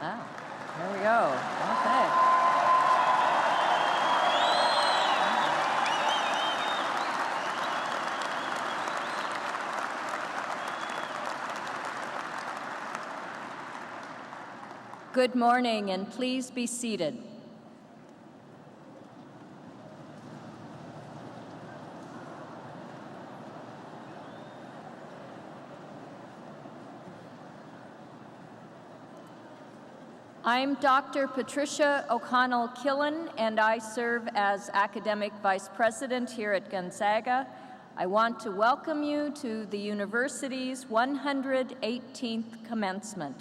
Oh, there we go. Okay. Good morning, and please be seated. I'm Dr. Patricia O'Connell-Killen, and I serve as Academic Vice President here at Gonzaga. I want to welcome you to the university's 118th commencement.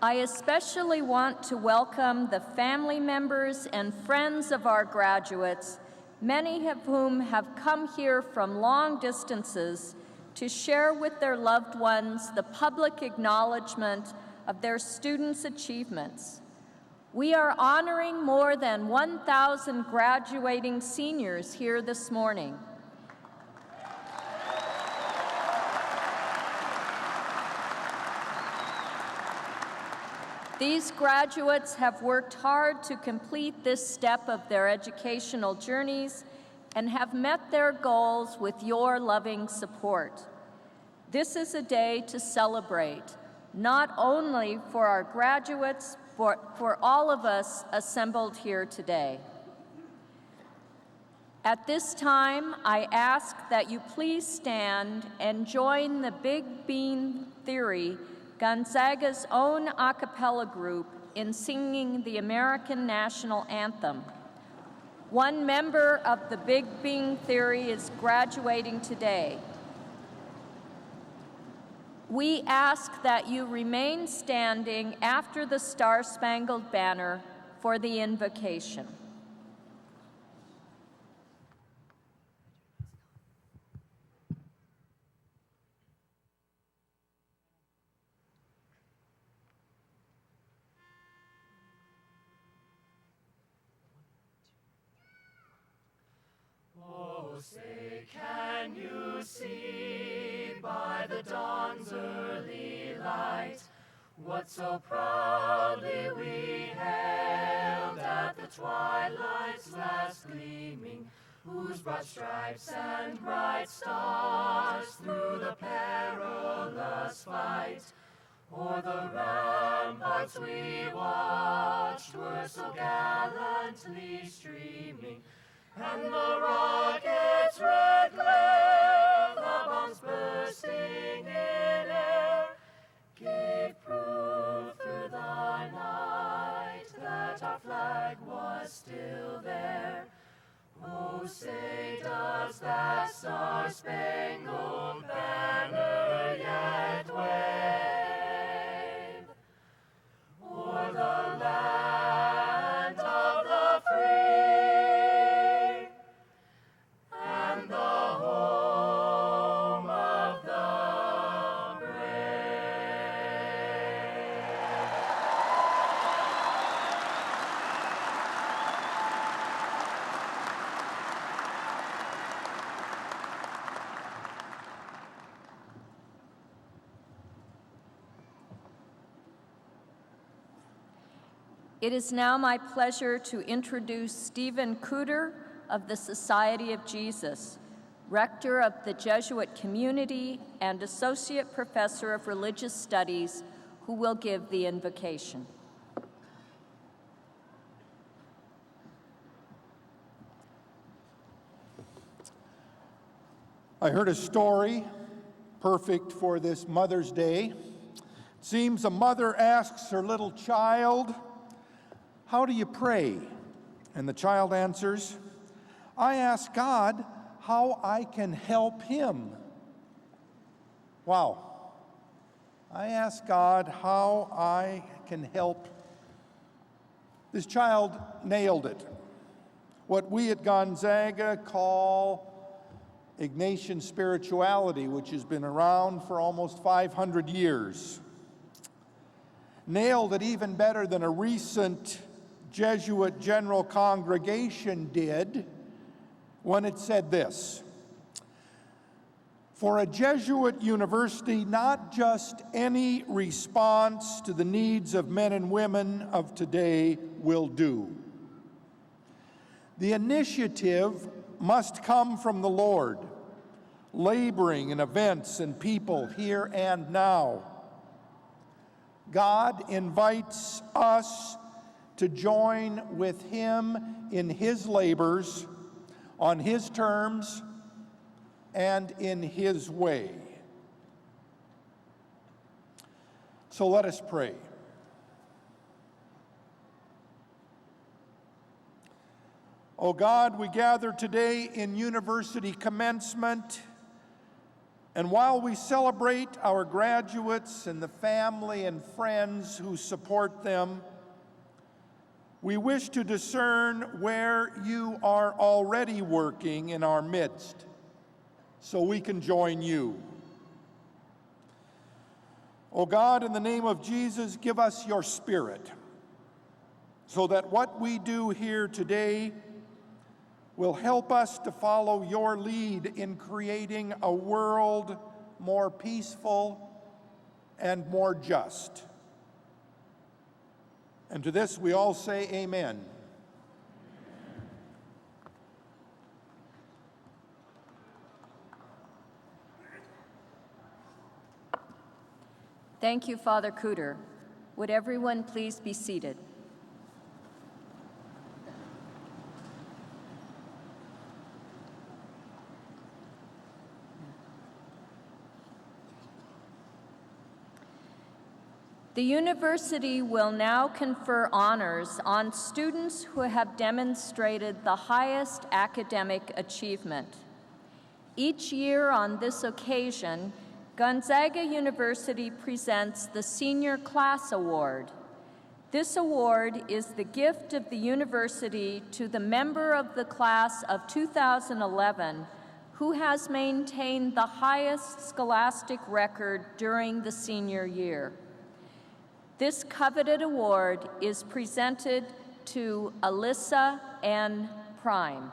I especially want to welcome the family members and friends of our graduates, many of whom have come here from long distances to share with their loved ones the public acknowledgement of their students' achievements. We are honoring more than 1,000 graduating seniors here this morning. These graduates have worked hard to complete this step of their educational journeys and have met their goals with your loving support. This is a day to celebrate, not only for our graduates, but for all of us assembled here today. At this time, I ask that you please stand and join the Big Bean Theory, Gonzaga's own a cappella group, in singing the American National Anthem. One member of the Big Bean Theory is graduating today. We ask that you remain standing after the Star-Spangled Banner for the invocation. Oh, say, can you see by the dawn's early light what so proudly we hailed at the twilight's last gleaming, whose broad stripes and bright stars through the perilous fight o'er the ramparts we watched were so gallantly streaming, and the rocket's red glare, the bombs bursting in air, gave proof through the night that our flag was still there. Oh, say, does that star-spangled banner yet wave o'er the land of the free and the home of the brave? It is now my pleasure to introduce Stephen Cooter of the Society of Jesus, Rector of the Jesuit Community and Associate Professor of Religious Studies, who will give the invocation. I heard a story perfect for this Mother's Day. It seems a mother asks her little child, "How do you pray?" And the child answers, "I ask God how I can help him." Wow. I ask God how I can help. This child nailed it. What we at Gonzaga call Ignatian spirituality, which has been around for almost 500 years. Nailed it even better than a recent Jesuit General Congregation did when it said this: For a Jesuit university, not just any response to the needs of men and women of today will do. The initiative must come from the Lord, laboring in events and people here and now. God invites us to join with him in his labors, on his terms, and in his way. So let us pray. O God, we gather today in university commencement, and while we celebrate our graduates and the family and friends who support them, we wish to discern where you are already working in our midst, so we can join you. O God, in the name of Jesus, give us your Spirit, so that what we do here today will help us to follow your lead in creating a world more peaceful and more just. And to this we all say amen. Thank you, Father Cooter. Would everyone please be seated? The university will now confer honors on students who have demonstrated the highest academic achievement. Each year on this occasion, Gonzaga University presents the Senior Class Award. This award is the gift of the university to the member of the class of 2011 who has maintained the highest scholastic record during the senior year. This coveted award is presented to Alyssa N. Prime.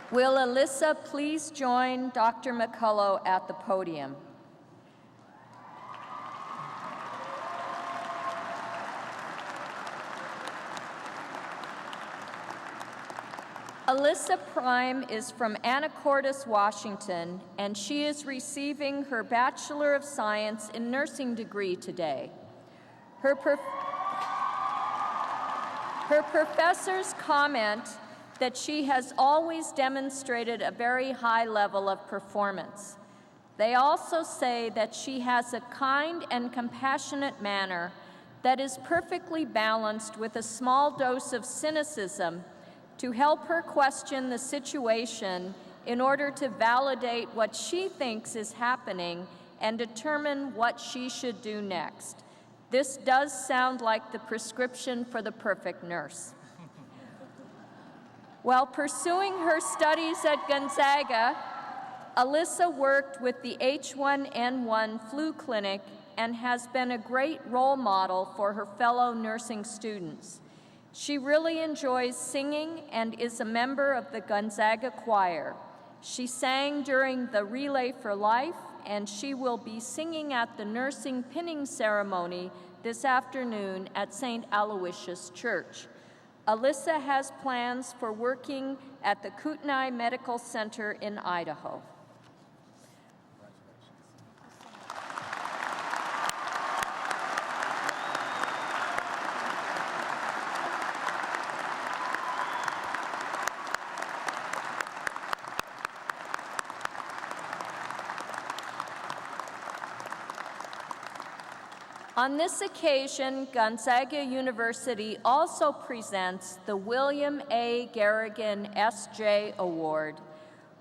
Will Alyssa please join Dr. McCullough at the podium? Alyssa Prime is from Anacortes, Washington, and she is receiving her Bachelor of Science in Nursing degree today. Her professors comment that she has always demonstrated a very high level of performance. They also say that she has a kind and compassionate manner that is perfectly balanced with a small dose of cynicism to help her question the situation in order to validate what she thinks is happening and determine what she should do next. This does sound like the prescription for the perfect nurse. While pursuing her studies at Gonzaga, Alyssa worked with the H1N1 flu clinic and has been a great role model for her fellow nursing students. She really enjoys singing and is a member of the Gonzaga choir. She sang during the Relay for Life, and she will be singing at the nursing pinning ceremony this afternoon at St. Aloysius Church. Alyssa has plans for working at the Kootenai Medical Center in Idaho. On this occasion, Gonzaga University also presents the William A. Garrigan S.J. Award,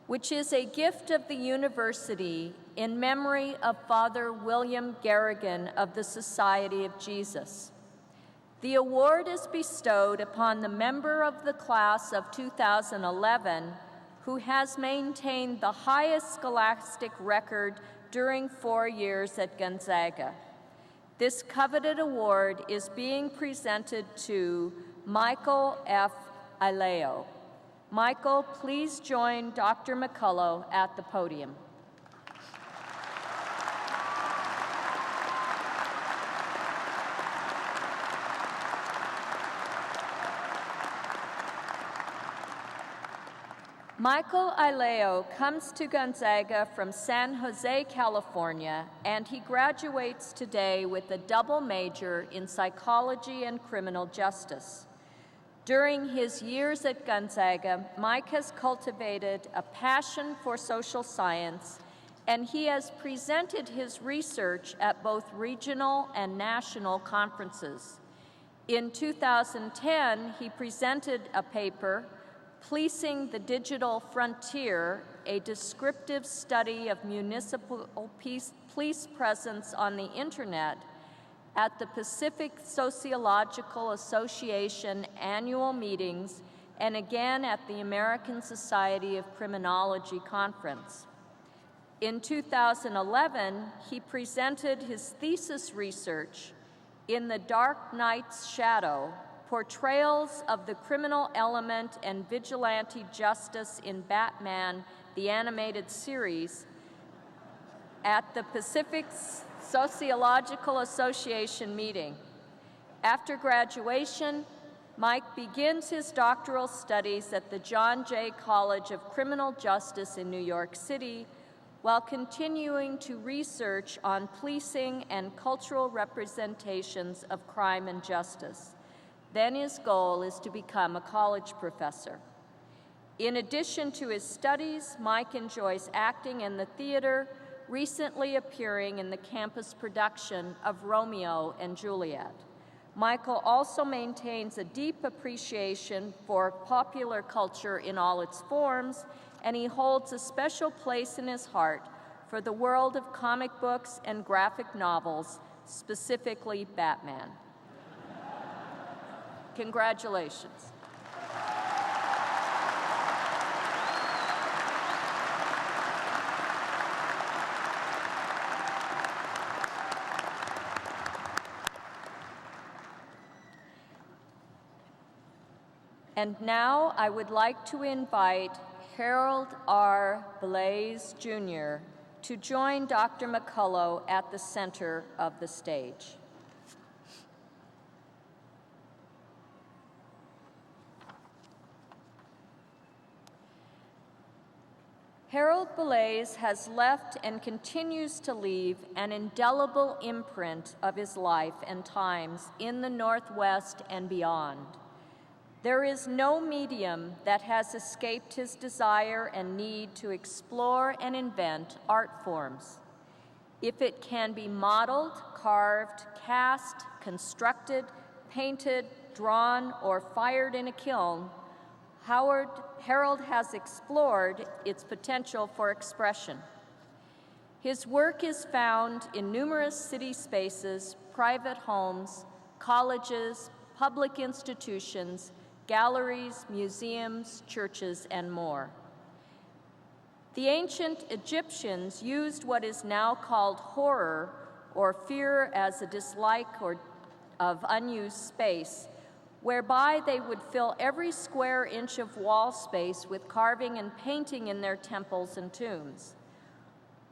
which is a gift of the university in memory of Father William Garrigan of the Society of Jesus. The award is bestowed upon the member of the class of 2011 who has maintained the highest scholastic record during 4 years at Gonzaga. This coveted award is being presented to Michael F. Ileo. Michael, please join Dr. McCullough at the podium. Michael Ileo comes to Gonzaga from San Jose, California, and he graduates today with a double major in psychology and criminal justice. During his years at Gonzaga, Mike has cultivated a passion for social science, and he has presented his research at both regional and national conferences. In 2010, he presented a paper, Policing the Digital Frontier, a descriptive study of municipal police presence on the internet, at the Pacific Sociological Association annual meetings and again at the American Society of Criminology conference. In 2011, he presented his thesis research, In the Dark Knight's Shadow, Portrayals of the Criminal Element and Vigilante Justice in Batman, the Animated Series, at the Pacific Sociological Association meeting. After graduation, Mike begins his doctoral studies at the John Jay College of Criminal Justice in New York City, while continuing to research on policing and cultural representations of crime and justice. Then his goal is to become a college professor. In addition to his studies, Mike enjoys acting in the theater, recently appearing in the campus production of Romeo and Juliet. Michael also maintains a deep appreciation for popular culture in all its forms, and he holds a special place in his heart for the world of comic books and graphic novels, specifically Batman. Congratulations. And now I would like to invite Harold R. Blaze, Jr. to join Dr. McCullough at the center of the stage. Harold Blaze has left and continues to leave an indelible imprint of his life and times in the Northwest and beyond. There is no medium that has escaped his desire and need to explore and invent art forms. If it can be modeled, carved, cast, constructed, painted, drawn, or fired in a kiln, Harold has explored its potential for expression. His work is found in numerous city spaces, private homes, colleges, public institutions, galleries, museums, churches, and more. The ancient Egyptians used what is now called horror, or fear as a dislike of unused space, whereby they would fill every square inch of wall space with carving and painting in their temples and tombs.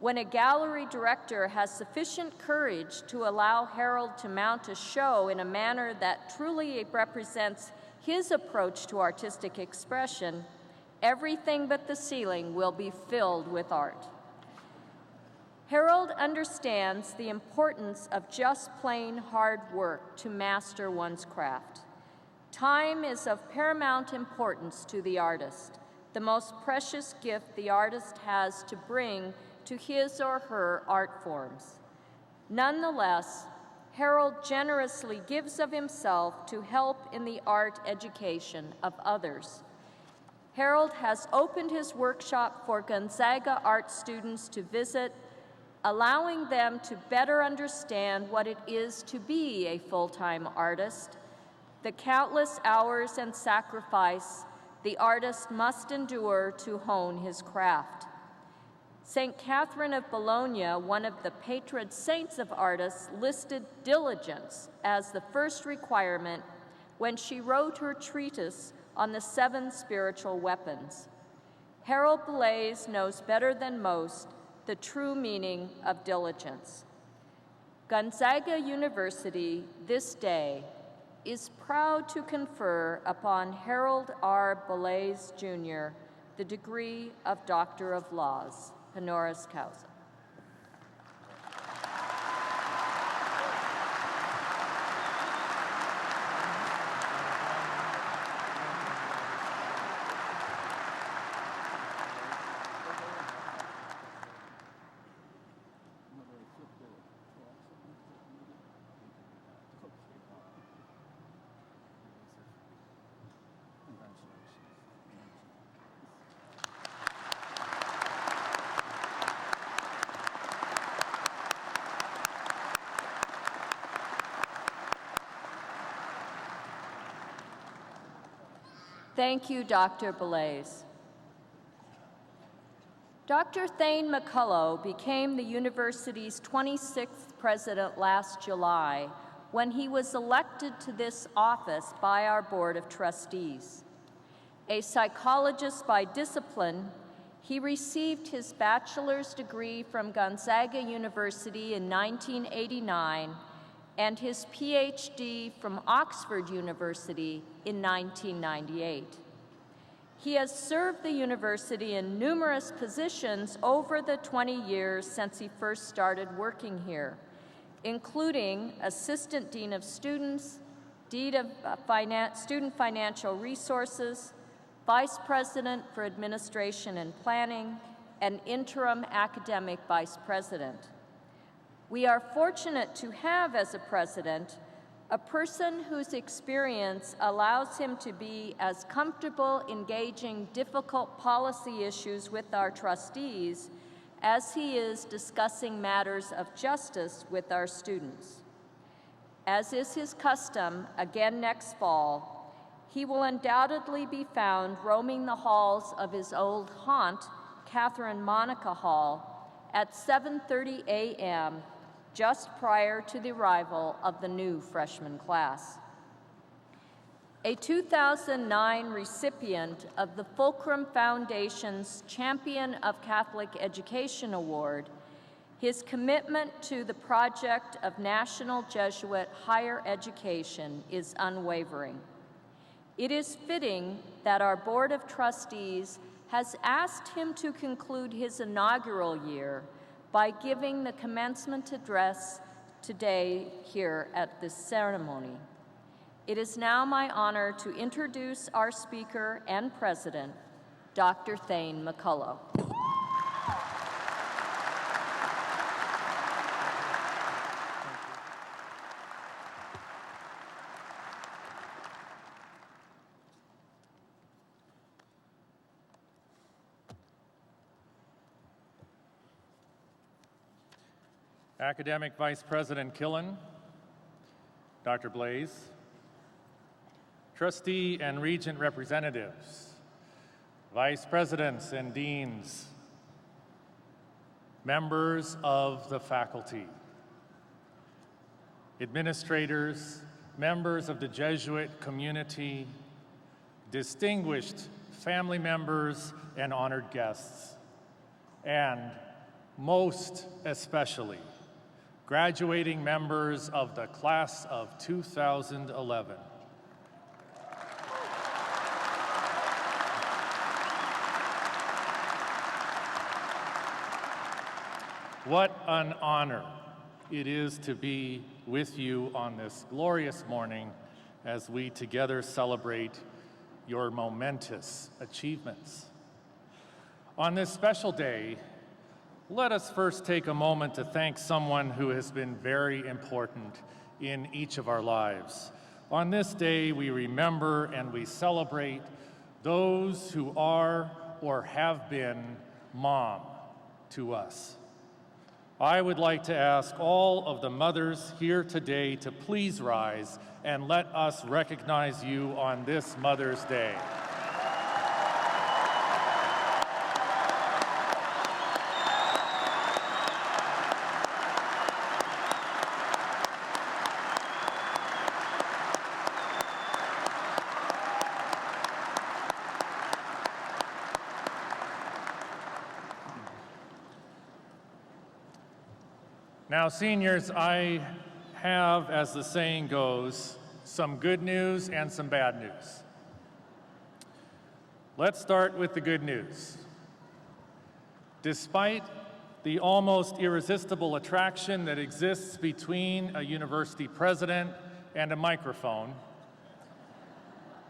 When a gallery director has sufficient courage to allow Harold to mount a show in a manner that truly represents his approach to artistic expression, everything but the ceiling will be filled with art. Harold understands the importance of just plain hard work to master one's craft. Time is of paramount importance to the artist, the most precious gift the artist has to bring to his or her art forms. Nonetheless, Harold generously gives of himself to help in the art education of others. Harold has opened his workshop for Gonzaga art students to visit, allowing them to better understand what it is to be a full-time artist, the countless hours and sacrifice the artist must endure to hone his craft. St. Catherine of Bologna, one of the patron saints of artists, listed diligence as the first requirement when she wrote her treatise on the 7 spiritual weapons. Harold Blaise knows better than most the true meaning of diligence. Gonzaga University this day is proud to confer upon Harold R. Blaise, Jr. the degree of Doctor of Laws, honoris causa. Thank you, Dr. Blaise. Dr. Thane McCullough became the university's 26th president last July when he was elected to this office by our Board of Trustees. A psychologist by discipline, he received his bachelor's degree from Gonzaga University in 1989 and his PhD from Oxford University in 1998. He has served the university in numerous positions over the 20 years since he first started working here, including Assistant Dean of Students, Dean of Student Financial Resources, Vice President for Administration and Planning, and Interim Academic Vice President. We are fortunate to have as a president a person whose experience allows him to be as comfortable engaging difficult policy issues with our trustees as he is discussing matters of justice with our students. As is his custom, again next fall, he will undoubtedly be found roaming the halls of his old haunt, Catherine Monica Hall, at 7:30 a.m., just prior to the arrival of the new freshman class. A 2009 recipient of the Fulcrum Foundation's Champion of Catholic Education Award, his commitment to the project of National Jesuit Higher Education is unwavering. It is fitting that our Board of Trustees has asked him to conclude his inaugural year by giving the commencement address today here at this ceremony. It is now my honor to introduce our speaker and president, Dr. Thane McCullough. Academic Vice President Killen, Dr. Blaise, trustee and regent representatives, vice presidents and deans, members of the faculty, administrators, members of the Jesuit community, distinguished family members and honored guests, and most especially, graduating members of the class of 2011. What an honor it is to be with you on this glorious morning as we together celebrate your momentous achievements. On this special day, let us first take a moment to thank someone who has been very important in each of our lives. On this day, we remember and we celebrate those who are or have been mom to us. I would like to ask all of the mothers here today to please rise and let us recognize you on this Mother's Day. Now, seniors, I have, as the saying goes, some good news and some bad news. Let's start with the good news. Despite the almost irresistible attraction that exists between a university president and a microphone,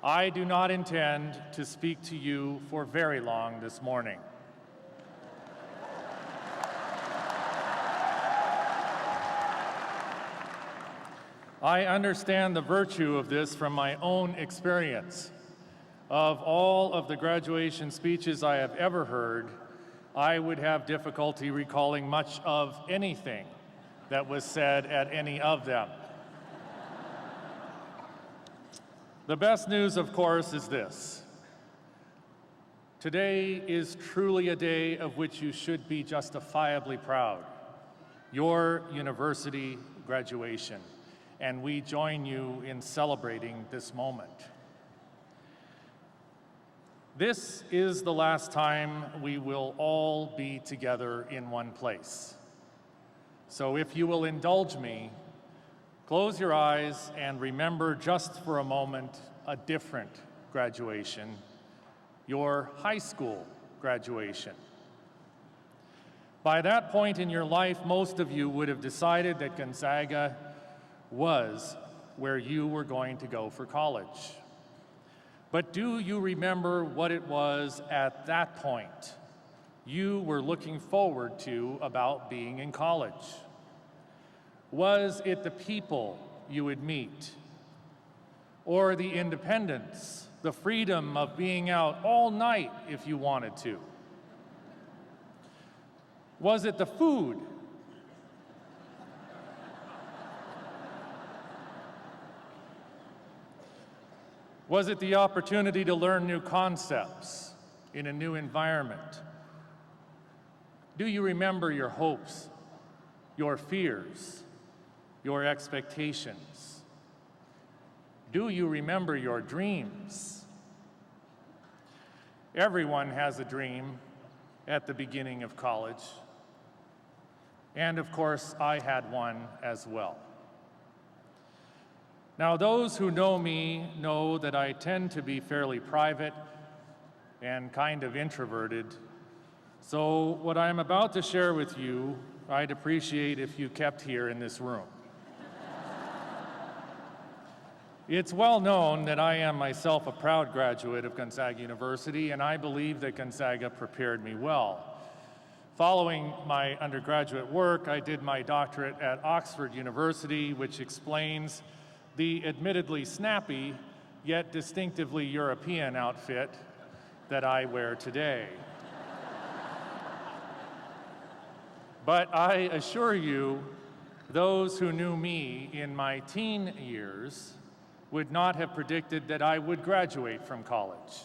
I do not intend to speak to you for very long this morning. I understand the virtue of this from my own experience. Of all of the graduation speeches I have ever heard, I would have difficulty recalling much of anything that was said at any of them. The best news, of course, is this. Today is truly a day of which you should be justifiably proud. Your university graduation. And we join you in celebrating this moment. This is the last time we will all be together in one place. So if you will indulge me, close your eyes and remember just for a moment a different graduation, your high school graduation. By that point in your life, most of you would have decided that Gonzaga was where you were going to go for college. But do you remember what it was at that point you were looking forward to about being in college? Was it the people you would meet? Or the independence, the freedom of being out all night if you wanted to? Was it the food? Was it the opportunity to learn new concepts in a new environment? Do you remember your hopes, your fears, your expectations? Do you remember your dreams? Everyone has a dream at the beginning of college. And of course, I had one as well. Now, those who know me know that I tend to be fairly private and kind of introverted. So what I'm about to share with you, I'd appreciate if you kept here in this room. It's well known that I am myself a proud graduate of Gonzaga University, and I believe that Gonzaga prepared me well. Following my undergraduate work, I did my doctorate at Oxford University, which explains the admittedly snappy, yet distinctively European outfit that I wear today. But I assure you, those who knew me in my teen years would not have predicted that I would graduate from college,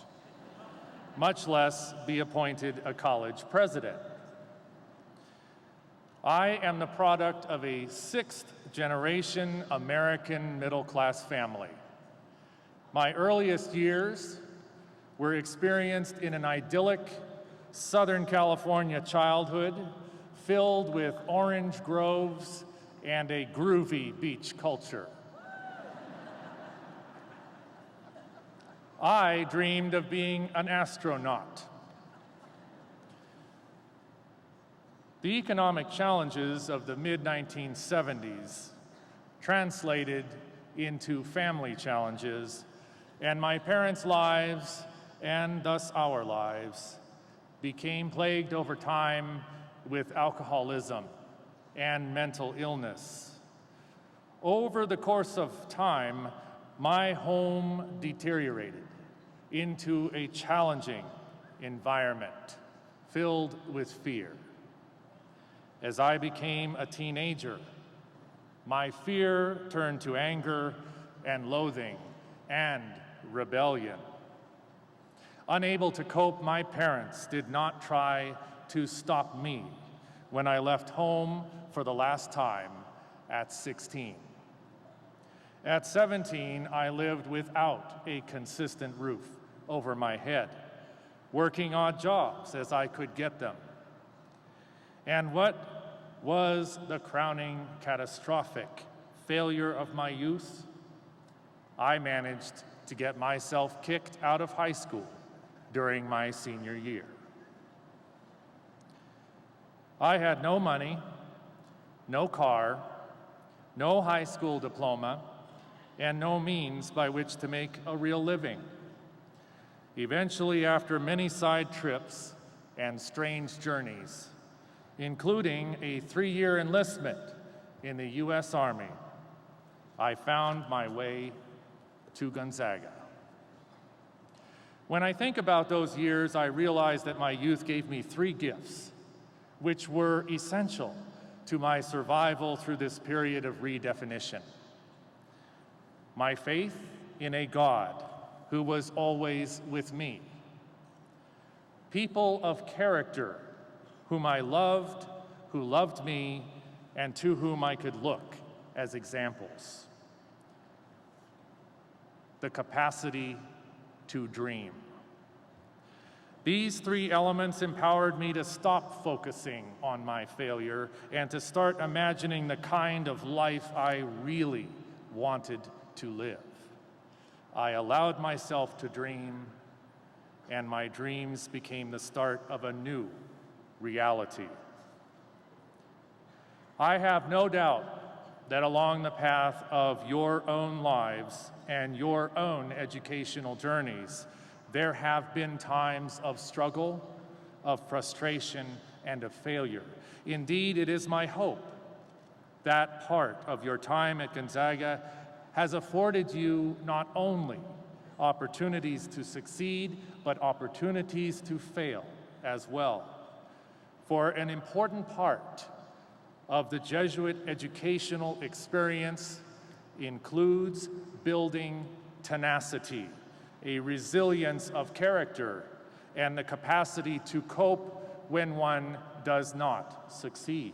much less be appointed a college president. I am the product of a sixth-generation American middle-class family. My earliest years were experienced in an idyllic Southern California childhood filled with orange groves and a groovy beach culture. I dreamed of being an astronaut. The economic challenges of the mid-1970s translated into family challenges, and my parents' lives, and thus our lives, became plagued over time with alcoholism and mental illness. Over the course of time, my home deteriorated into a challenging environment filled with fear. As I became a teenager, my fear turned to anger and loathing and rebellion. Unable to cope, my parents did not try to stop me when I left home for the last time at 16. At 17, I lived without a consistent roof over my head, working odd jobs as I could get them. And what was the crowning catastrophic failure of my youth. I managed to get myself kicked out of high school during my senior year. I had no money, no car, no high school diploma, and no means by which to make a real living. Eventually, after many side trips and strange journeys, including a 3-year enlistment in the U.S. Army, I found my way to Gonzaga. When I think about those years, I realize that my youth gave me 3 gifts, which were essential to my survival through this period of redefinition. My faith in a God who was always with me. People of character whom I loved, who loved me, and to whom I could look as examples. The capacity to dream. These 3 elements empowered me to stop focusing on my failure and to start imagining the kind of life I really wanted to live. I allowed myself to dream, and my dreams became the start of a new reality. I have no doubt that along the path of your own lives and your own educational journeys, there have been times of struggle, of frustration, and of failure. Indeed, it is my hope that part of your time at Gonzaga has afforded you not only opportunities to succeed, but opportunities to fail as well. For an important part of the Jesuit educational experience includes building tenacity, a resilience of character, and the capacity to cope when one does not succeed.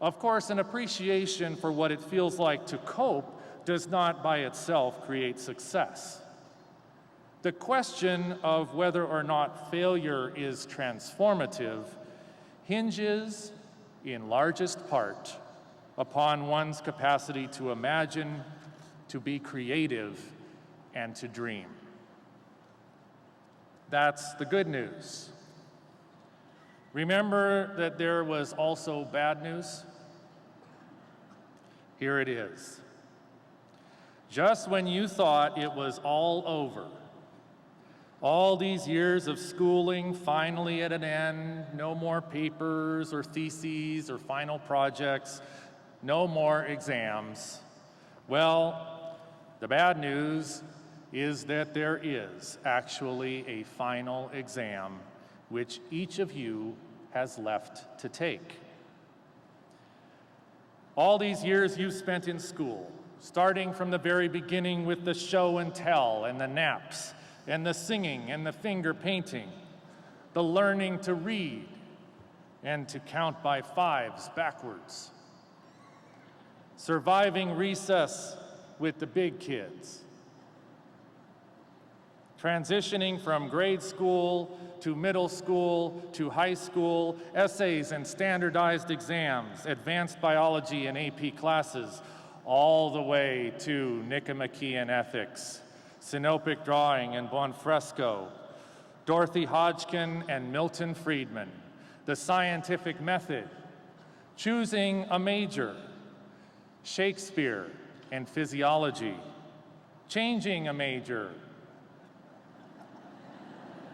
Of course, an appreciation for what it feels like to cope does not by itself create success. The question of whether or not failure is transformative hinges, in largest part, upon one's capacity to imagine, to be creative, and to dream. That's the good news. Remember that there was also bad news? Here it is. Just when you thought it was all over, all these years of schooling finally at an end, no more papers or theses or final projects, no more exams. Well, the bad news is that there is actually a final exam which each of you has left to take. All these years you've spent in school, starting from the very beginning with the show and tell and the naps and the singing and the finger painting, the learning to read and to count by 5s backwards, surviving recess with the big kids, transitioning from grade school to middle school to high school, essays and standardized exams, advanced biology and AP classes, all the way to Nicomachean ethics, Sinopic drawing and Buonfresco, Dorothy Hodgkin and Milton Friedman, the scientific method, choosing a major, Shakespeare and physiology, changing a major,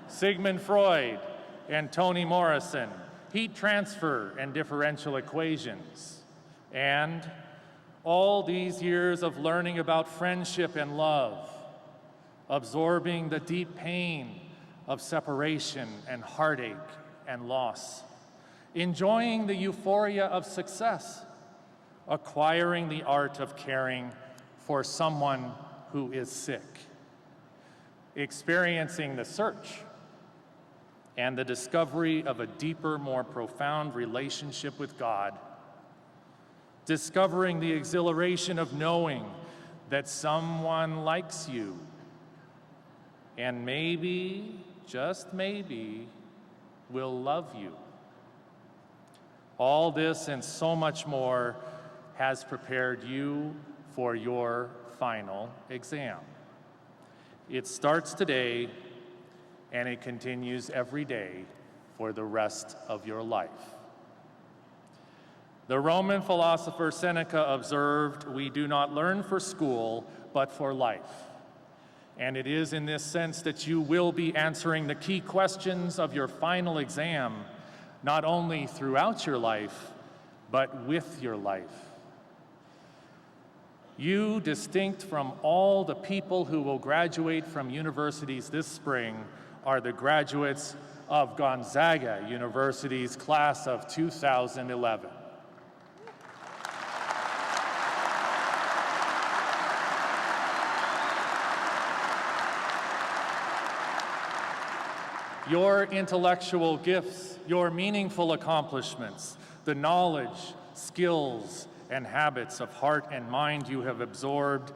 Sigmund Freud and Toni Morrison, heat transfer and differential equations, and all these years of learning about friendship and love, absorbing the deep pain of separation and heartache and loss, enjoying the euphoria of success, acquiring the art of caring for someone who is sick, experiencing the search and the discovery of a deeper, more profound relationship with God, discovering the exhilaration of knowing that someone likes you, and maybe, just maybe, will love you. All this and so much more has prepared you for your final exam. It starts today, and it continues every day for the rest of your life. The Roman philosopher Seneca observed, "We do not learn for school, but for life." And it is in this sense that you will be answering the key questions of your final exam, not only throughout your life, but with your life. You, distinct from all the people who will graduate from universities this spring, are the graduates of Gonzaga University's class of 2011. Your intellectual gifts, your meaningful accomplishments, the knowledge, skills, and habits of heart and mind you have absorbed,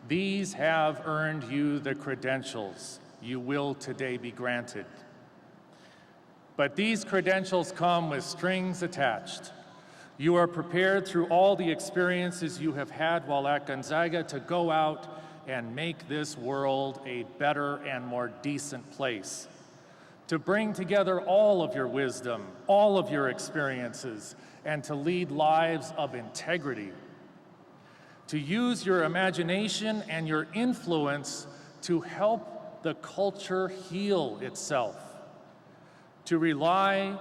these have earned you the credentials you will today be granted. But these credentials come with strings attached. You are prepared through all the experiences you have had while at Gonzaga to go out and make this world a better and more decent place, to bring together all of your wisdom, all of your experiences, and to lead lives of integrity, to use your imagination and your influence to help the culture heal itself, to rely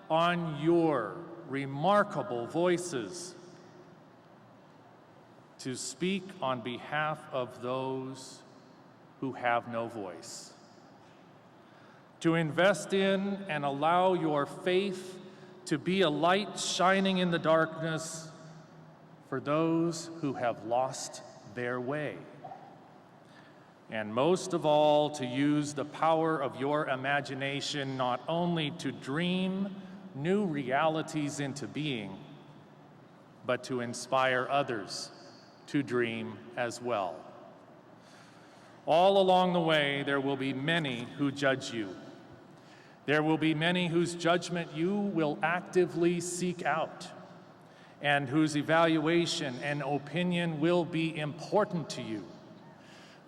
on your remarkable voices, to speak on behalf of those who have no voice, to invest in and allow your faith to be a light shining in the darkness for those who have lost their way. And most of all, to use the power of your imagination not only to dream new realities into being, but to inspire others to dream as well. All along the way, there will be many who judge you. There will be many whose judgment you will actively seek out, and whose evaluation and opinion will be important to you.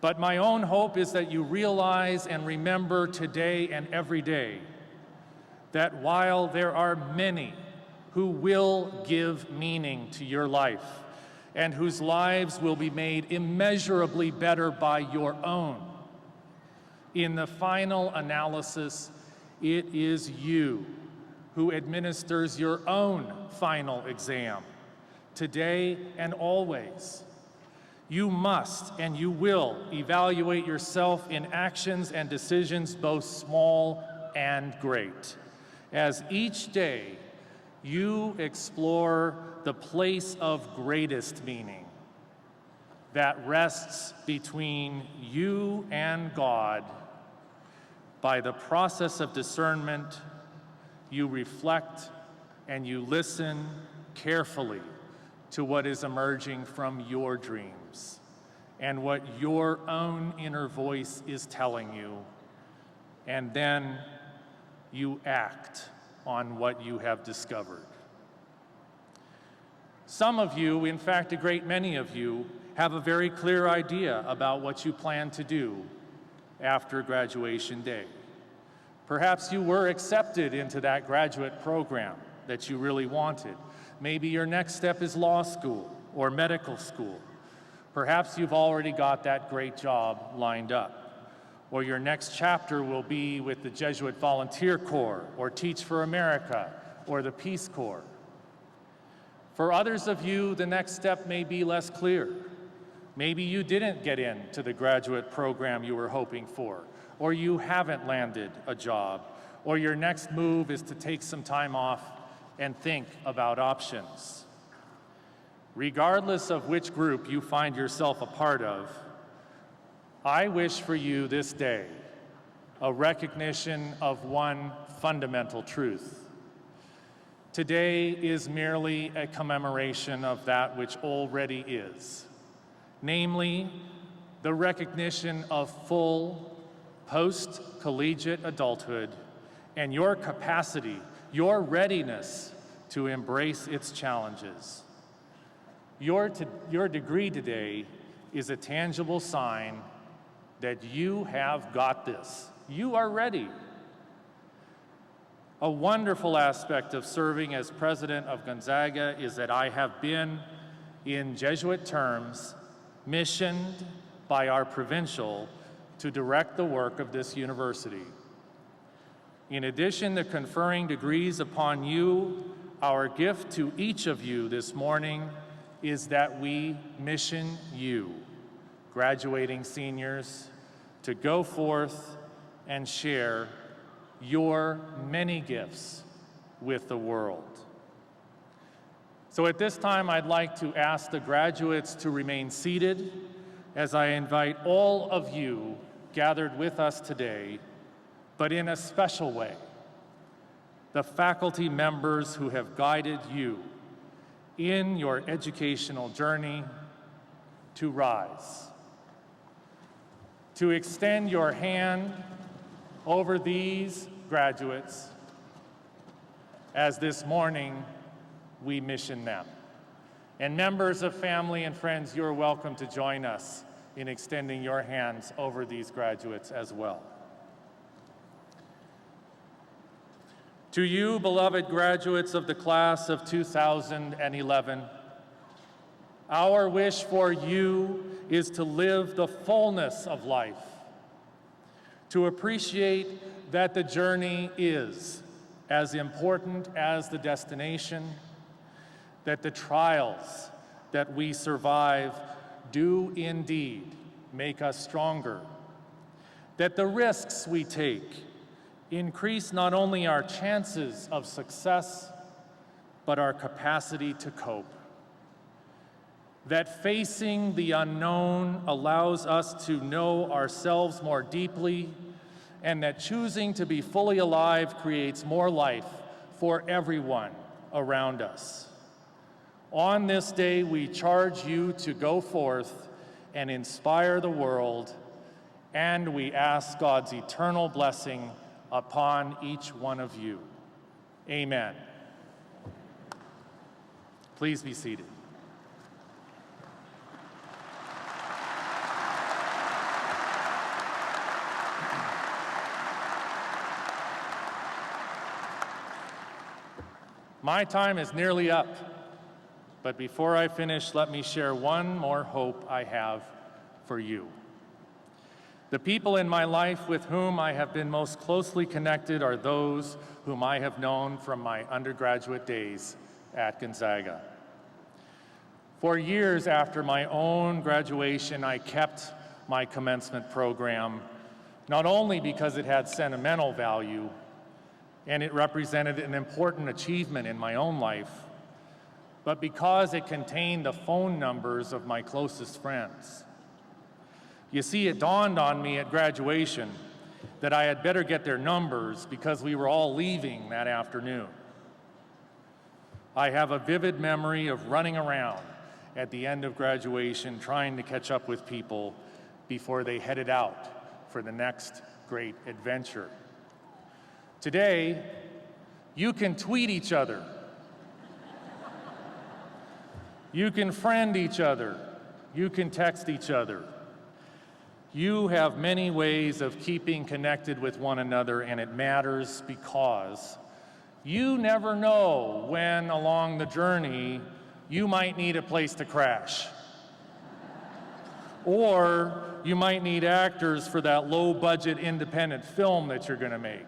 But my own hope is that you realize and remember today and every day that while there are many who will give meaning to your life and whose lives will be made immeasurably better by your own, in the final analysis, it is you who administers your own final exam, today and always. You must and you will evaluate yourself in actions and decisions both small and great, as each day you explore the place of greatest meaning that rests between you and God. By the process of discernment, you reflect and you listen carefully to what is emerging from your dreams and what your own inner voice is telling you, and then you act on what you have discovered. Some of you, in fact, a great many of you, have a very clear idea about what you plan to do after graduation day. Perhaps you were accepted into that graduate program that you really wanted. Maybe your next step is law school or medical school. Perhaps you've already got that great job lined up. Or your next chapter will be with the Jesuit Volunteer Corps or Teach for America or the Peace Corps. For others of you, the next step may be less clear. Maybe you didn't get into the graduate program you were hoping for, or you haven't landed a job, or your next move is to take some time off and think about options. Regardless of which group you find yourself a part of, I wish for you this day a recognition of one fundamental truth. Today is merely a commemoration of that which already is, namely, the recognition of full post-collegiate adulthood and your capacity, your readiness to embrace its challenges. Your degree today is a tangible sign that you have got this. You are ready. A wonderful aspect of serving as president of Gonzaga is that I have been, in Jesuit terms, missioned by our provincial to direct the work of this university. In addition to conferring degrees upon you, our gift to each of you this morning is that we mission you, graduating seniors, to go forth and share your many gifts with the world. So at this time, I'd like to ask the graduates to remain seated as I invite all of you gathered with us today, but in a special way, the faculty members who have guided you in your educational journey, to rise, to extend your hand over these graduates as this morning we mission them. And members of family and friends, you're welcome to join us in extending your hands over these graduates as well. To you, beloved graduates of the class of 2011, our wish for you is to live the fullness of life, to appreciate that the journey is as important as the destination, that the trials that we survive do indeed make us stronger, that the risks we take increase not only our chances of success, but our capacity to cope. That facing the unknown allows us to know ourselves more deeply, and that choosing to be fully alive creates more life for everyone around us. On this day, we charge you to go forth and inspire the world, and we ask God's eternal blessing upon each one of you. Amen. Please be seated. My time is nearly up, but before I finish, let me share one more hope I have for you. The people in my life with whom I have been most closely connected are those whom I have known from my undergraduate days at Gonzaga. For years after my own graduation, I kept my commencement program, not only because it had sentimental value and it represented an important achievement in my own life, but because it contained the phone numbers of my closest friends. You see, it dawned on me at graduation that I had better get their numbers because we were all leaving that afternoon. I have a vivid memory of running around at the end of graduation trying to catch up with people before they headed out for the next great adventure. Today, you can tweet each other. You can friend each other. You can text each other. You have many ways of keeping connected with one another, and it matters because you never know when along the journey you might need a place to crash. Or you might need actors for that low-budget independent film that you're going to make.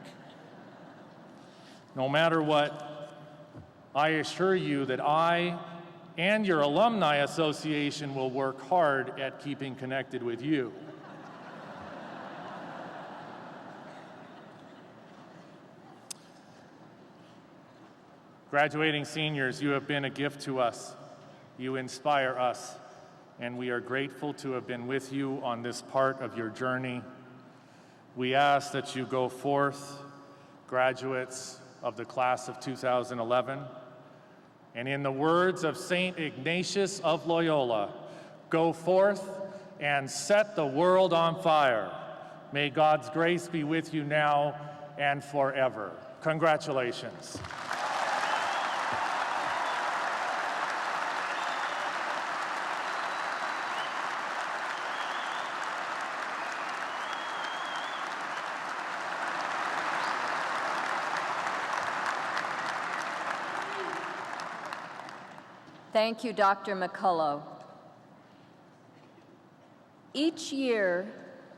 No matter what, I assure you that I and your alumni association will work hard at keeping connected with you. Graduating seniors, you have been a gift to us. You inspire us, and we are grateful to have been with you on this part of your journey. We ask that you go forth, graduates of the class of 2011, and in the words of St. Ignatius of Loyola, go forth and set the world on fire. May God's grace be with you now and forever. Congratulations. Thank you, Dr. McCullough. Each year,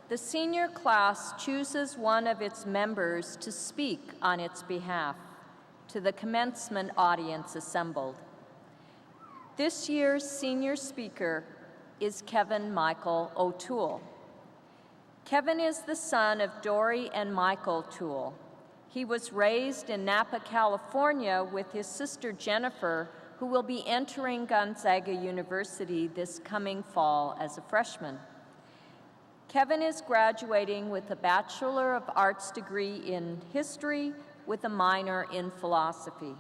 the senior class chooses one of its members to speak on its behalf to the commencement audience assembled. This year's senior speaker is Kevin Michael O'Toole. Kevin is the son of Dory and Michael Toole. He was raised in Napa, California with his sister Jennifer, who will be entering Gonzaga University this coming fall as a freshman. Kevin is graduating with a Bachelor of Arts degree in history with a minor in philosophy.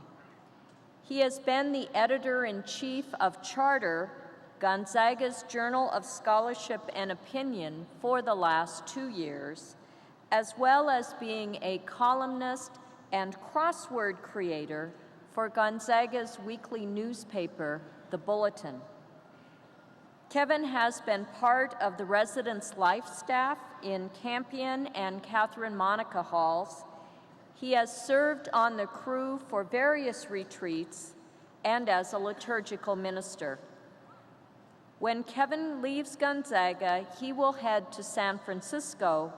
He has been the editor-in-chief of Charter, Gonzaga's Journal of Scholarship and Opinion, for the last 2 years, as well as being a columnist and crossword creator for Gonzaga's weekly newspaper, The Bulletin. Kevin has been part of the residence life staff in Campion and Catherine Monica Halls. He has served on the crew for various retreats and as a liturgical minister. When Kevin leaves Gonzaga, he will head to San Francisco,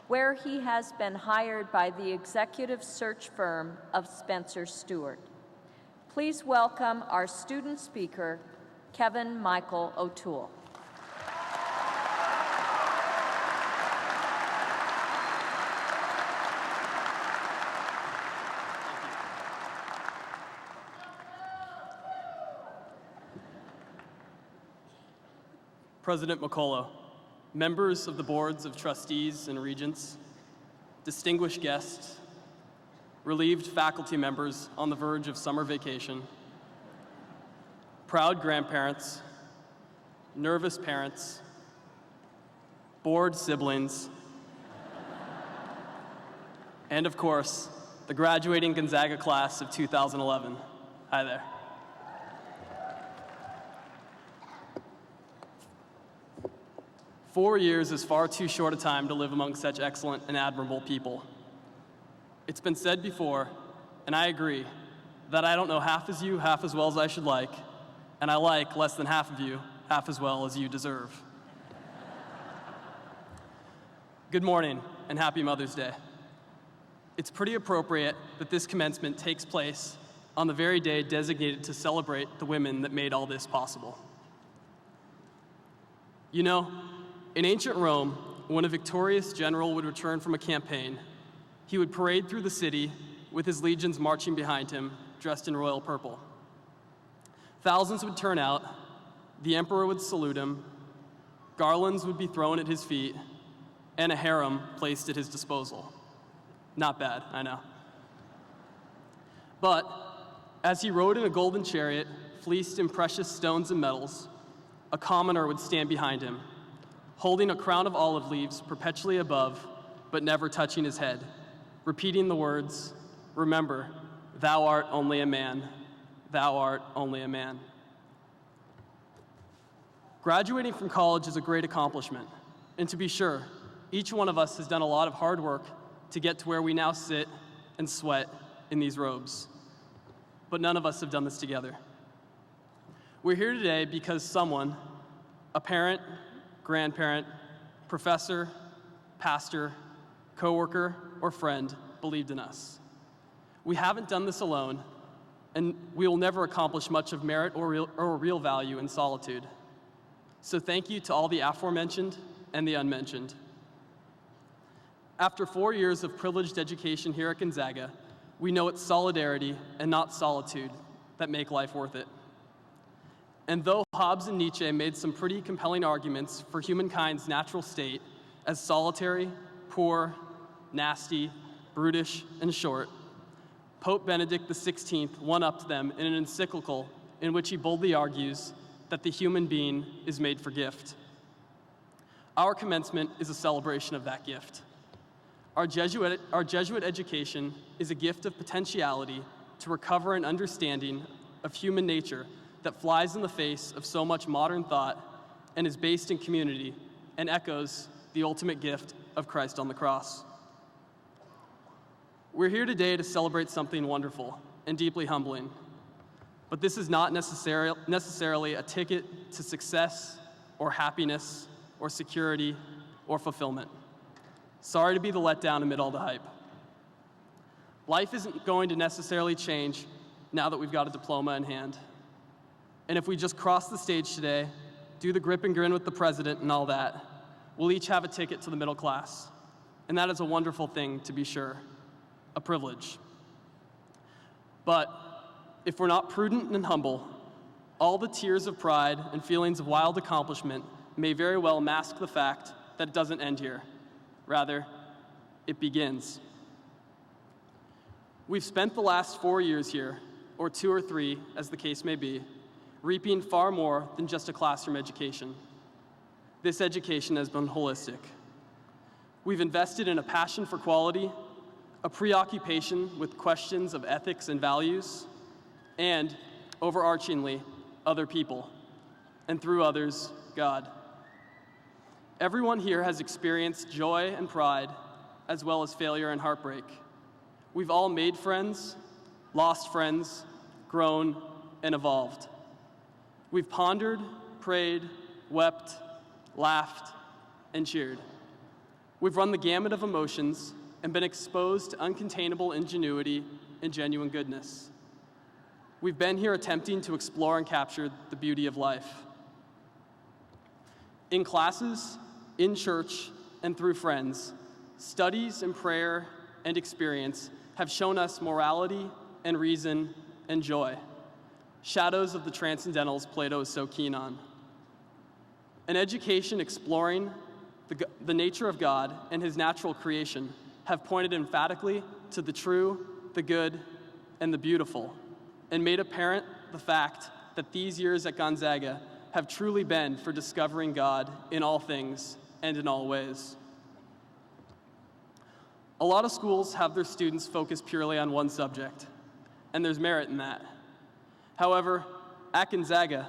where he has been hired by the executive search firm of Spencer Stewart. Please welcome our student speaker, Kevin Michael O'Toole. President McCullough, members of the boards of trustees and regents, distinguished guests, relieved faculty members on the verge of summer vacation, proud grandparents, nervous parents, bored siblings, and of course, the graduating Gonzaga class of 2011. Hi there. Four years is far too short a time to live among such excellent and admirable people. It's been said before, and I agree, that I don't know half as you, half as well as I should like, and I like less than half of you, half as well as you deserve. Good morning, and happy Mother's Day. It's pretty appropriate that this commencement takes place on the very day designated to celebrate the women that made all this possible. You know, in ancient Rome, when a victorious general would return from a campaign, he would parade through the city with his legions marching behind him, dressed in royal purple. Thousands would turn out, the emperor would salute him, garlands would be thrown at his feet, and a harem placed at his disposal. Not bad, I know. But as he rode in a golden chariot, fleeced in precious stones and metals, a commoner would stand behind him, holding a crown of olive leaves perpetually above, but never touching his head, repeating the words, "Remember, thou art only a man, thou art only a man." Graduating from college is a great accomplishment, and to be sure, each one of us has done a lot of hard work to get to where we now sit and sweat in these robes. But none of us have done this together. We're here today because someone, a parent, grandparent, professor, pastor, coworker, or friend, believed in us. We haven't done this alone, and we will never accomplish much of merit or real value in solitude. So thank you to all the aforementioned and the unmentioned. After 4 years of privileged education here at Gonzaga, we know it's solidarity and not solitude that make life worth it. And though Hobbes and Nietzsche made some pretty compelling arguments for humankind's natural state as solitary, poor, nasty, brutish, and short, Pope Benedict XVI one-upped them in an encyclical in which he boldly argues that the human being is made for gift. Our commencement is a celebration of that gift. Our Jesuit education is a gift of potentiality to recover an understanding of human nature that flies in the face of so much modern thought and is based in community and echoes the ultimate gift of Christ on the cross. We're here today to celebrate something wonderful and deeply humbling. but this is not necessarily a ticket to success or happiness or security or fulfillment. Sorry to be the letdown amid all the hype. Life isn't going to necessarily change now that we've got a diploma in hand. And if we just cross the stage today, do the grip and grin with the president and all that, we'll each have a ticket to the middle class. And that is a wonderful thing, to be sure, a privilege. But if we're not prudent and humble, all the tears of pride and feelings of wild accomplishment may very well mask the fact that it doesn't end here. Rather, it begins. We've spent the last 4 years here, or 2 or 3, as the case may be, reaping far more than just a classroom education. This education has been holistic. We've invested in a passion for quality, a preoccupation with questions of ethics and values, and, overarchingly, other people, and through others, God. Everyone here has experienced joy and pride, as well as failure and heartbreak. We've all made friends, lost friends, grown, and evolved. We've pondered, prayed, wept, laughed, and cheered. We've run the gamut of emotions and been exposed to uncontainable ingenuity and genuine goodness. We've been here attempting to explore and capture the beauty of life. In classes, in church, and through friends, studies and prayer and experience have shown us morality and reason and joy, shadows of the transcendentals Plato is so keen on. An education exploring the nature of God and his natural creation have pointed emphatically to the true, the good, and the beautiful, and made apparent the fact that these years at Gonzaga have truly been for discovering God in all things and in all ways. A lot of schools have their students focus purely on one subject, and there's merit in that. However, at Gonzaga,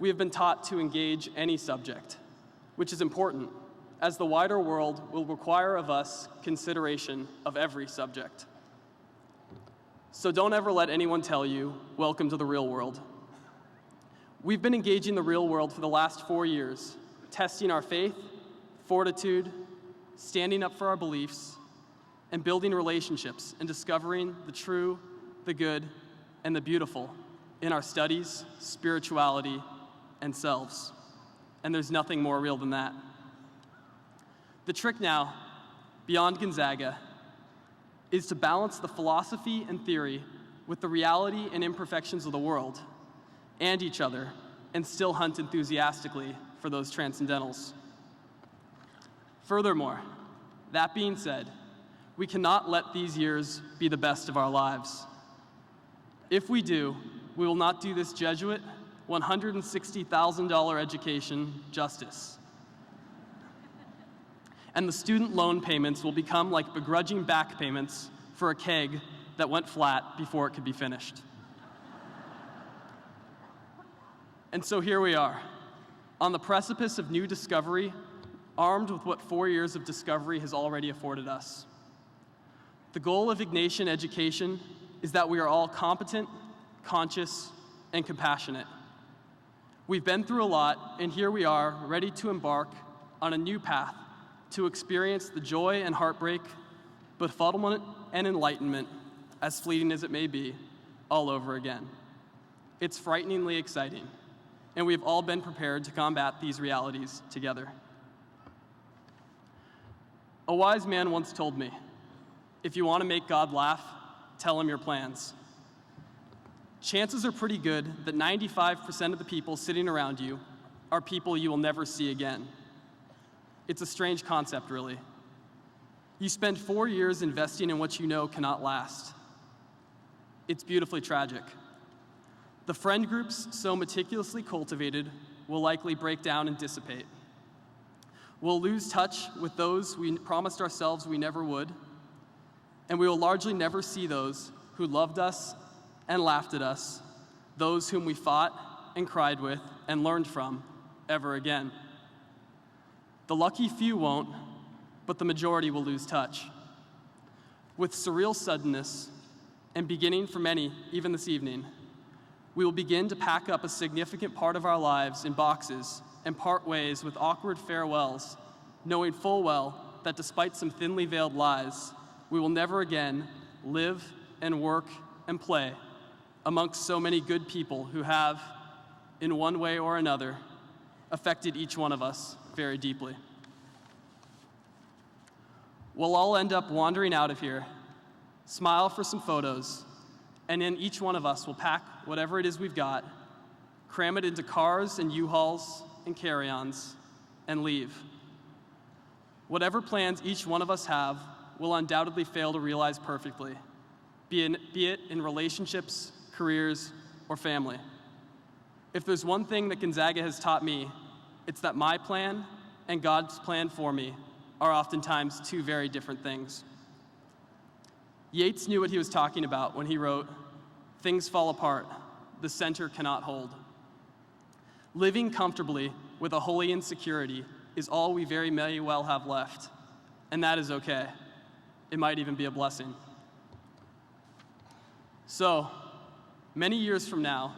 we have been taught to engage any subject, which is important, as the wider world will require of us consideration of every subject. So don't ever let anyone tell you, welcome to the real world. We've been engaging the real world for the last 4 years, testing our faith, fortitude, standing up for our beliefs, and building relationships and discovering the true, the good, and the beautiful in our studies, spirituality, and selves. And there's nothing more real than that. The trick now, beyond Gonzaga, is to balance the philosophy and theory with the reality and imperfections of the world and each other, and still hunt enthusiastically for those transcendentals. Furthermore, that being said, we cannot let these years be the best of our lives. If we do, we will not do this Jesuit $160,000 education justice. And the student loan payments will become like begrudging back payments for a keg that went flat before it could be finished. And so here we are, on the precipice of new discovery, armed with what 4 years of discovery has already afforded us. The goal of Ignatian education is that we are all competent, conscious, and compassionate. We've been through a lot, and here we are, ready to embark on a new path to experience the joy and heartbreak, befuddlement and enlightenment, as fleeting as it may be, all over again. It's frighteningly exciting, and we've all been prepared to combat these realities together. A wise man once told me, if you want to make God laugh, tell him your plans. Chances are pretty good that 95% of the people sitting around you are people you will never see again. It's a strange concept, really. You spend 4 years investing in what you know cannot last. It's beautifully tragic. The friend groups so meticulously cultivated will likely break down and dissipate. We'll lose touch with those we promised ourselves we never would, and we will largely never see those who loved us and laughed at us, those whom we fought and cried with and learned from ever again. The lucky few won't, but the majority will lose touch. With surreal suddenness, and beginning for many even this evening, We will begin to pack up a significant part of our lives in boxes and part ways with awkward farewells, knowing full well that despite some thinly veiled lies, we will never again live and work and play amongst so many good people who have, in one way or another, affected each one of us very deeply. We'll all end up wandering out of here, smile for some photos, and then each one of us will pack whatever it is we've got, cram it into cars and U-Hauls and carry-ons, and leave. Whatever plans each one of us have will undoubtedly fail to realize perfectly, be it in relationships, careers, or family. If there's one thing that Gonzaga has taught me, it's that my plan and God's plan for me are oftentimes two very different things. Yeats knew what he was talking about when he wrote, "Things fall apart, the center cannot hold." Living comfortably with a holy insecurity is all we very may well have left, and that is okay. It might even be a blessing. So, many years from now,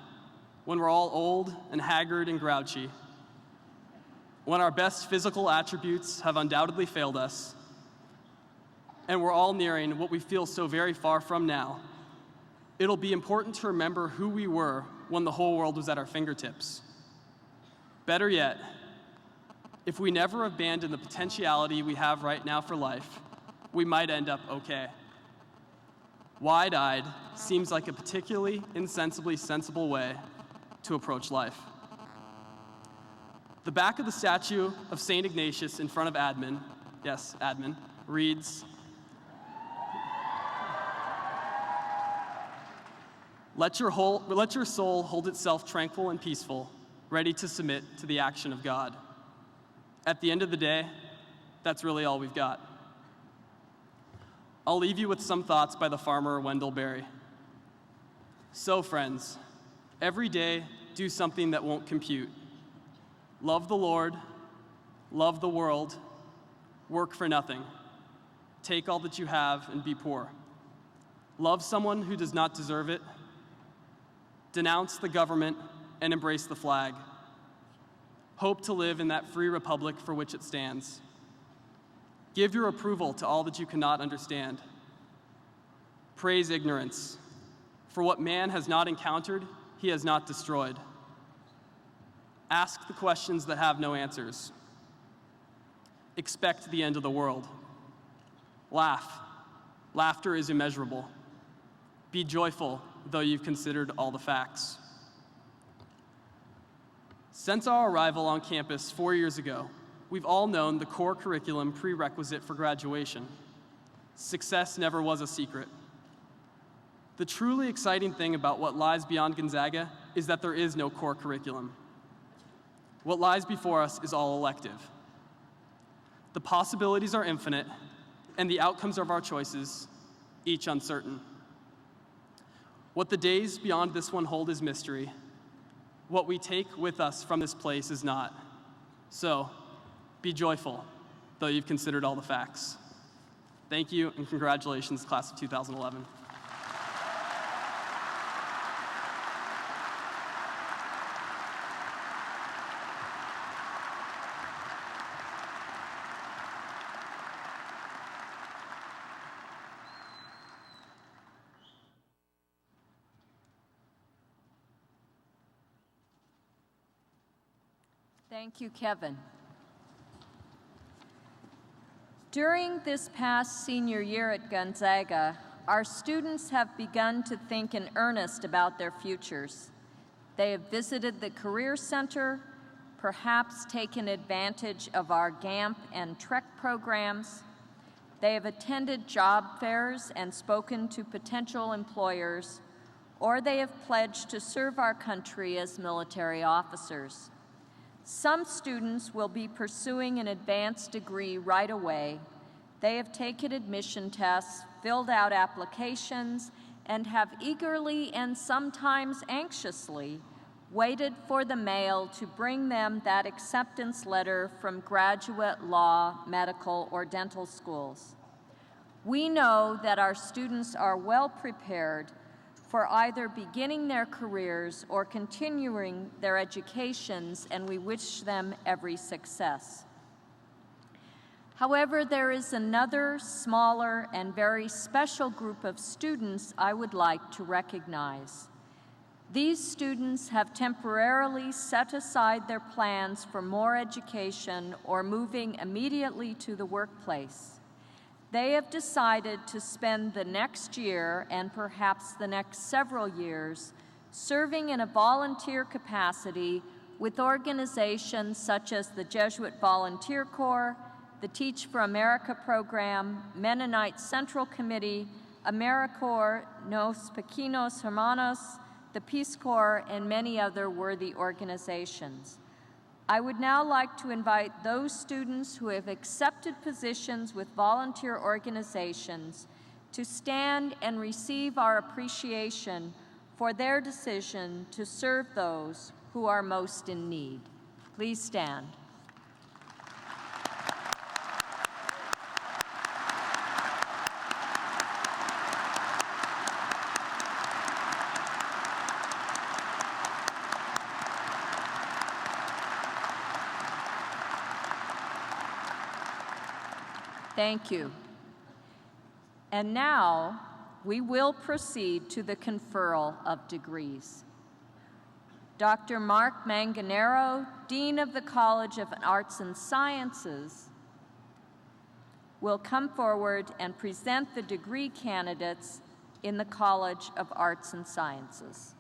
when we're all old and haggard and grouchy, when our best physical attributes have undoubtedly failed us, and we're all nearing what we feel so very far from now, it'll be important to remember who we were when the whole world was at our fingertips. Better yet, if we never abandon the potentiality we have right now for life, we might end up okay. Wide-eyed seems like a particularly insensibly sensible way to approach life. The back of the statue of St. Ignatius in front of Admin, yes, Admin, reads, Let your soul hold itself tranquil and peaceful, ready to submit to the action of God. At the end of the day, that's really all we've got. I'll leave you with some thoughts by the farmer Wendell Berry. So, friends, every day do something that won't compute. Love the Lord, love the world, work for nothing. Take all that you have and be poor. Love someone who does not deserve it. Denounce the government and embrace the flag. Hope to live in that free republic for which it stands. Give your approval to all that you cannot understand. Praise ignorance. For what man has not encountered, he has not destroyed. Ask the questions that have no answers. Expect the end of the world. Laugh. Laughter is immeasurable. Be joyful, though you've considered all the facts. Since our arrival on campus 4 years ago, we've all known the core curriculum prerequisite for graduation. Success never was a secret. The truly exciting thing about what lies beyond Gonzaga is that there is no core curriculum. What lies before us is all elective. The possibilities are infinite, and the outcomes of our choices, each uncertain. What the days beyond this one hold is mystery. What we take with us from this place is not. So, be joyful, though you've considered all the facts. Thank you, and congratulations, class of 2011. Thank you, Kevin. During this past senior year at Gonzaga, our students have begun to think in earnest about their futures. They have visited the Career Center, perhaps taken advantage of our GAMP and TREC programs. They have attended job fairs and spoken to potential employers, or they have pledged to serve our country as military officers. Some students will be pursuing an advanced degree right away. They have taken admission tests, filled out applications, and have eagerly and sometimes anxiously waited for the mail to bring them that acceptance letter from graduate, law, medical, or dental schools. We know that our students are well prepared for either beginning their careers or continuing their educations, and we wish them every success. However, there is another smaller and very special group of students I would like to recognize. These students have temporarily set aside their plans for more education or moving immediately to the workplace. They have decided to spend the next year and perhaps the next several years serving in a volunteer capacity with organizations such as the Jesuit Volunteer Corps, the Teach for America program, Mennonite Central Committee, AmeriCorps, Nos Pequeños Hermanos, the Peace Corps, and many other worthy organizations. I would now like to invite those students who have accepted positions with volunteer organizations to stand and receive our appreciation for their decision to serve those who are most in need. Please stand. Thank you. And now, we will proceed to the conferral of degrees. Dr. Mark Manganero, Dean of the College of Arts and Sciences, will come forward and present the degree candidates in the College of Arts and Sciences.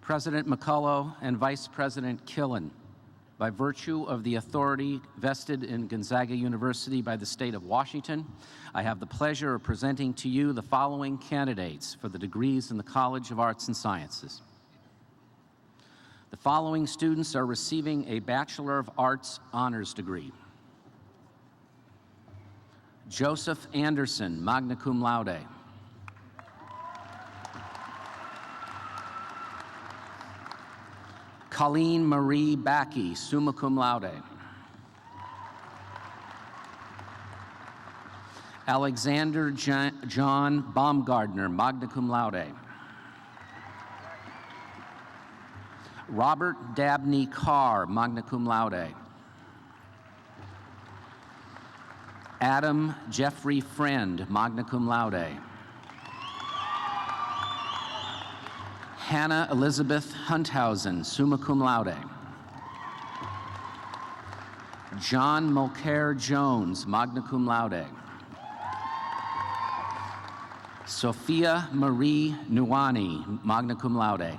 President McCullough and Vice President Killen, by virtue of the authority vested in Gonzaga University by the state of Washington, I have the pleasure of presenting to you the following candidates for the degrees in the College of Arts and Sciences. The following students are receiving a Bachelor of Arts honors degree. Joseph Anderson, magna cum laude. Colleen Marie Backey, summa cum laude. Alexander John Baumgardner, magna cum laude. Robert Dabney Carr, magna cum laude. Adam Jeffrey Friend, magna cum laude. Hannah Elizabeth Hunthausen, summa cum laude. John Mulcair Jones, magna cum laude. Sophia Marie Nuwani, magna cum laude.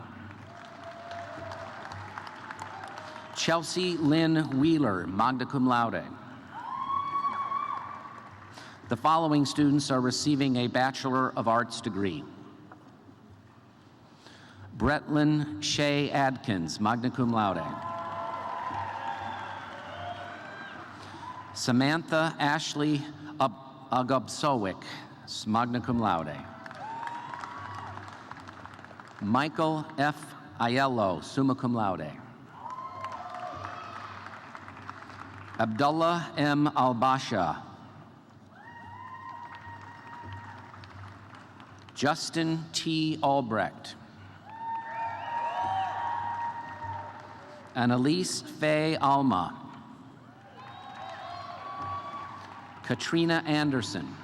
Chelsea Lynn Wheeler, magna cum laude. The following students are receiving a Bachelor of Arts degree. Bretlin Shea Adkins, magna cum laude. Samantha Ashley Agobsowick, magna cum laude. Michael F. Aiello, summa cum laude. Abdullah M. Albasha. Justin T. Albrecht. Annalise Faye Alma. Katrina Anderson.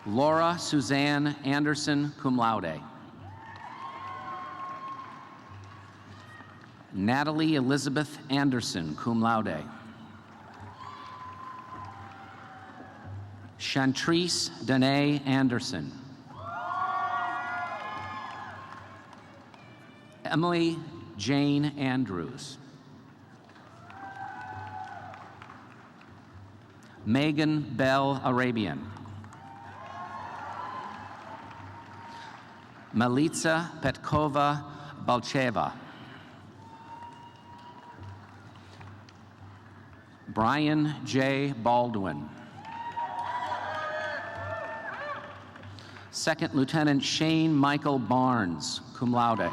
Laura Suzanne Anderson, cum laude. Natalie Elizabeth Anderson, cum laude. Chantrice Danae Anderson. Emily Jane Andrews. Megan Bell Arabian. Malitza Petkova Balcheva. Brian J. Baldwin. Second Lieutenant Shane Michael Barnes, cum laude.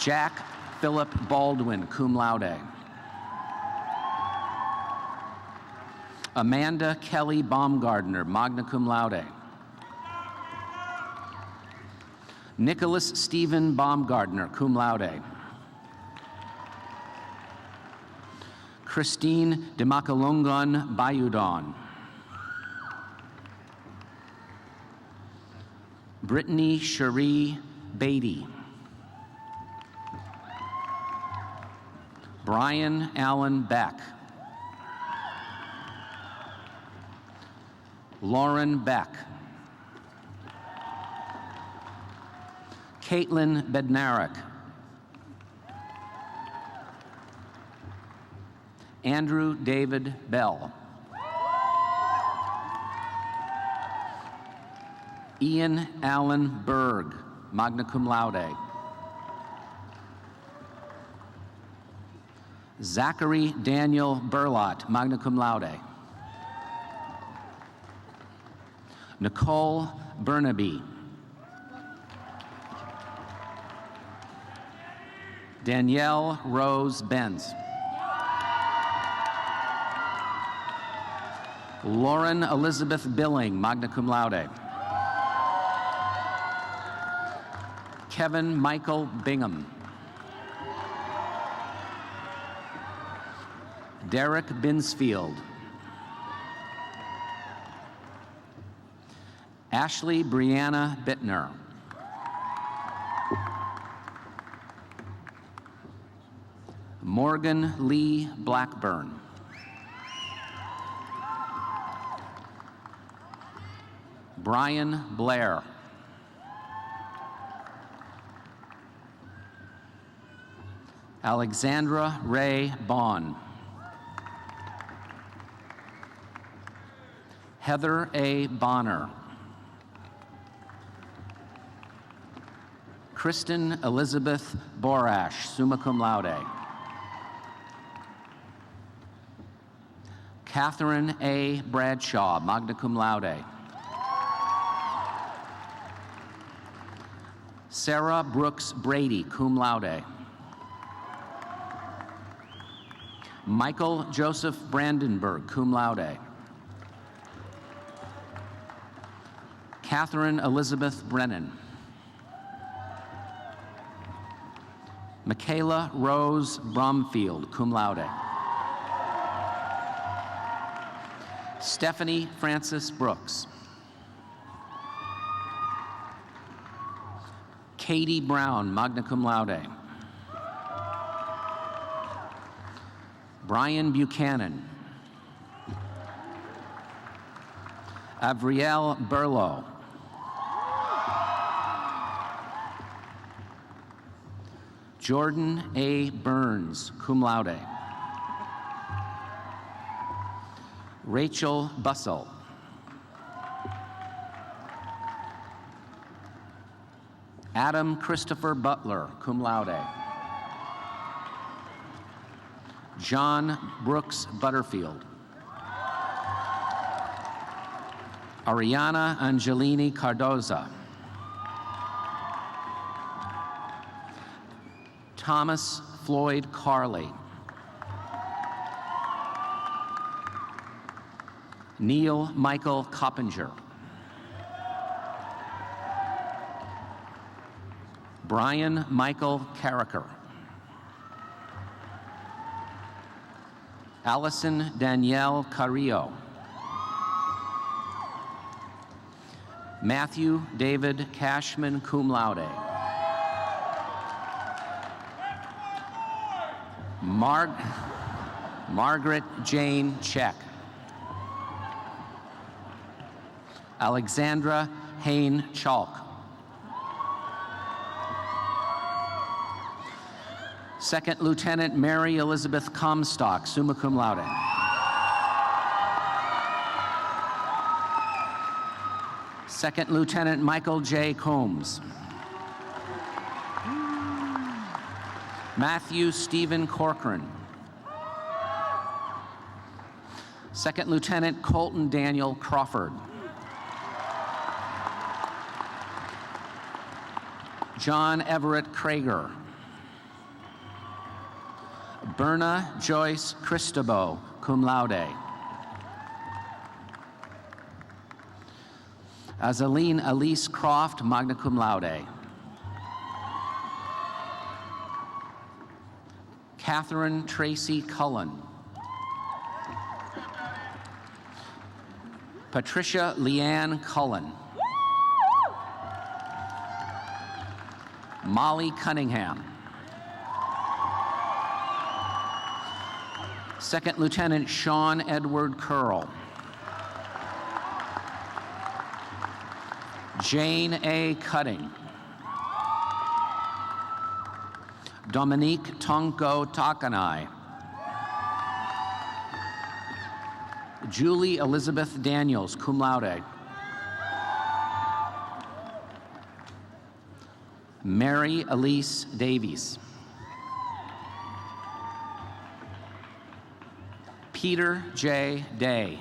Jack Philip Baldwin, cum laude. Amanda Kelly Baumgardner, magna cum laude. Nicholas Stephen Baumgardner, cum laude. Christine Demakalungan Bayudon. Brittany Cherie Beatty. Brian Allen Beck. Lauren Beck. Caitlin Bednarik. Andrew David Bell. Ian Allen Berg, magna cum laude. Zachary Daniel Burlott, magna cum laude. Nicole Burnaby. Danielle Rose Benz. Lauren Elizabeth Billing, magna cum laude. Kevin Michael Bingham. Derek Binsfield. Ashley Brianna Bittner. Morgan Lee Blackburn. Brian Blair. Alexandra Ray Bond. Heather A. Bonner. Kristen Elizabeth Borash, summa cum laude. Catherine A. Bradshaw, magna cum laude. Sarah Brooks Brady, cum laude. Michael Joseph Brandenburg, cum laude. Catherine Elizabeth Brennan. Michaela Rose Bromfield, cum laude. Stephanie Frances Brooks. Katie Brown, magna cum laude. Brian Buchanan. Avriel Berlo. Jordan A. Burns, cum laude. Rachel Bussell. Adam Christopher Butler, cum laude. John Brooks Butterfield. Ariana Angelini Cardoza. Thomas Floyd Carley. Neil Michael Coppinger. Brian Michael Carricker. Allison Danielle Carrillo. Matthew David Cashman, cum laude. Margaret Jane Check. Alexandra Hain Chalk. Second Lieutenant Mary Elizabeth Comstock, summa cum laude. Second Lieutenant Michael J. Combs. Matthew Stephen Corcoran. Second Lieutenant Colton Daniel Crawford. John Everett Krager. Berna Joyce Cristobal, cum laude. Azaleen Elise Croft, magna cum laude. Catherine Tracy Cullen. Patricia Leanne Cullen. Molly Cunningham. Second Lieutenant Sean Edward Curl. Jane A. Cutting. Dominique Tonko Takanai. Julie Elizabeth Daniels, cum laude. Mary Elise Davies. Peter J. Day.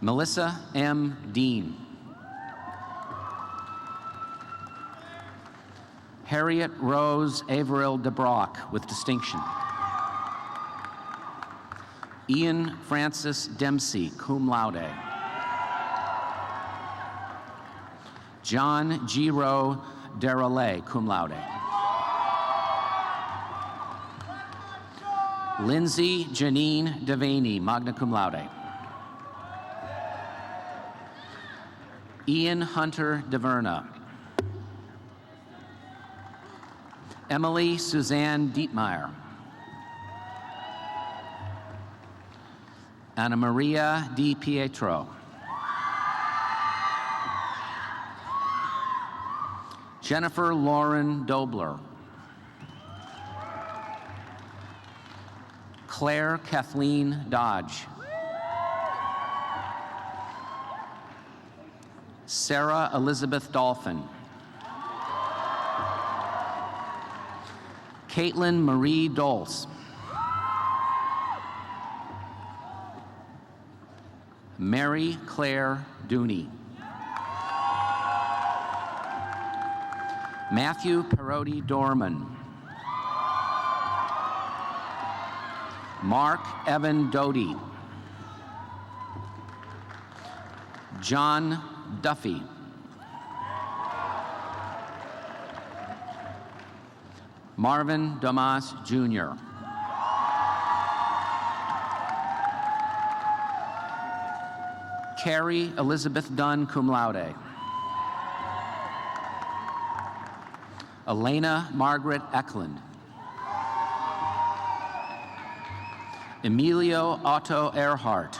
Melissa M. Dean. Harriet Rose Averill DeBrock with distinction. Ian Francis Dempsey, cum laude. John Giro Derale, cum laude. Lindsay Janine Devaney, magna cum laude. Ian Hunter DeVerna. Emily Suzanne Dietmeyer. Anna Maria Di Pietro. Jennifer Lauren Dobler. Claire Kathleen Dodge. Sarah Elizabeth Dolphin. Caitlin Marie Dolce. Mary Claire Dooney. Matthew Perotti Dorman. Mark Evan Doty. John Duffy. Marvin Damas Jr. Carrie Elizabeth Dunn, cum laude. Elena Margaret Eklund. Emilio Otto Earhart.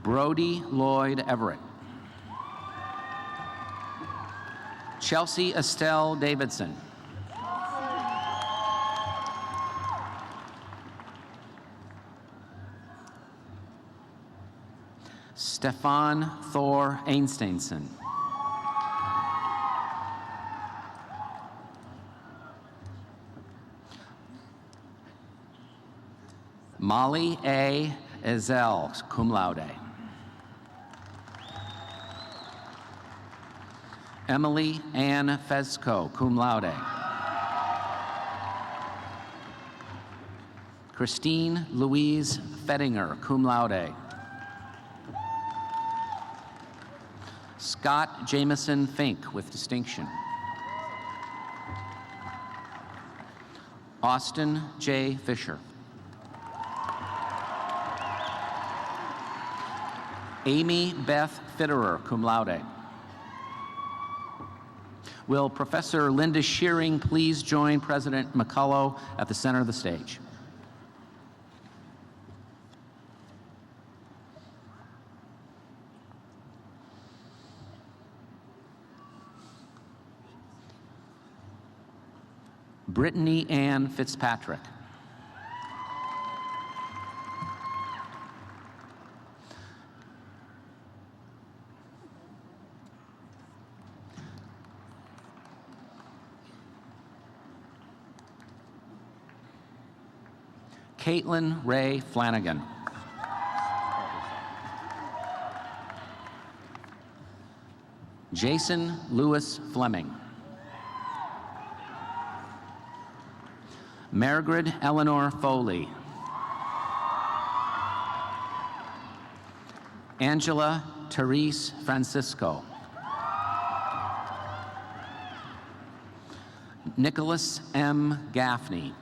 Brody Lloyd Everett. Chelsea Estelle Davidson. Stefan Thor Einsteinson. Molly A. Ezel, cum laude. Emily Ann Fezco, cum laude. Christine Louise Fettinger, cum laude. Scott Jameson Fink with distinction. Austin J. Fisher. Amy Beth Fitterer, cum laude. Will Professor Linda Shearing please join President McCullough at the center of the stage? Brittany Ann Fitzpatrick. Caitlin Ray Flanagan. Jason Lewis Fleming. Margaret Eleanor Foley. Angela Therese Francisco. Nicholas M. Gaffney.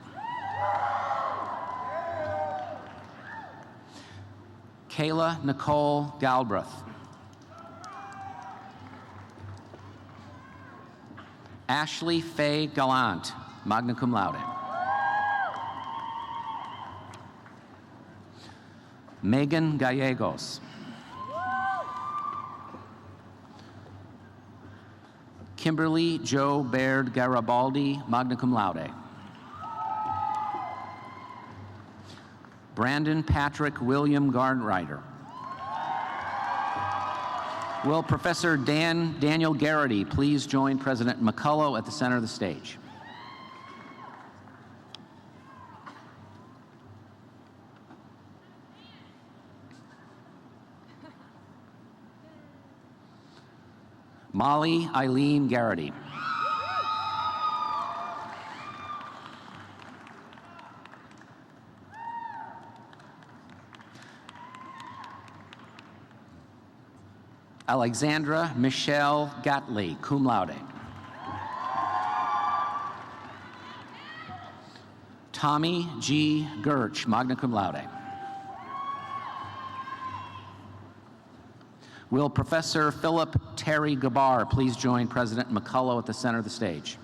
Kayla Nicole Galbraith. Ashley Faye Gallant, magna cum laude. Megan Gallegos. Kimberly Jo Baird Garibaldi, magna cum laude. Brandon Patrick William Garnreiter. Will Professor Daniel Garrity please join President McCullough at the center of the stage? Molly Eileen Garrity. Alexandra Michelle Gatley, cum laude. Tommy G. Gerch, magna cum laude. Will Professor Philip Terry Gabar please join President McCullough at the center of the stage?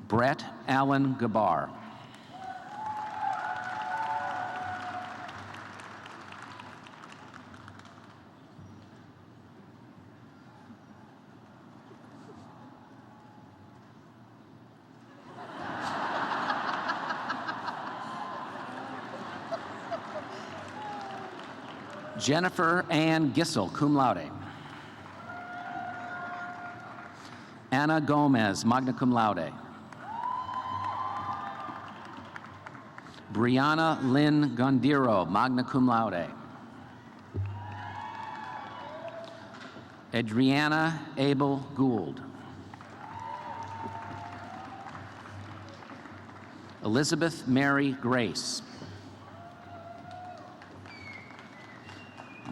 Brett Allen Gabar. Jennifer Ann Gissel, cum laude. Anna Gomez, magna cum laude. Brianna Lynn Gondiro, magna cum laude. Adriana Abel Gould. Elizabeth Mary Grace.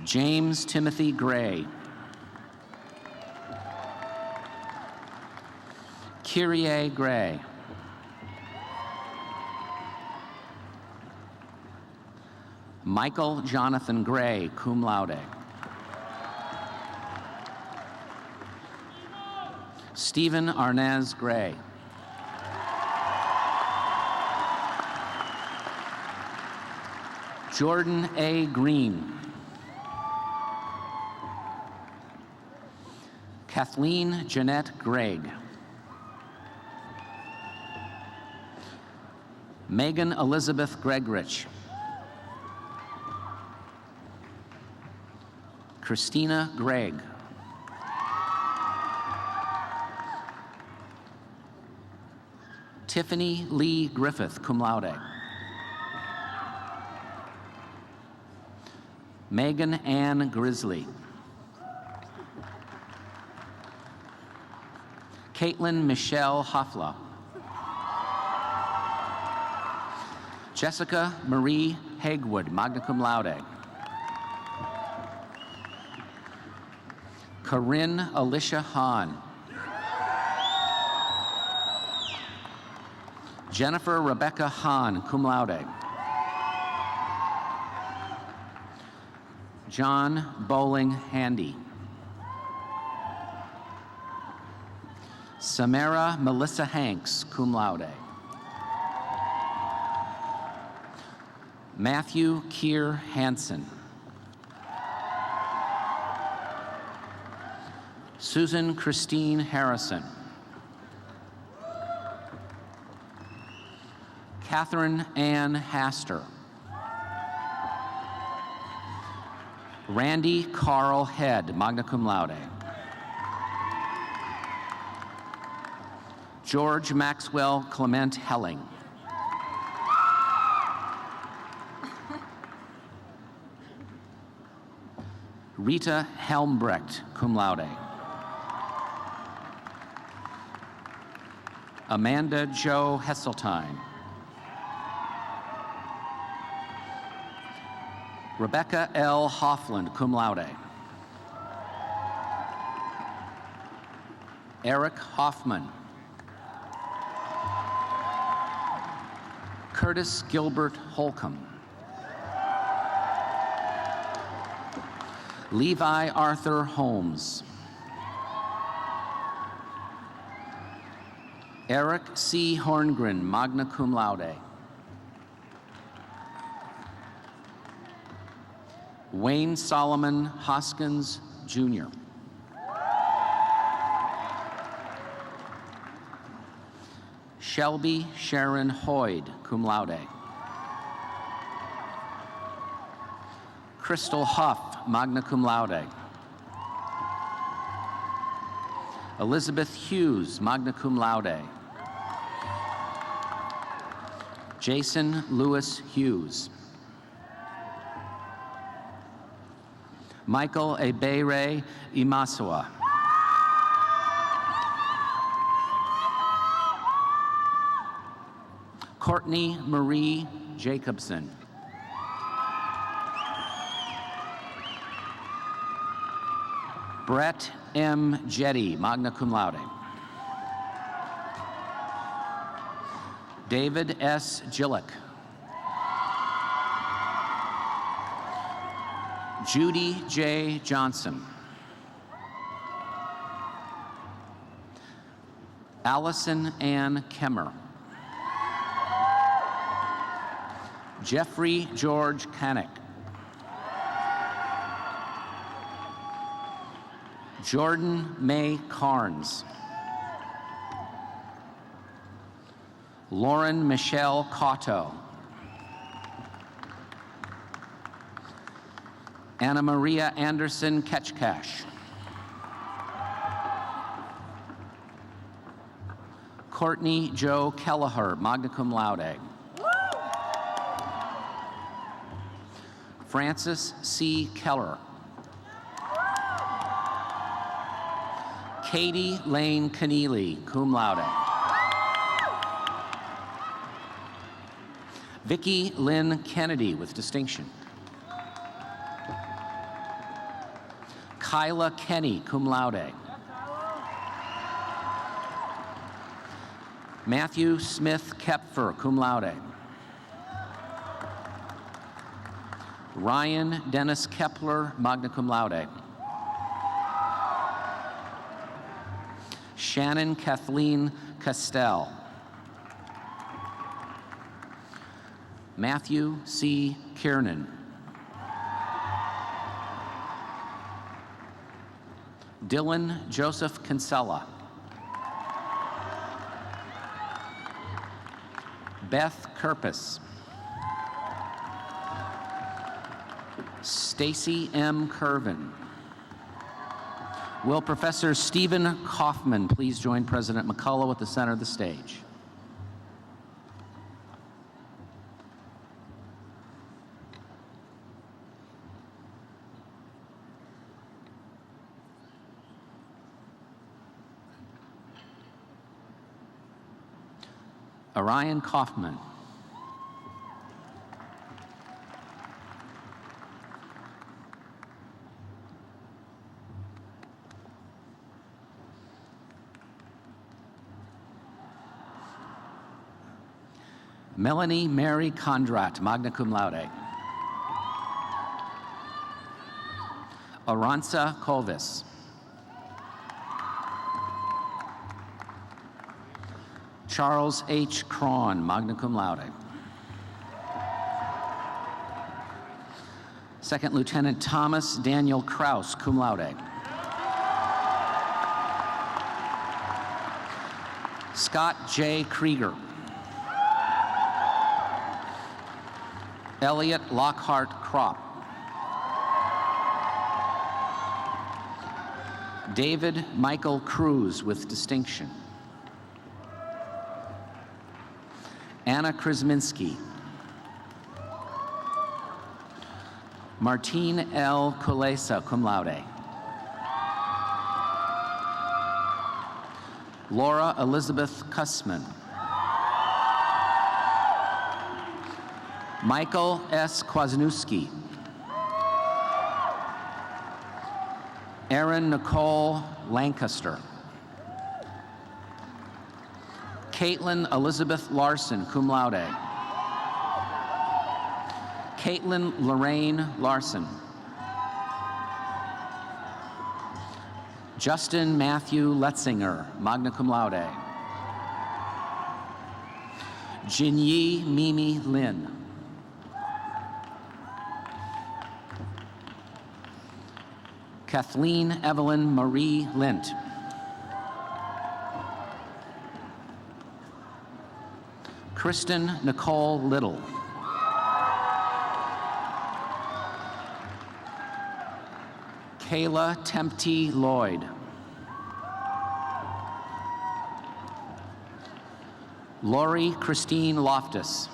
James Timothy Gray. Kyrie Gray. Michael Jonathan Gray, cum laude. Stephen Arnaz Gray. Jordan A. Green. Kathleen Jeanette Gregg. Megan Elizabeth Gregrich. Christina Gregg. Tiffany Lee Griffith, cum laude. Megan Ann Grizzly. Caitlin Michelle Hoffla. Jessica Marie Hagwood, magna cum laude. Corinne Alicia Hahn. Jennifer Rebecca Hahn, cum laude. John Bowling Handy. Samara Melissa Hanks, cum laude. Matthew Keir Hansen. Susan Christine Harrison. Catherine Ann Haster. Randy Carl Head, magna cum laude. George Maxwell Clement Helling. Rita Helmbrecht, cum laude. Amanda Jo Hesseltine. Rebecca L. Hoffland, cum laude. Eric Hoffman. Curtis Gilbert Holcomb. Levi Arthur Holmes. Eric C. Horngren, magna cum laude. Wayne Solomon Hoskins, Jr. Shelby Sharon Hoyd, cum laude. Crystal Huff, magna cum laude. Elizabeth Hughes, magna cum laude. Jason Lewis Hughes. Michael Ebere Imasua. Courtney Marie Jacobson. Brett M. Jetty, magna cum laude. David S. Gillick. Judy J. Johnson. Allison Ann Kemmer. Jeffrey George Canick. Jordan May Carnes. Lauren Michelle Cotto. Anna Maria Anderson Ketchkash. Courtney Joe Kelleher, magna cum laude. Francis C. Keller. Katie Lane Keneally, cum laude. Vicki Lynn Kennedy with distinction. Kyla Kenny, cum laude. Matthew Smith Kepfer, cum laude. Ryan Dennis Kepler, magna cum laude. Shannon Kathleen Castell. Matthew C. Kiernan. Dylan Joseph Kinsella. Beth Kerpis. Stacy M. Curvin. Will Professor Stephen Kaufman please join President McCullough at the center of the stage? Orion Kaufman. Melanie Mary Kondrat, magna cum laude. Aranza Colvis. Charles H. Cron, magna cum laude. Second Lieutenant Thomas Daniel Kraus, cum laude. Scott J. Krieger. Elliot Lockhart Kropp. David Michael Cruz with distinction. Anna Krasminski. Martine L. Kulesa, cum laude. Laura Elizabeth Kussman. Michael S. Kwasniewski. Erin Nicole Lancaster. Caitlin Elizabeth Larson, cum laude. Caitlin Lorraine Larson. Justin Matthew Letzinger, magna cum laude. Jinyi Mimi Lin. Kathleen Evelyn Marie Lint. Kristen Nicole Little. Kayla Tempty Lloyd. Lori Christine Loftus.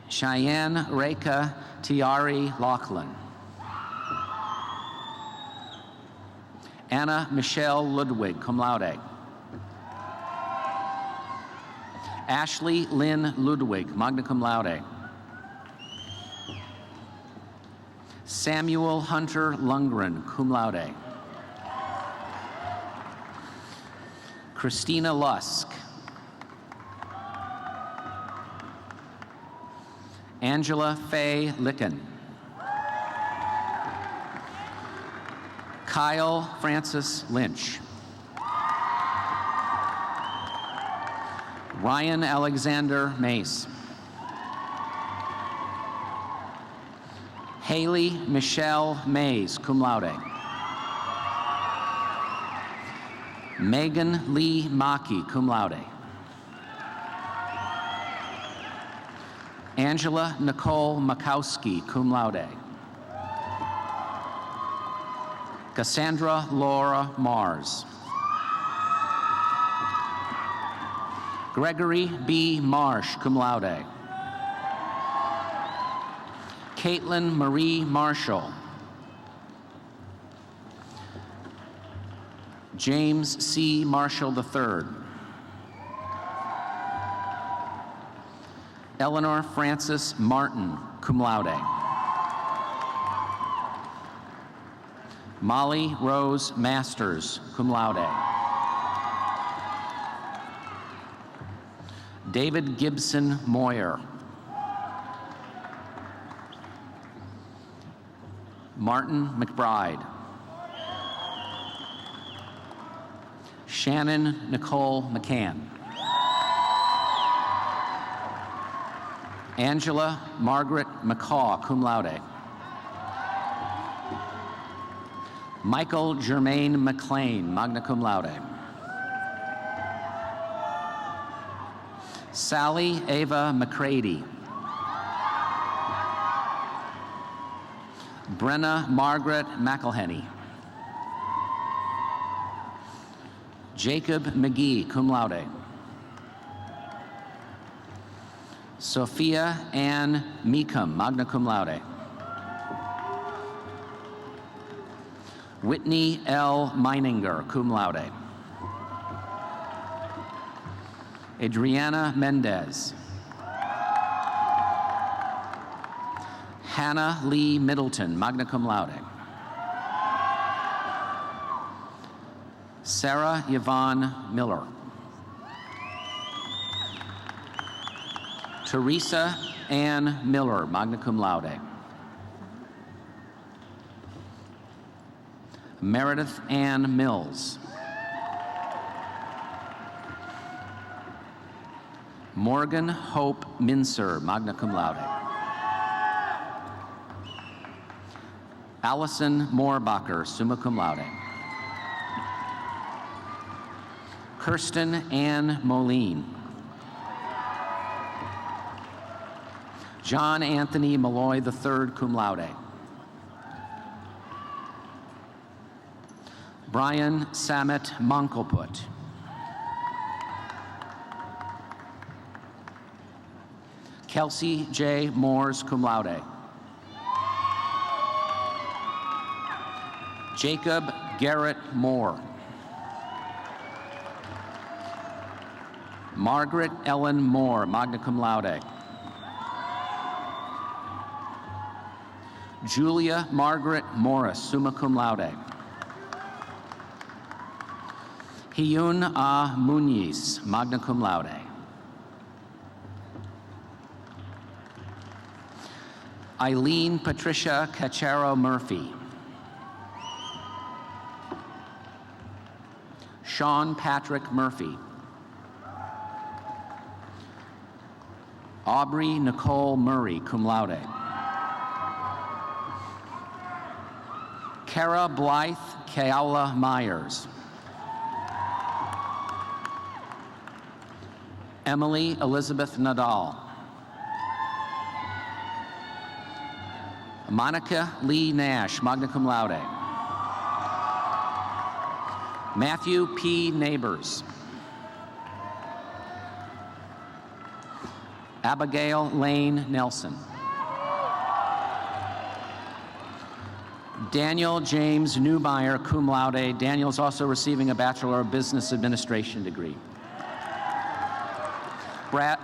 Cheyenne Reka Tiari Laughlin. Anna Michelle Ludwig, cum laude. Ashley Lynn Ludwig, magna cum laude. Samuel Hunter Lundgren, cum laude. Christina Lusk. Angela Faye Licken. Kyle Francis Lynch. Ryan Alexander Mace. Haley Michelle Mays, cum laude. Megan Lee Maki, cum laude. Angela Nicole Makowski, cum laude. Cassandra Laura Mars. Gregory B. Marsh, cum laude. Caitlin Marie Marshall. James C. Marshall III. Eleanor Frances Martin, cum laude. Molly Rose Masters, cum laude. David Gibson Moyer. Martin McBride. Shannon Nicole McCann. Angela Margaret McCaw, cum laude. Michael Germain McLean, magna cum laude. Sally Ava McCready. Brenna Margaret McElhenney. Jacob McGee, cum laude. Sophia Ann Meekum, magna cum laude. Whitney L. Meininger, cum laude. Adriana Mendez. Hannah Lee Middleton, magna cum laude. Sarah Yvonne Miller. Teresa Ann Miller, magna cum laude. Meredith Ann Mills. Morgan Hope Mincer, magna cum laude. Allison Moorbacher, summa cum laude. Kirsten Ann Moline. John Anthony Malloy III, cum laude. Brian Samet Monkelput. Kelsey J. Moores, cum laude. Jacob Garrett Moore. Margaret Ellen Moore, magna cum laude. Julia Margaret Morris, summa cum laude. Hyun A. Muniz, magna cum laude. Eileen Patricia Cachero Murphy. Sean Patrick Murphy. Aubrey Nicole Murray, cum laude. Kara Blythe Keaula Myers. Emily Elizabeth Nadal. Monica Lee Nash, magna cum laude. Matthew P. Neighbors. Abigail Lane Nelson. Daniel James Neubauer, cum laude. Daniel's also receiving a Bachelor of Business Administration degree.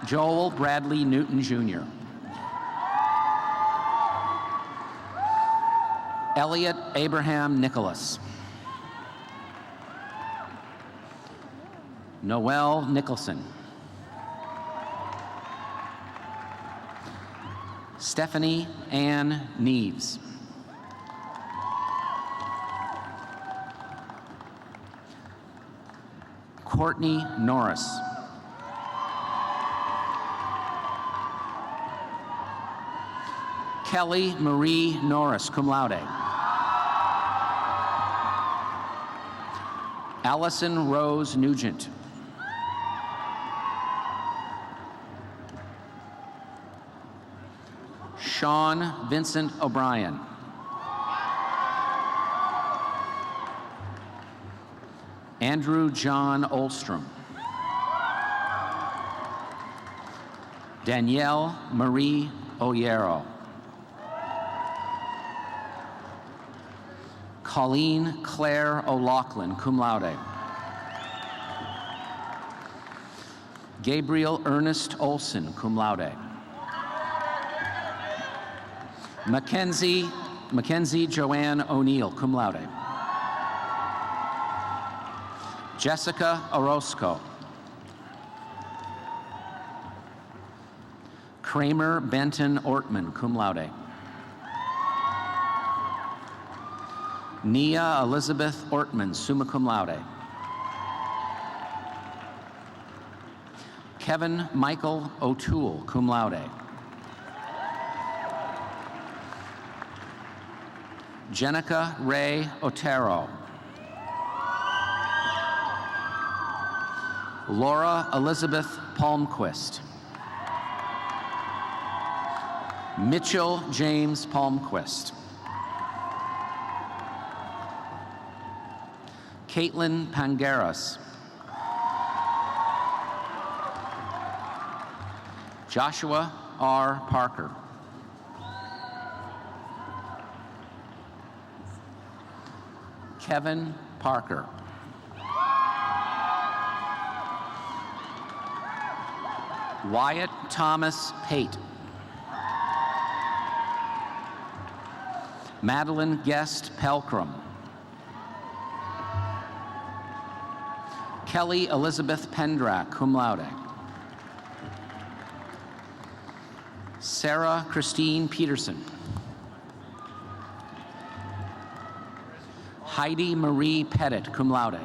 Joel Bradley Newton, Jr. Elliot Abraham Nicholas. Noel Nicholson. Stephanie Ann Neves. Courtney Norris. Kelly Marie Norris, cum laude. Allison Rose Nugent. Sean Vincent O'Brien. Andrew John Olstrom. Danielle Marie Oyero. Colleen Claire O'Loughlin, cum laude. Gabriel Ernest Olson, cum laude. Mackenzie Joanne O'Neill, cum laude. Jessica Orozco. Kramer Benton Ortman, cum laude. Nia Elizabeth Ortman, summa cum laude. Kevin Michael O'Toole, cum laude. Jenica Ray Otero. Laura Elizabeth Palmquist. Mitchell James Palmquist. Caitlin Pangaras. Joshua R. Parker. Kevin Parker. Wyatt Thomas Pate. Madeline Guest Pelcrum. Kelly Elizabeth Pendrak, cum laude. Sarah Christine Peterson. Heidi Marie Pettit, cum laude.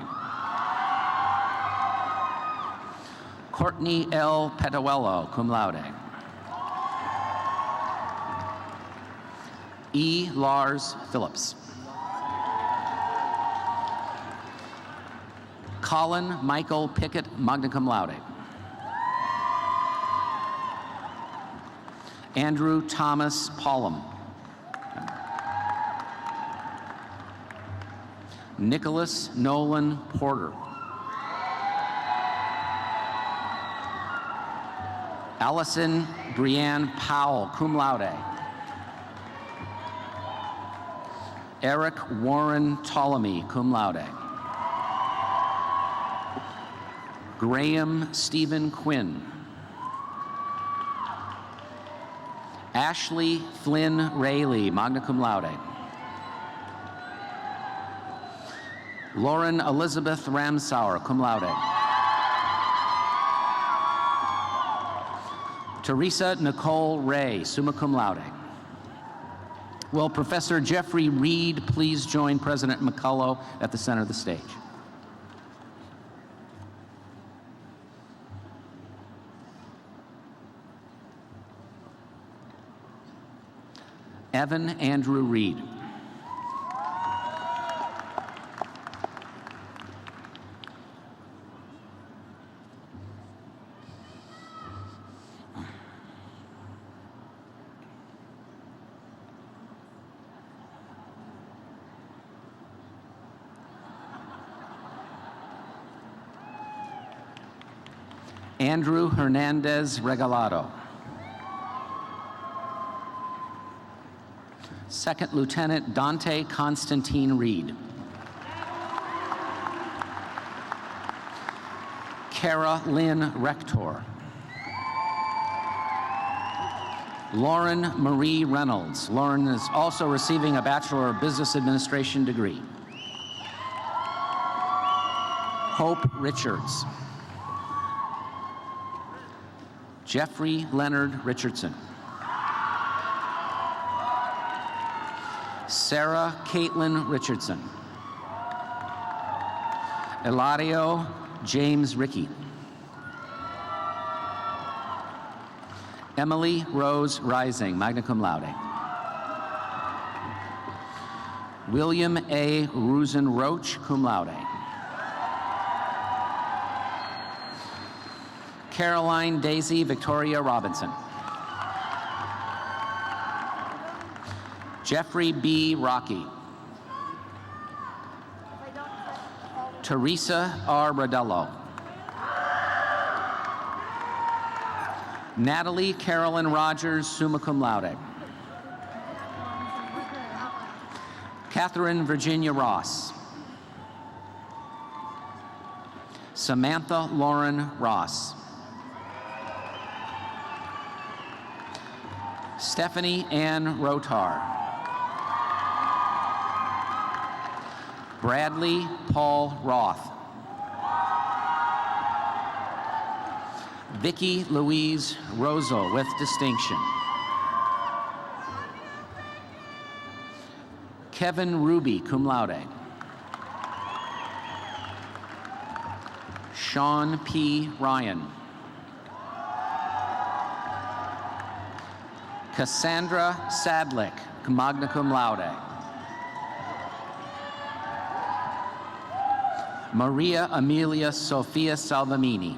Courtney L. Petawello, cum laude. E. Lars Phillips. Colin Michael Pickett, magna cum laude. Andrew Thomas Paulum. Nicholas Nolan Porter. Allison Brianne Powell, cum laude. Eric Warren Ptolemy, cum laude. Graham Stephen Quinn. Ashley Flynn Rayleigh, magna cum laude. Lauren Elizabeth Ramsauer, cum laude. Teresa Nicole Ray, summa cum laude. Will Professor Jeffrey Reed please join President McCullough at the center of the stage? Evan Andrew Reed. Andrew Hernandez Regalado. Second Lieutenant Dante Constantine Reed. Kara Lynn Rector. Lauren Marie Reynolds. Lauren is also receiving a Bachelor of Business Administration degree. Hope Richards. Jeffrey Leonard Richardson. Sarah Caitlin Richardson. Eladio James Rickey. Emily Rose Rising, magna cum laude. William A. Rusen Roach, cum laude. Caroline Daisy Victoria Robinson. Jeffrey B. Rocky. Teresa R. Rodello. Natalie Carolyn Rogers, summa cum laude. Catherine Virginia Ross. Samantha Lauren Ross. Stephanie Ann Rotar. Bradley Paul Roth. Vicki Louise Rozo with distinction. Kevin Ruby, cum laude. Sean P. Ryan. Cassandra Sadlick, magna cum laude. Maria Amelia Sophia Salvamini.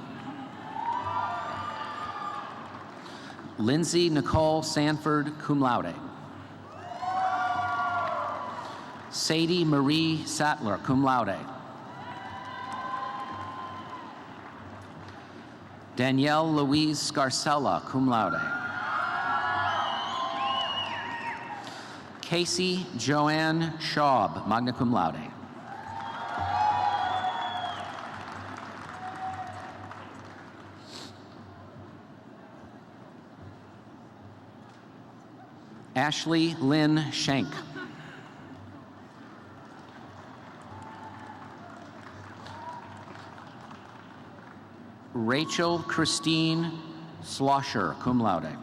Lindsay Nicole Sanford, cum laude. Sadie Marie Sattler, cum laude. Danielle Louise Scarcella, cum laude. Casey Joanne Schaub, magna cum laude. Ashley Lynn Schenk. Rachel Christine Slosher, cum laude.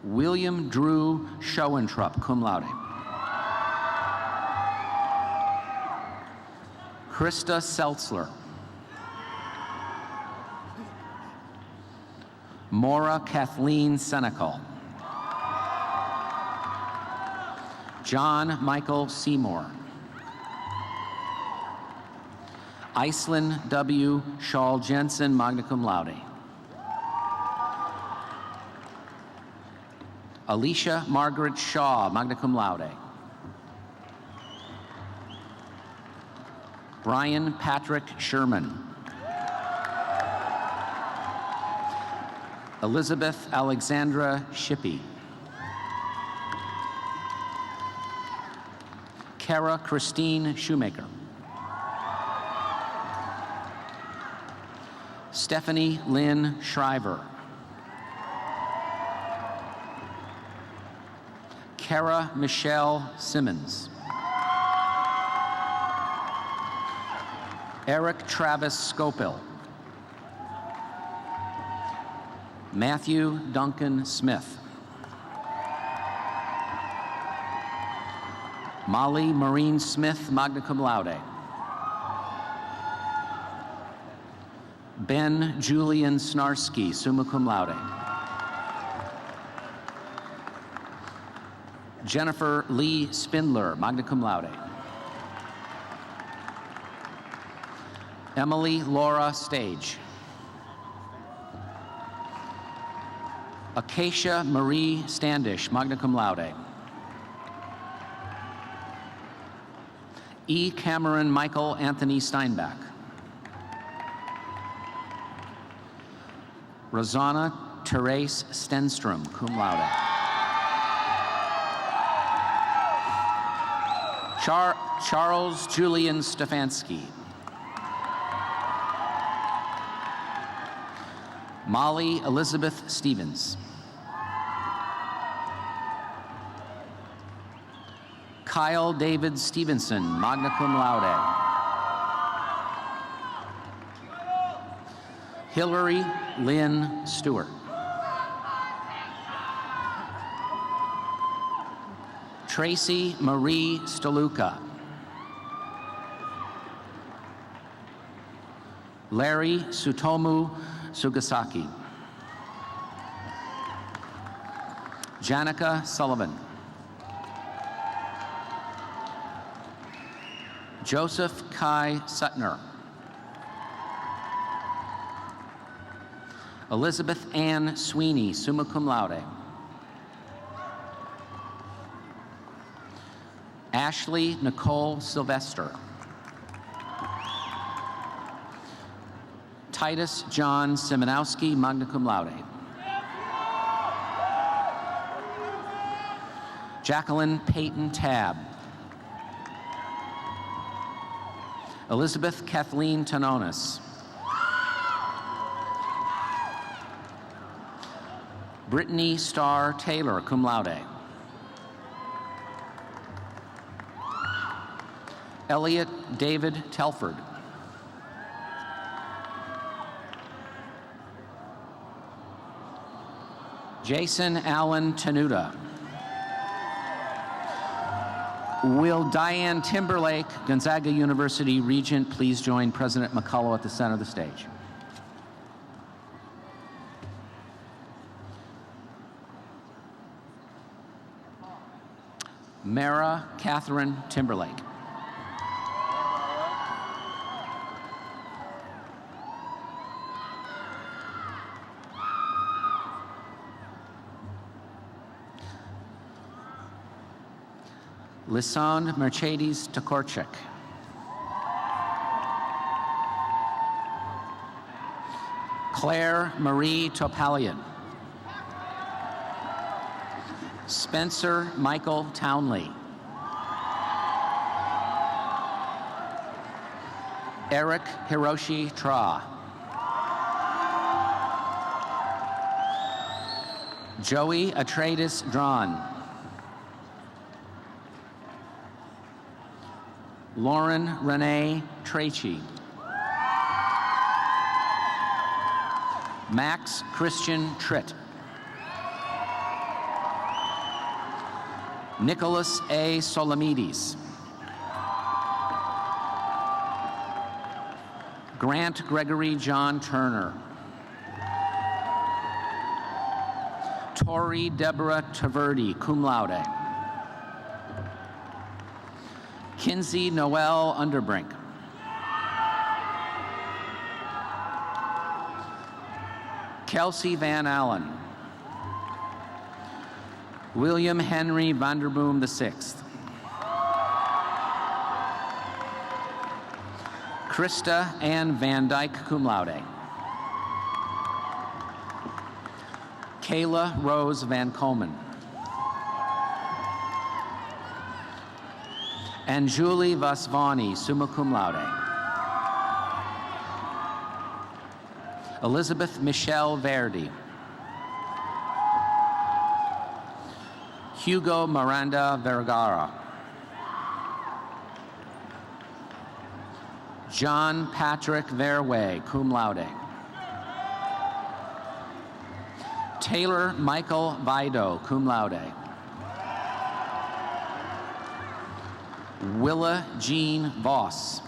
William Drew Schoentrup, cum laude. Krista Seltzler. Maura Kathleen Senecal. John Michael Seymour. Iceland W. Shaw Jensen, magna cum laude. Alicia Margaret Shaw, magna cum laude. Brian Patrick Sherman. Elizabeth Alexandra Shippey. Kara Christine Shoemaker. Stephanie Lynn Shriver. Kara Michelle Simmons. Eric Travis Scopel. Matthew Duncan Smith. Molly Maureen Smith, magna cum laude. Ben Julian Snarsky, summa cum laude. Jennifer Lee Spindler, magna cum laude. Emily Laura Stage. Acacia Marie Standish, magna cum laude. E. Cameron Michael Anthony Steinbach. Rosanna Therese Stenstrom, cum laude. Charles Julian Stefanski. Molly Elizabeth Stevens. Kyle David Stevenson, magna cum laude. Hillary Lynn Stewart. Tracy Marie Stoluka. Larry Sutomu Sugasaki. Janica Sullivan. Joseph Kai Suttner. Elizabeth Ann Sweeney, summa cum laude. Ashley Nicole Sylvester. Titus John Simonowski, magna cum laude. Jacqueline Peyton Tabb. Elizabeth Kathleen Tanonis. Brittany Starr Taylor, cum laude. Elliot David Telford. Jason Allen Tenuta. Will Diane Timberlake, Gonzaga University Regent, please join President McCullough at the center of the stage? Mara Catherine Timberlake. Lisand Mercedes Tokorczyk. Claire Marie Topalian. Spencer Michael Townley. Eric Hiroshi Tra. Joey Atreides Drawn. Lauren Renee Trachy. Max Christian Tritt. Nicholas A. Solomidis. Grant Gregory John Turner. Tori Deborah Taverdi, cum laude. Kinsey Noel Underbrink. Kelsey Van Allen. William Henry Vanderboom VI. Krista Ann Van Dyke, cum laude. Kayla Rose Van Coleman. And Julie Vasvani, summa cum laude. Elizabeth Michelle Verdi. Hugo Miranda Vergara. John Patrick Verway, cum laude. Taylor Michael Vido, cum laude. Willa Jean Voss.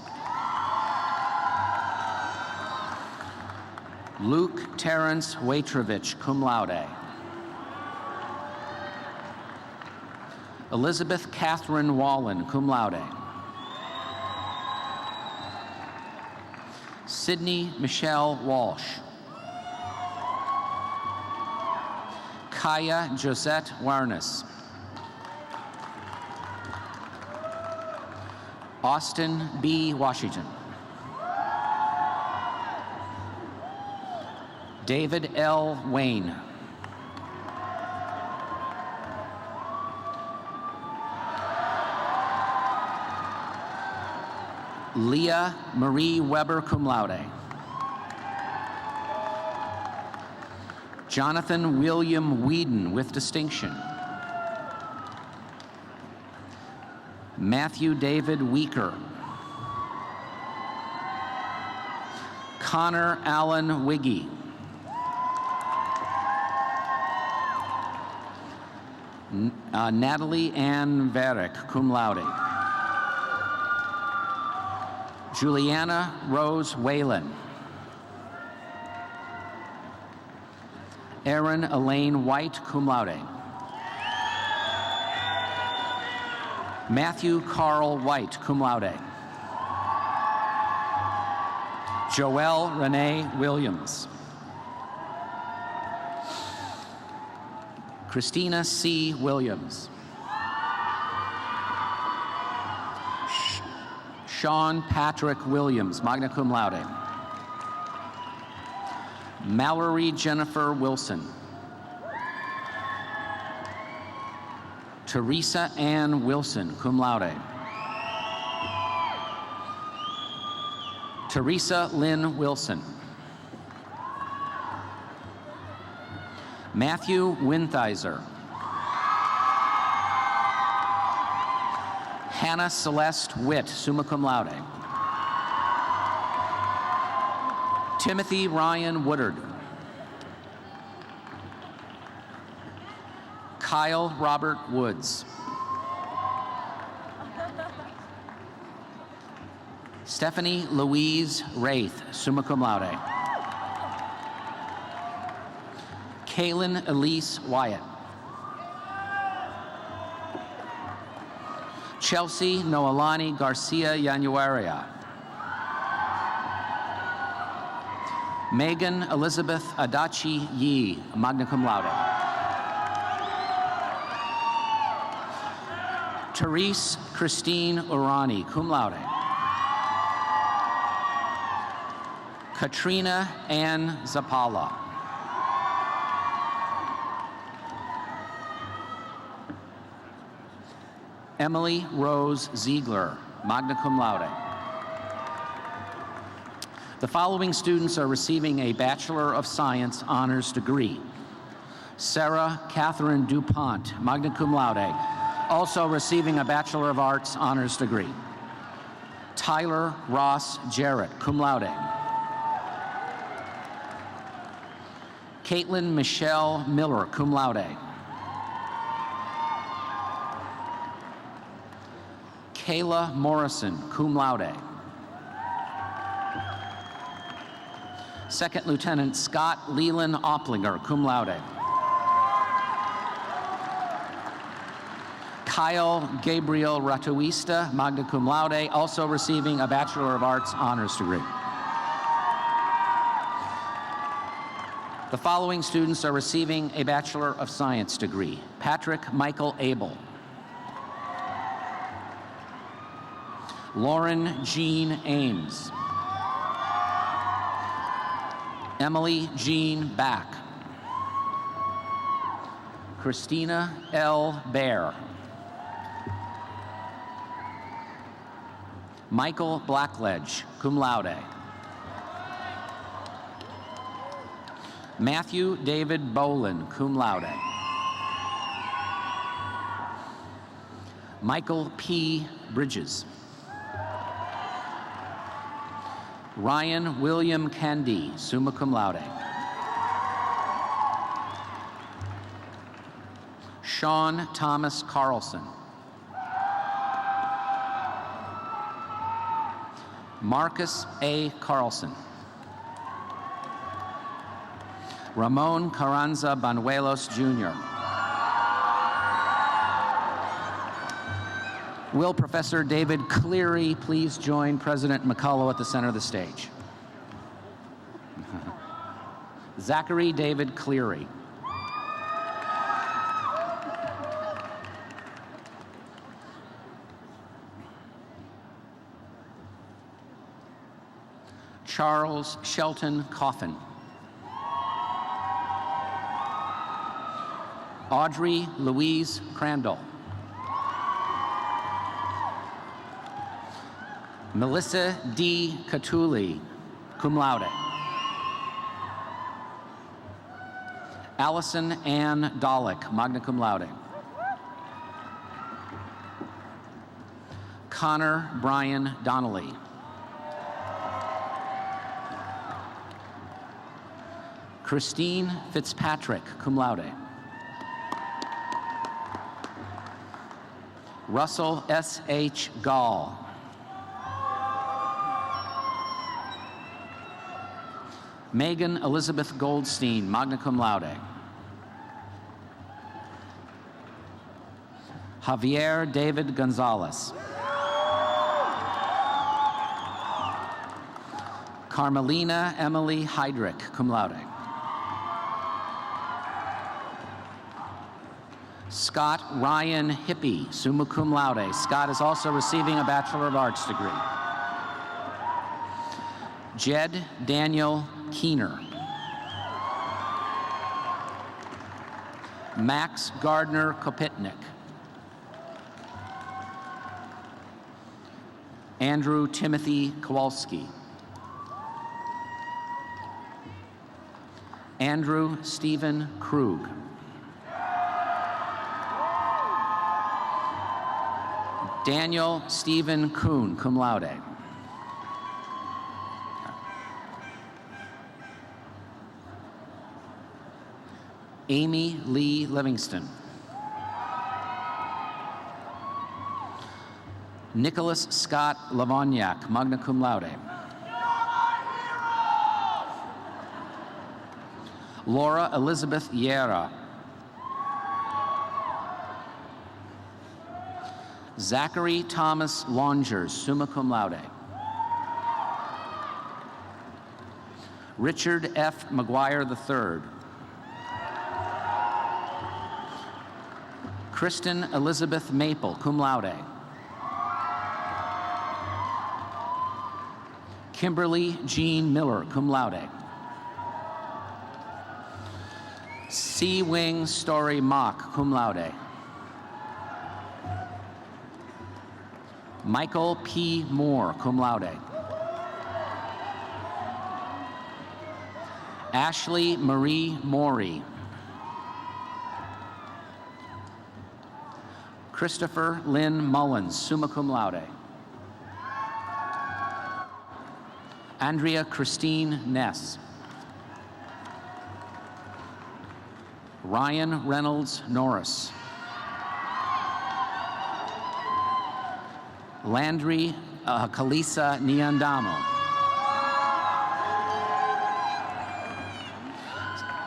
Luke Terrence Waitrovich, cum laude. Elizabeth Catherine Wallen, cum laude. Sydney Michelle Walsh. Kaya Josette Warnes. Austin B. Washington. David L. Wayne. Leah Marie Weber, cum laude. Jonathan William Whedon, with distinction. Matthew David Weaker. Connor Allen Wiggy. Natalie Ann Varick, cum laude. Juliana Rose Whalen. Erin Elaine White, cum laude. Matthew Carl White, cum laude. Joelle Renee Williams. Christina C. Williams. Sean Patrick Williams, magna cum laude. Mallory Jennifer Wilson. Teresa Ann Wilson, cum laude. Teresa Lynn Wilson. Matthew Winthizer. Hannah Celeste Witt, summa cum laude. Timothy Ryan Woodard. Kyle Robert Woods. Stephanie Louise Wraith, summa cum laude. Kaylin Elise Wyatt. Chelsea Noelani Garcia Yanuaria. Megan Elizabeth Adachi Yee, magna cum laude. Therese Christine Urani, cum laude. Katrina Ann Zapala. Emily Rose Ziegler, magna cum laude. The following students are receiving a Bachelor of Science honors degree. Sarah Catherine DuPont, magna cum laude, also receiving a Bachelor of Arts honors degree. Tyler Ross Jarrett, cum laude. Caitlin Michelle Miller, cum laude. Kayla Morrison, cum laude. Second Lieutenant Scott Leland Opplinger, cum laude. Kyle Gabriel Ratuista, magna cum laude, also receiving a Bachelor of Arts honors degree. The following students are receiving a Bachelor of Science degree. Patrick Michael Abel. Lauren Jean Ames. Emily Jean Back. Christina L. Bear. Michael Blackledge, cum laude. Matthew David Bolin, cum laude. Michael P. Bridges. Ryan William Candy, summa cum laude. Sean Thomas Carlson. Marcus A. Carlson. Ramon Carranza Banuelos, Jr. Will Professor David Cleary please join President McCullough at the center of the stage? Zachary David Cleary. Charles Shelton Coffin. Audrey Louise Crandall. Melissa D. Catuli, cum laude. Allison Ann Dollick, magna cum laude. Connor Brian Donnelly. Christine Fitzpatrick, cum laude. Russell S. H. Gall. Megan Elizabeth Goldstein, magna cum laude. Javier David Gonzalez. Carmelina Emily Heydrich, cum laude. Scott Ryan Hippie, summa cum laude. Scott is also receiving a Bachelor of Arts degree. Jed Daniel Keener. Max Gardner Kopitnik. Andrew Timothy Kowalski. Andrew Stephen Krug. Daniel Stephen Kuhn, cum laude. Amy Lee Livingston. Nicholas Scott Lavognac, magna cum laude. Laura Elizabeth Yera. Zachary Thomas Longers, summa cum laude. Richard F. McGuire III. Kristen Elizabeth Maple, cum laude. Kimberly Jean Miller, cum laude. C. Wing Story Mock, cum laude. Michael P. Moore, cum laude. Ashley Marie Morey. Christopher Lynn Mullins, summa cum laude. Andrea Christine Ness. Ryan Reynolds Norris. Landry Kalisa Nyandamo.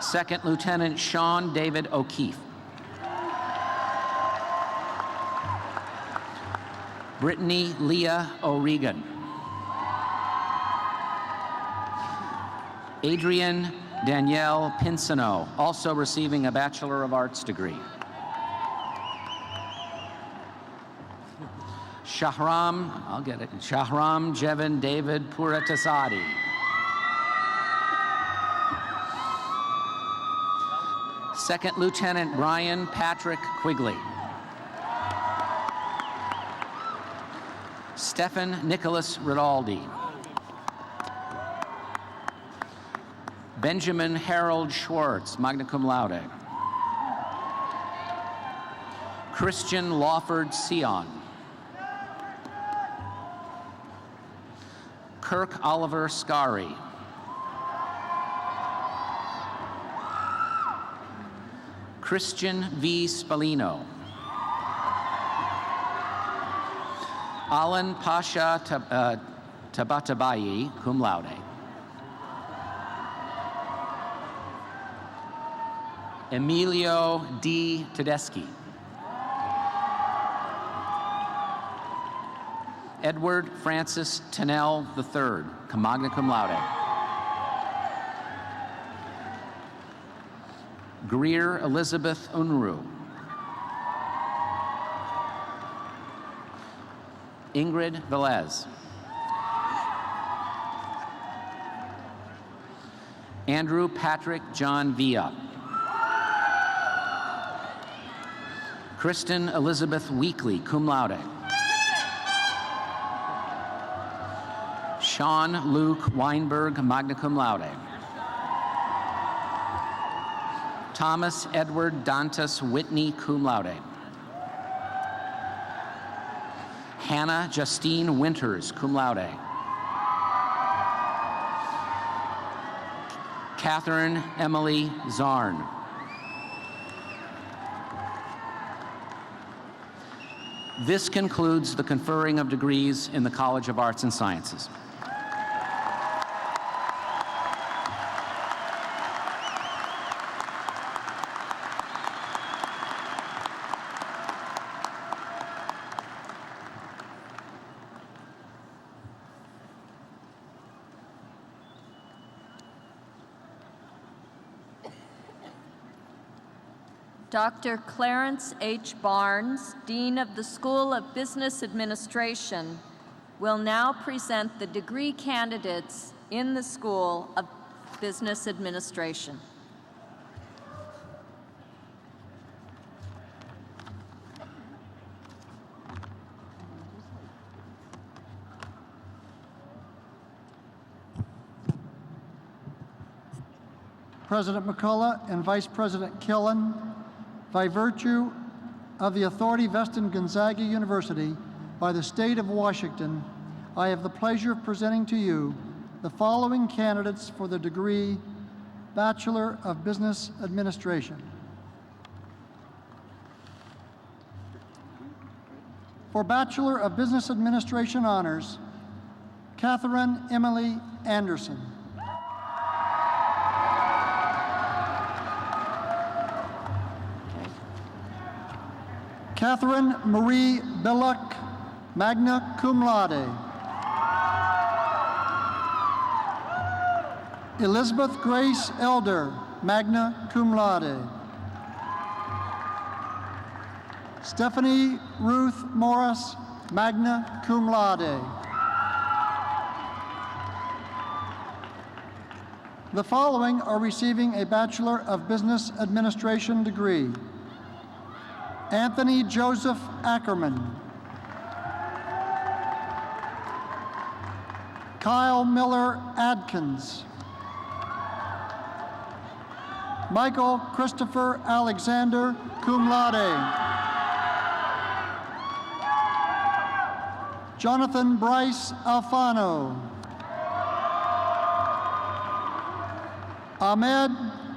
Second Lieutenant Sean David O'Keefe. Brittany Leah O'Regan. Adrienne Danielle Pinsino, also receiving a Bachelor of Arts degree. Shahram Jevin David Puratasadi. Shahram Jevin David Puratasadi. Second Lieutenant Brian Patrick Quigley. Stephen Nicholas Rinaldi. Benjamin Harold Schwartz, magna cum laude. Christian Lawford Sion. Kirk Oliver Scari. Christian V. Spallino. Alan Pasha Tabatabayi, cum laude. Emilio D. Tedeschi. Edward Francis Tennell III, magna cum laude. Greer Elizabeth Unruh. Ingrid Velez. Andrew Patrick John Villa. Kristen Elizabeth Weekly, cum laude. Sean Luke Weinberg, magna cum laude. Thomas Edward Dantas Whitney, cum laude. Hannah Justine Winters, cum laude. Catherine Emily Zarn. This concludes the conferring of degrees in the College of Arts and Sciences. Dr. Clarence H. Barnes, Dean of the School of Business Administration, will now present the degree candidates in the School of Business Administration. President McCullough and Vice President Killen, by virtue of the authority vested in Gonzaga University by the state of Washington, I have the pleasure of presenting to you the following candidates for the degree Bachelor of Business Administration. For Bachelor of Business Administration honors, Catherine Emily Anderson. Catherine Marie Billuck, magna cum laude. Elizabeth Grace Elder, magna cum laude. Stephanie Ruth Morris, magna cum laude. The following are receiving a Bachelor of Business Administration degree. Anthony Joseph Ackerman. Kyle Miller Adkins. Michael Christopher Alexander, cum laude. Jonathan Bryce Alfano. Ahmed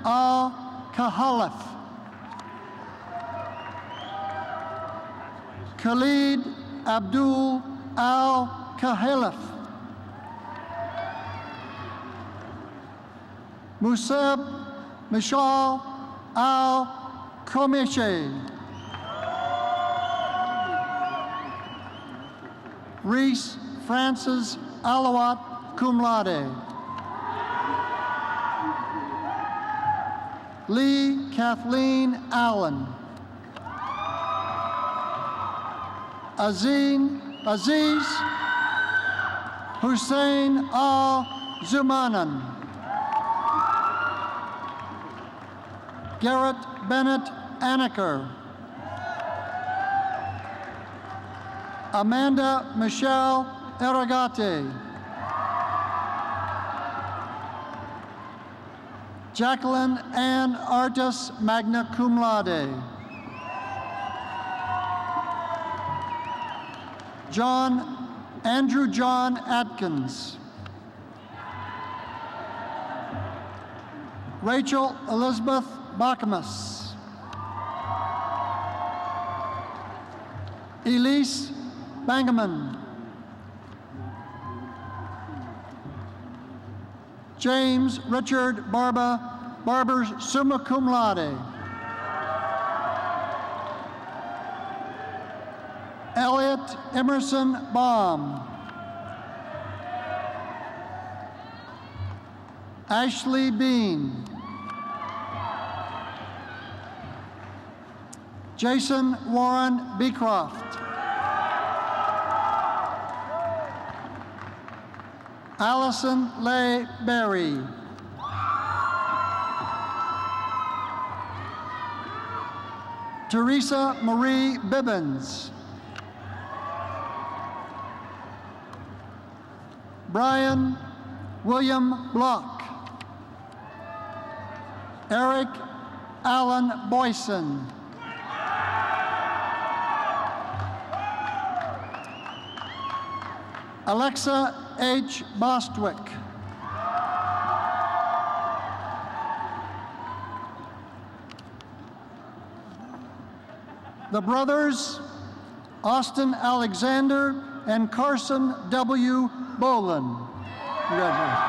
Al-Kahalef. Khalid Abdul Al-Kahalef. Musab Mishal Al-Komeshe. Reese Francis Alawat, cum laude. Lee Kathleen Allen. Aziz Hussein Al-Zumanan. Garrett Bennett Anaker. Amanda Michelle Aragate. Jacqueline Ann Artis, magna cum laude. Andrew John Atkins. Rachel Elizabeth Bakamus. Elise Bangaman. James Richard Barber, summa cum laude. Elliot Emerson Baum. Ashley Bean. Jason Warren Beecroft. Allison Leigh Berry. Teresa Marie Bibbins. Brian William Block. Eric Allen Boyson. Alexa H. Bostwick. The brothers Austin Alexander and Carson W. Bolin. Congratulations.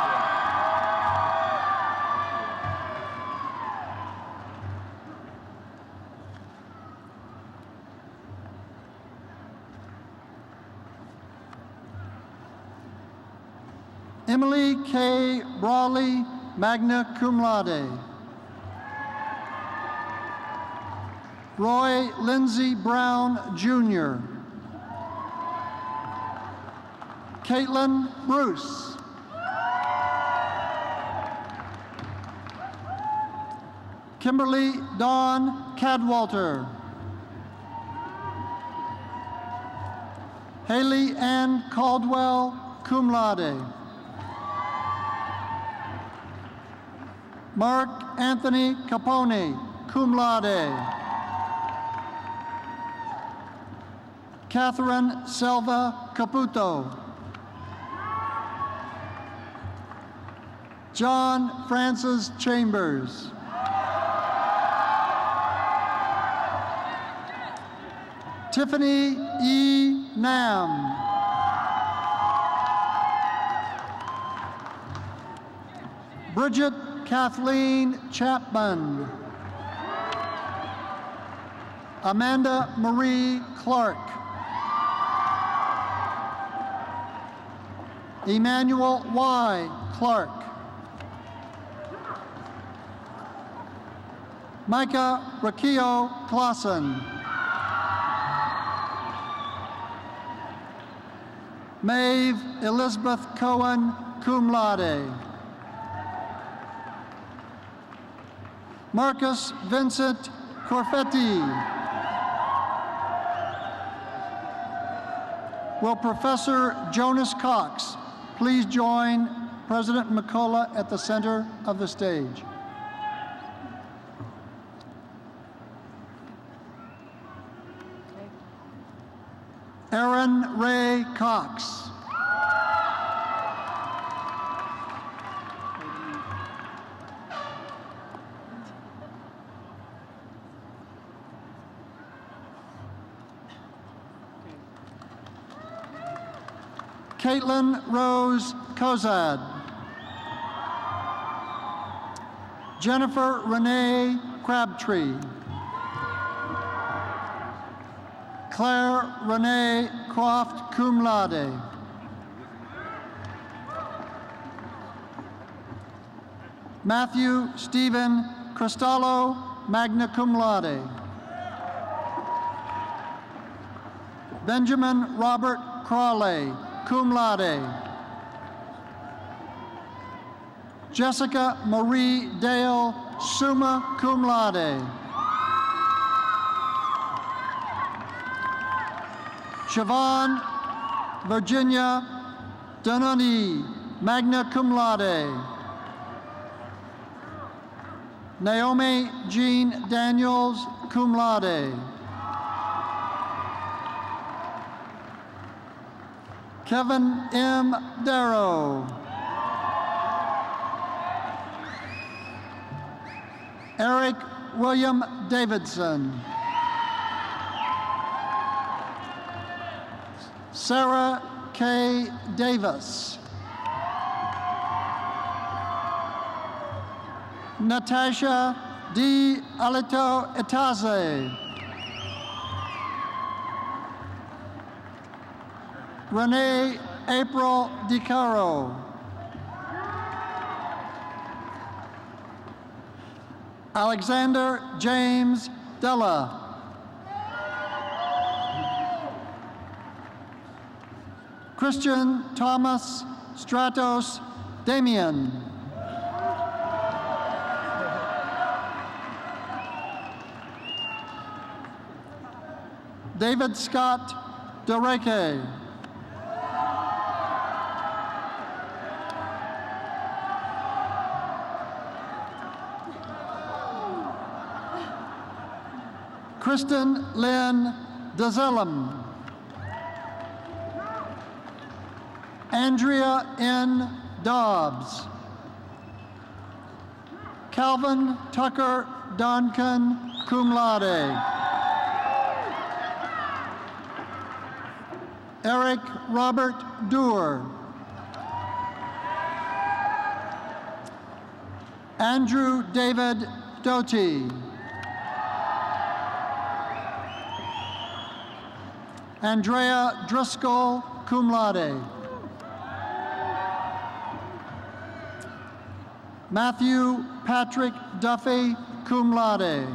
Emily K. Brawley, magna cum laude. Roy Lindsay Brown, Jr. Caitlin Bruce. Kimberly Dawn Cadwalter. Haley Ann Caldwell, cum laude. Mark Anthony Capone, cum laude. Catherine Selva Caputo. John Francis Chambers. Tiffany E. Nam. Bridget Kathleen Chapman. Amanda Marie Clark. Emmanuel Y. Clark. Micah Rakio Clausen. Maeve Elizabeth Cohen, cum laude. Marcus Vincent Corfetti. Will Professor Jonas Cox please join President McCullough at the center of the stage? Aaron Ray Cox. Caitlin Rose Kozad. Jennifer Renee Crabtree. Claire Renee Croft, cum laude. Matthew Stephen Cristallo, magna cum laude. Benjamin Robert Crawley, cum laude. Jessica Marie Dale, summa cum laude. Siobhan Virginia Donati, magna cum laude. Naomi Jean Daniels, cum laude. Kevin M. Darrow. Eric William Davidson. Sarah K. Davis. Natasha D. Alito Itaze. Renee April DiCaro. Alexander James Della. Christian Thomas Stratos Damian. David Scott Doreke. Kristen Lynn DeZellem. Andrea N. Dobbs. Calvin Tucker Donkin, cum laude. Eric Robert Doer. Andrew David Doty. Andrea Driscoll, cum laude. Matthew Patrick Duffy, cum laude.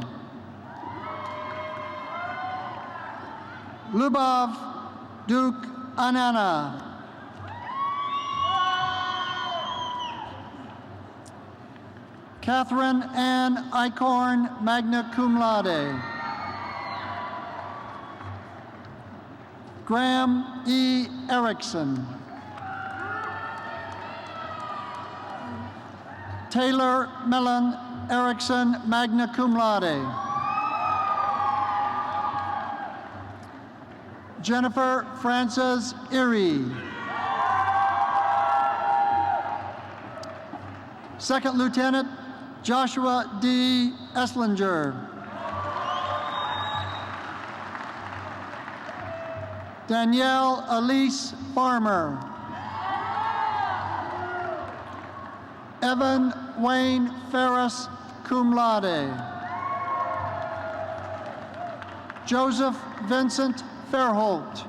Lubov Duke Anana. Catherine Ann Eichhorn, magna cum laude. Graham E. Erickson. Taylor Mellon Erickson, magna cum laude. Jennifer Frances Erie. Second Lieutenant Joshua D. Esslinger. Danielle Elise Farmer. Evan Wayne Ferris, cum laude. Joseph Vincent Fairholt.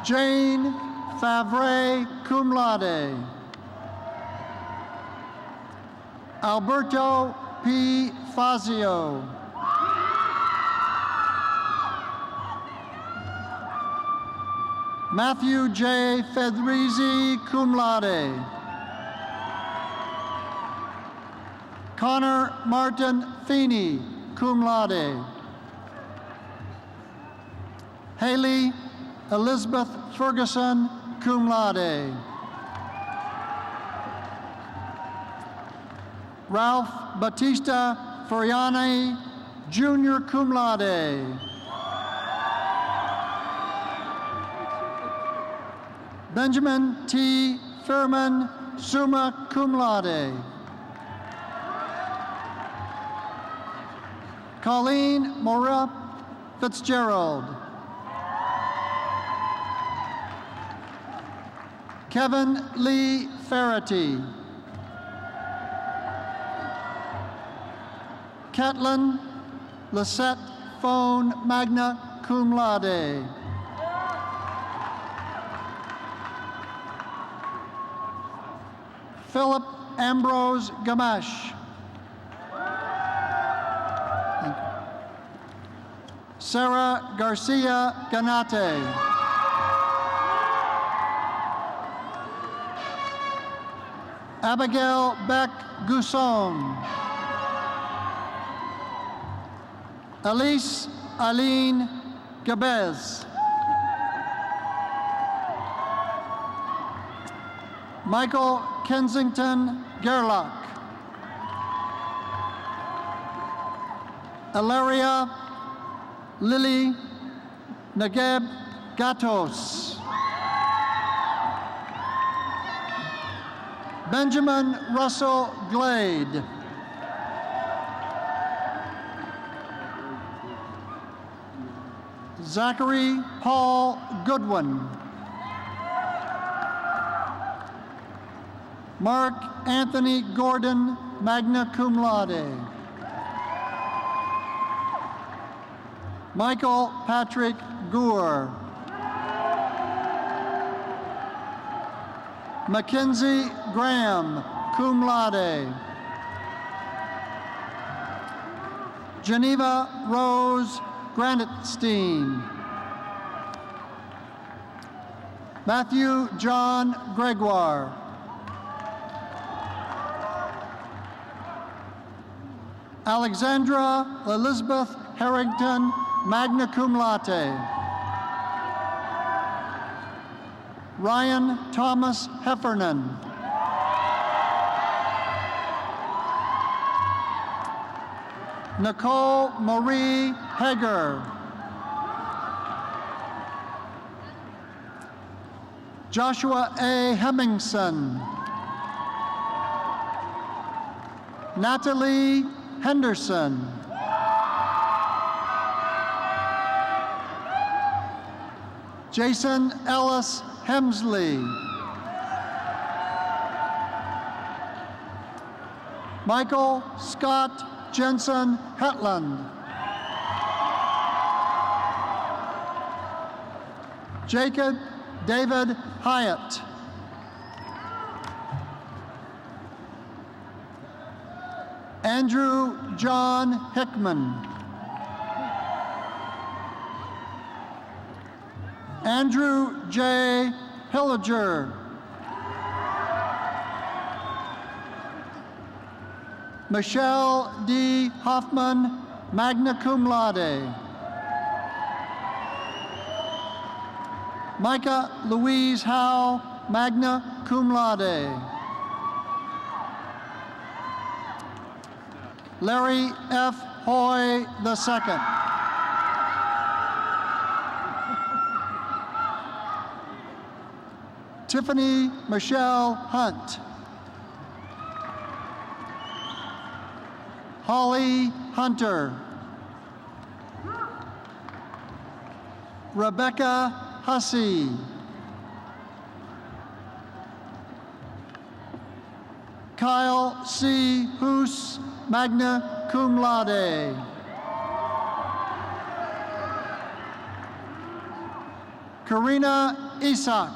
Jane Favre, cum laude. Alberto P. Fazio. Matthew J. Fedrizi, cum laude. Connor Martin Feeney, cum laude. Haley Elizabeth Ferguson, cum laude. Ralph Batista Furiani, junior, cum laude. Benjamin T. Furman, summa cum laude. Colleen Mora Fitzgerald. Kevin Lee Farity. Catlin Lisette Phone, magna cum laude. Philip Ambrose Gamache. Sarah Garcia Ganate. Abigail Beck Gusson. Elise Eileen Gabez. Michael Kensington Gerlach. Ilaria Lily Nageb Gatos. Benjamin Russell Glade. Zachary Paul Goodwin. Mark Anthony Gordon, magna cum laude. Michael Patrick Gour. Mackenzie Graham, cum laude. Geneva Rose Granitstein. Matthew John Gregoire. Alexandra Elizabeth Harrington, magna cum laude. Ryan Thomas Heffernan. Nicole Marie Hager. Joshua A. Hemmingson. Natalie Henderson. Jason Ellis Hemsley. Michael Scott Jensen Hetland. Jacob David Hyatt. Andrew John Hickman. Andrew J. Hilliger. Michelle D. Hoffman, magna cum laude. Micah Louise Howe, magna cum laude. Larry F. Hoy II. Tiffany Michelle Hunt. Holly Hunter. Rebecca Hussey. Kyle C. Hoos, magna cum laude. Karina Isak.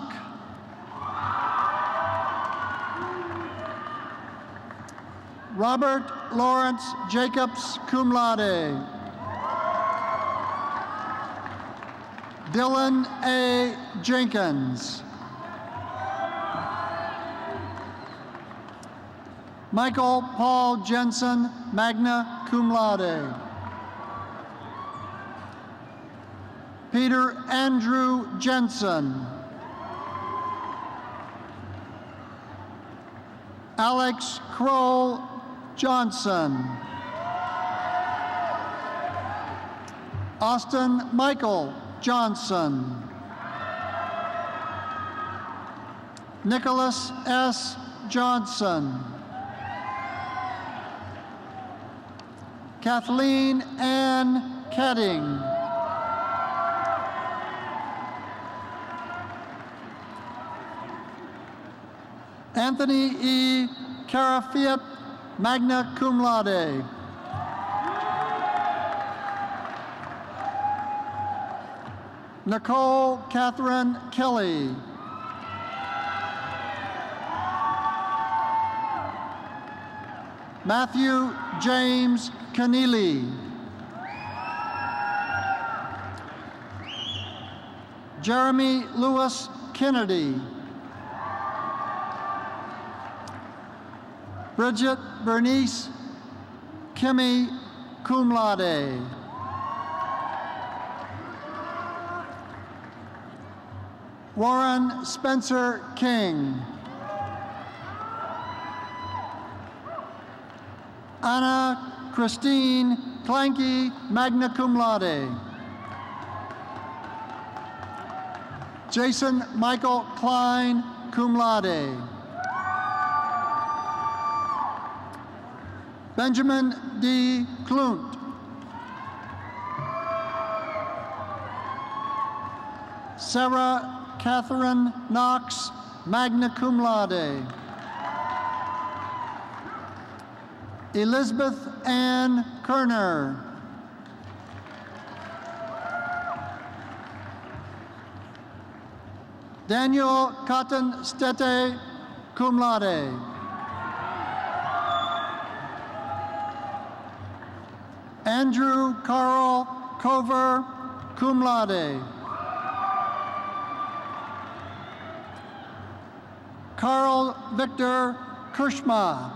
Robert Lawrence Jacobs, cum laude. Dylan A. Jenkins. Michael Paul Jensen, magna cum laude. Peter Andrew Jensen. Alex Kroll Johnson. Austin Michael Johnson. Nicholas S. Johnson. Kathleen Ann Ketting. Anthony E. Carafiat, magna cum laude. Nicole Catherine Kelly. Matthew James Keneally. Jeremy Lewis Kennedy. Bridget Bernice Kimmy, cum laude. Warren Spencer King. Anna Christine Clanky, magna cum laude. Jason Michael Klein, cum laude. Benjamin D. Klunt. Sarah Catherine Knox, magna cum laude. Elizabeth Ann Kerner. Daniel Cotton Stete, cum laude. Andrew Carl Cover, cum laude. Carl Victor Kirschma.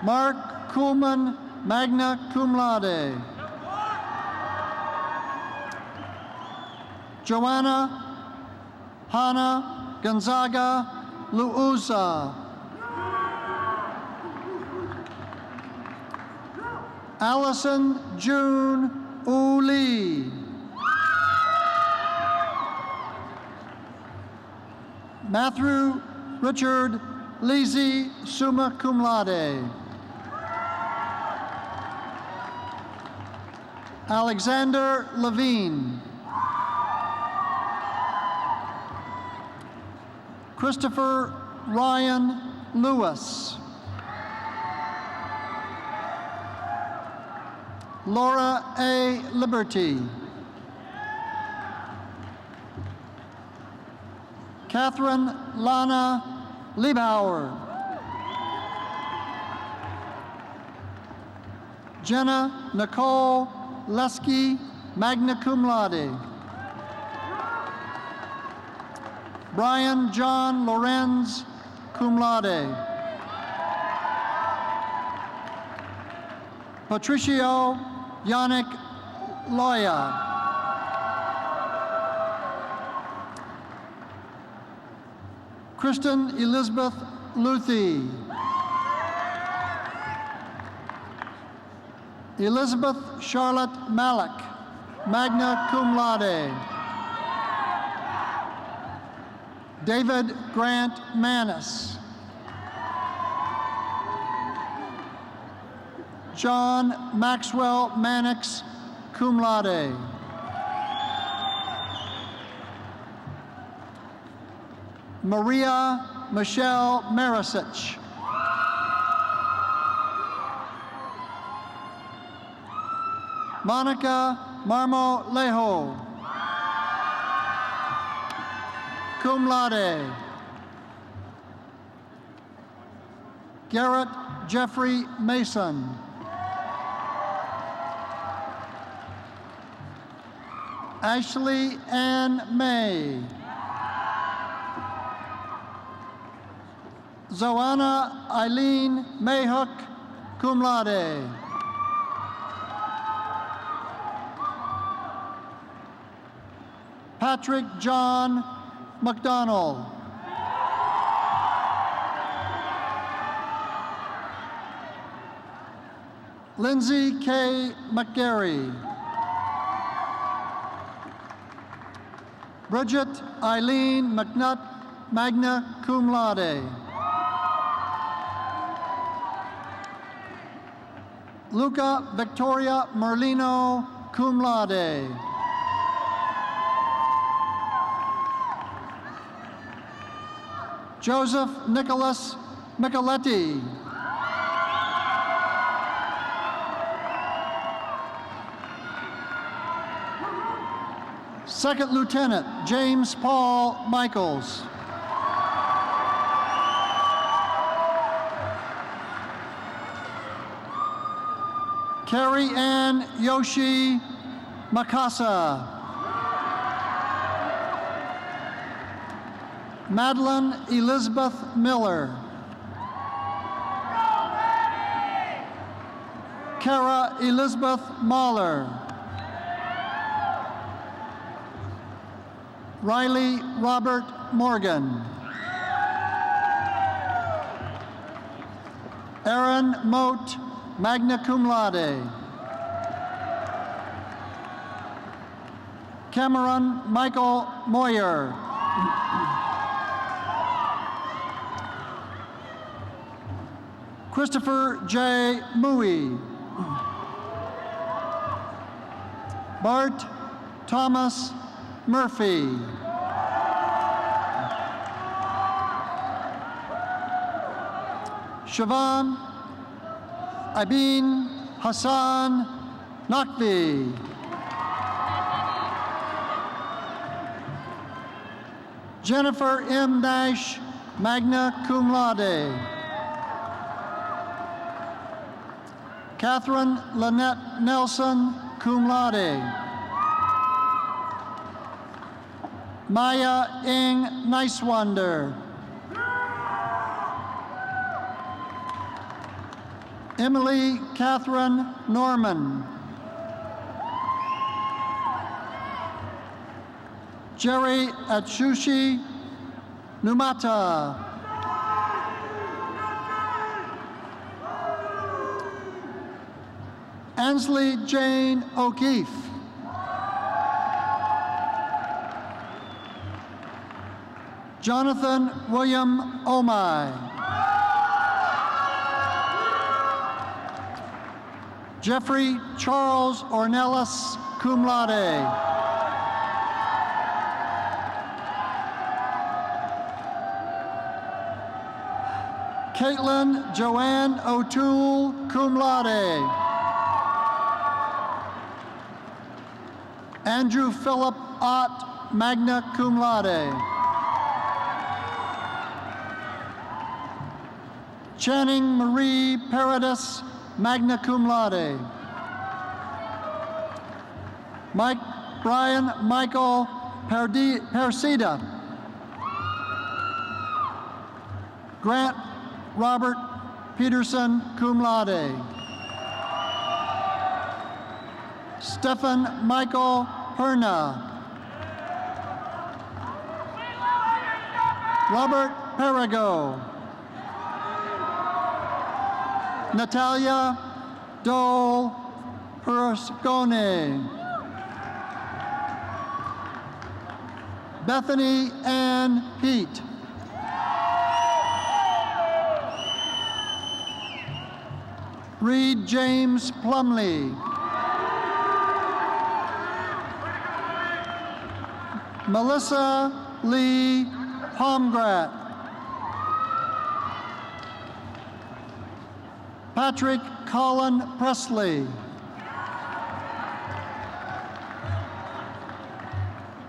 Mark Kuhlman, magna cum laude. Joanna Hannah Gonzaga Luusa. Allison June Uli. Matthew Richard Lisi, summa cum laude. Alexander Levine. Christopher Ryan Lewis. Laura A. Liberty. Catherine Lana Liebhauer. Jenna Nicole Lesky, magna cum laude. Brian John Lorenz, cum laude. Patricio Yannick Loya. Kristen Elizabeth Luthi. Elizabeth Charlotte Malik, magna cum laude. David Grant Manis. John Maxwell Mannix, cum laude. Maria Michelle Marisic. Monica Marmolejo, cum laude. Garrett Jeffrey Mason. Ashley Ann May. Zoanna Eileen Mayhook, cum laude. Patrick John McDonald. Lindsay K. McGarry. Bridget Eileen McNutt, magna cum laude. Luca Victoria Merlino, cum laude. Joseph Nicholas Micheletti. Second Lieutenant James Paul Michaels. Carrie Ann Yoshi Makasa. Madeline Elizabeth Miller. Kara Elizabeth Mahler. Riley Robert Morgan. Aaron Moat, magna cum laude. Cameron Michael Moyer. Christopher J. Mui. Bart Thomas Murphy. Siobhan Ibeen Hassan Nakvi. Jennifer M. Nash, magna cum laude. Catherine Lynette Nelson, cum laude. Maya Ing Nicewander. Emily Catherine Norman. Jerry Atsushi Numata. Ansley Jane O'Keefe. Jonathan William Omai. Jeffrey Charles Ornelas, cum laude. Caitlin Joanne O'Toole, cum laude. Andrew Philip Ott, magna cum laude. Channing Marie Paradis, magna cum laude. Brian Michael Persida. Grant Robert Peterson, cum laude. Stephen Michael Perna. Robert Perigo. Natalia Dole Perscone. Bethany Ann Heat. Reed James Plumley. Melissa Lee Palmgrat. Patrick Colin Presley.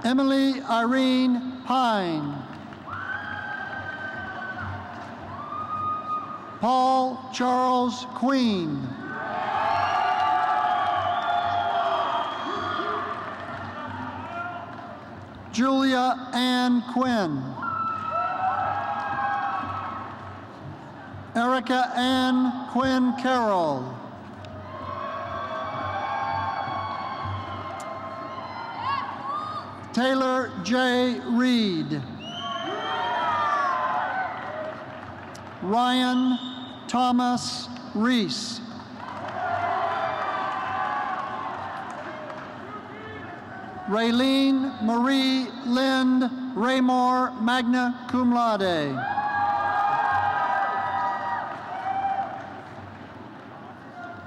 Emily Irene Pine. Paul Charles Queen. Julia Ann Quinn. Erica Ann Quinn Carroll. Taylor J. Reed. Ryan Thomas Reese. Raylene Marie Lind Raymore, magna cum laude.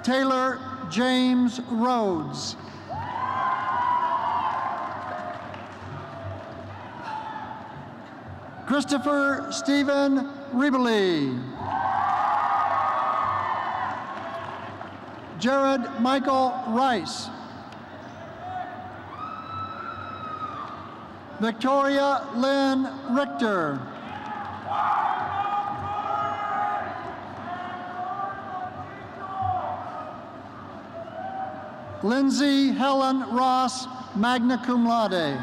Taylor James Rhodes. Christopher Stephen Ribbley. Jared Michael Rice. Victoria Lynn Richter. Lindsay Helen Ross, magna cum laude.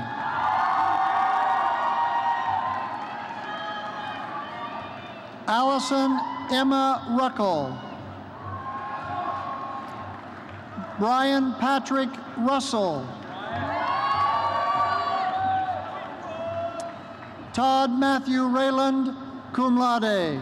Allison Emma Ruckel. Brian Patrick Russell. Todd Matthew Rayland, cum laude.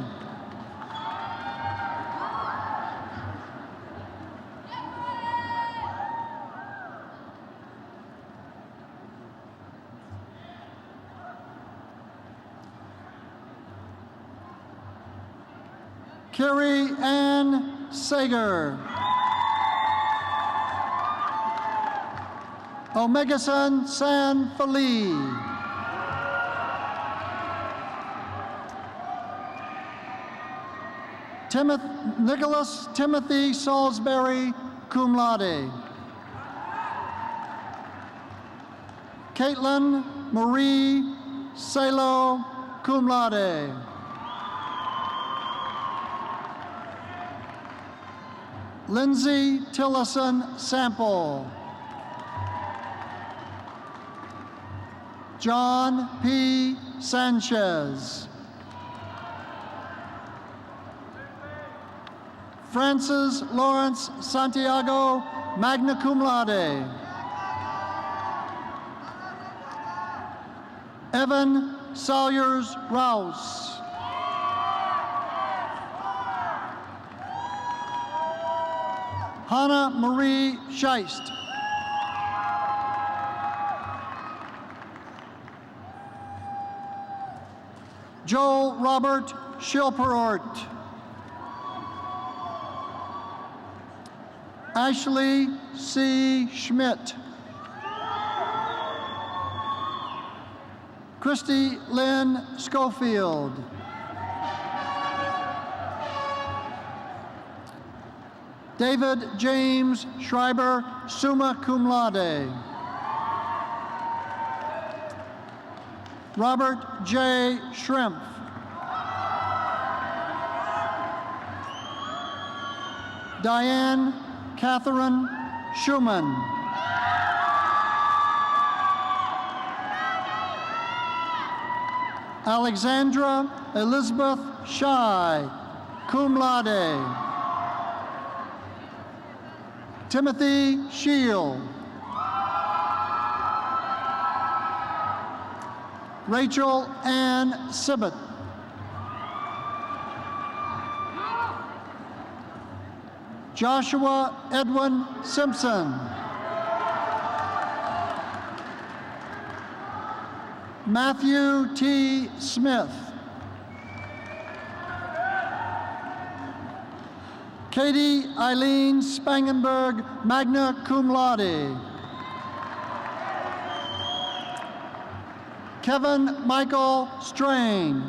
Carrie Ann Sager. Omegason San Feli. Nicholas Timothy Salisbury, cum laude. Caitlin Marie Salo, cum laude. Lindsay Tillison Sample. John P. Sanchez. Francis Lawrence Santiago, magna cum laude. Evan Salyers Rouse. Hannah Marie Scheist. Joel Robert Schilperort. Ashley C. Schmidt. Christy Lynn Schofield. David James Schreiber, summa cum laude. Robert J. Schrimpf. Diane Catherine Schumann. Alexandra Elizabeth Shy, cum laude. Timothy Shield. Rachel Ann Sibbett. Joshua Edwin Simpson. Matthew T. Smith. Katie Eileen Spangenberg, magna cum laude. Kevin Michael Strain.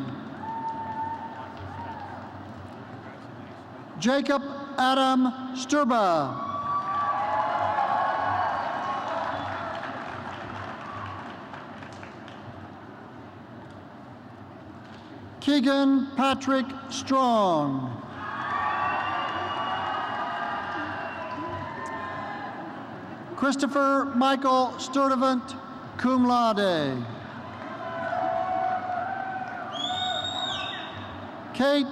Jacob Adam Sturba. Keegan Patrick Strong. Christopher Michael Sturdivant, cum laude. Kate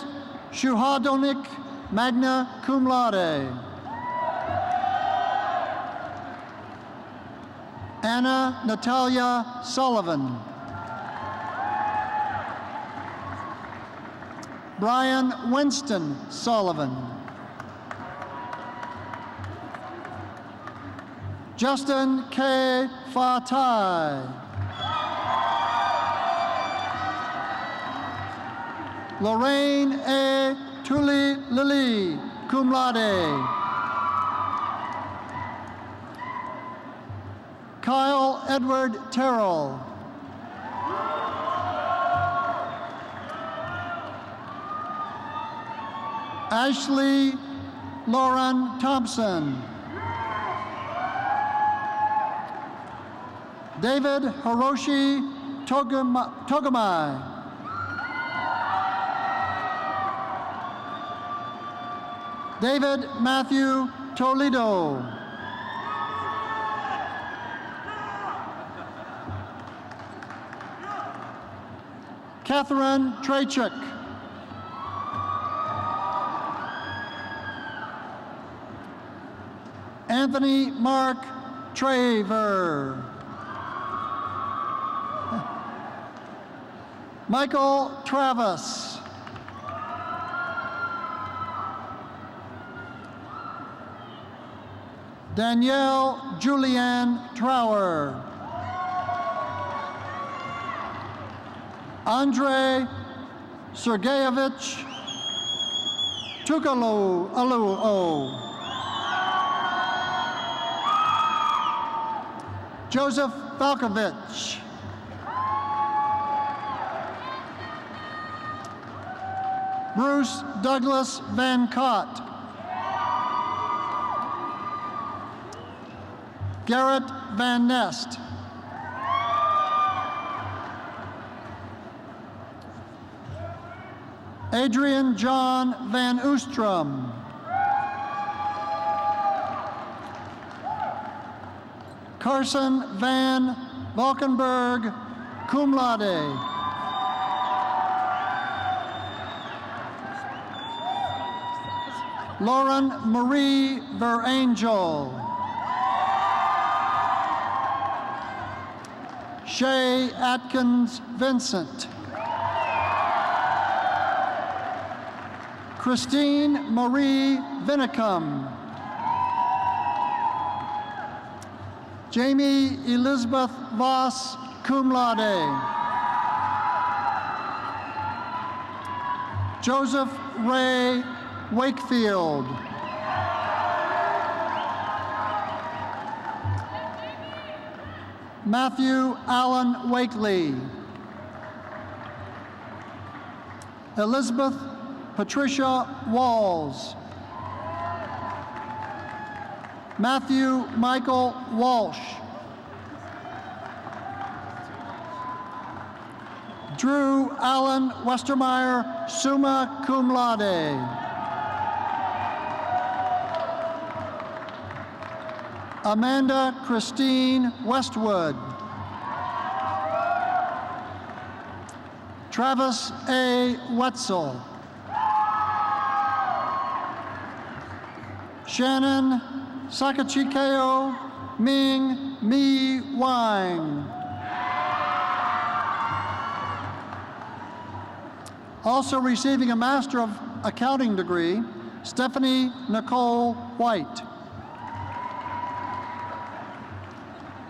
Shuhadonik, magna cum laude. Anna Natalia Sullivan. Brian Winston Sullivan. Justin K. Fatai. Lorraine A. Tully Lilly, cum laude. Kyle Edward Terrell. Ashley Lauren Thompson. David Hiroshi Togamai. David Matthew Toledo. Catherine Trachuk. Anthony Mark Traver. Michael Travis. Danielle Julianne Trower. Andrei Sergeyevich Tukaluo. Joseph Falkovich. Bruce Douglas Van Cott. Garrett Van Nest. Adrian John Van Oostrom. Carson Van Valkenburg, cum laude. Lauren Marie Verangel. Shay Atkins Vincent. Christine Marie Vinicum. Jamie Elizabeth Voss, cum laude. Joseph Ray Wakefield. Matthew Allen Wakely. Elizabeth Patricia Walls. Matthew Michael Walsh. Drew Allen Westermeyer, summa cum laude. Amanda Christine Westwood. Travis A. Wetzel. Shannon Sakachikeo Ming Mi Wang. Also receiving a Master of Accounting degree, Stephanie Nicole White.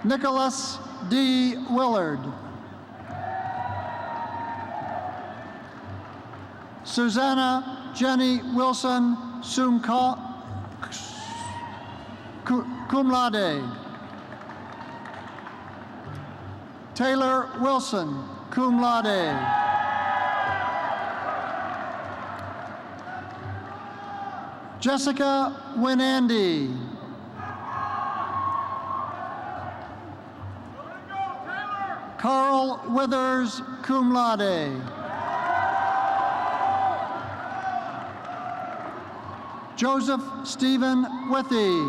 Nicholas D. Willard. Susanna Jenny Wilson, cum laude. Taylor Wilson, cum laude. Jessica Winandy. Carl Withers, cum laude. Joseph Stephen Withy.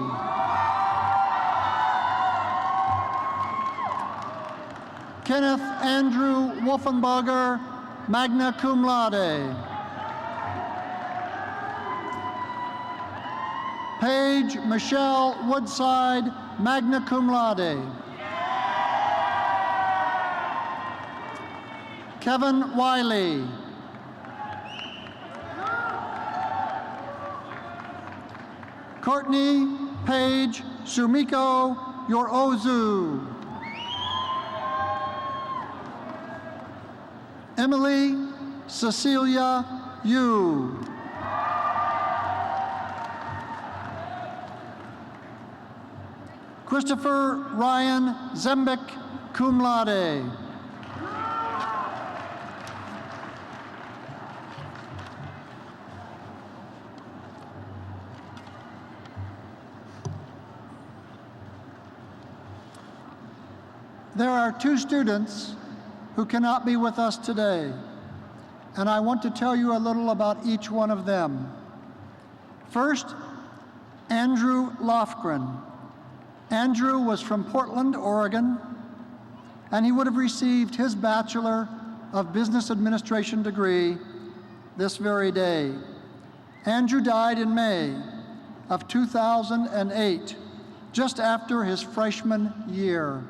Kenneth Andrew Wolfenbarger, magna cum laude. Paige Michelle Woodside, magna cum laude. Kevin Wiley. Courtney Paige Sumiko Yorozu. Emily Cecilia Yu. Christopher Ryan Zembick, cum laude. There are two students who cannot be with us today, and I want to tell you a little about each one of them. First, Andrew Lofgren. Andrew was from Portland, Oregon, and he would have received his Bachelor of Business Administration degree this very day. Andrew died in May of 2008, just after his freshman year.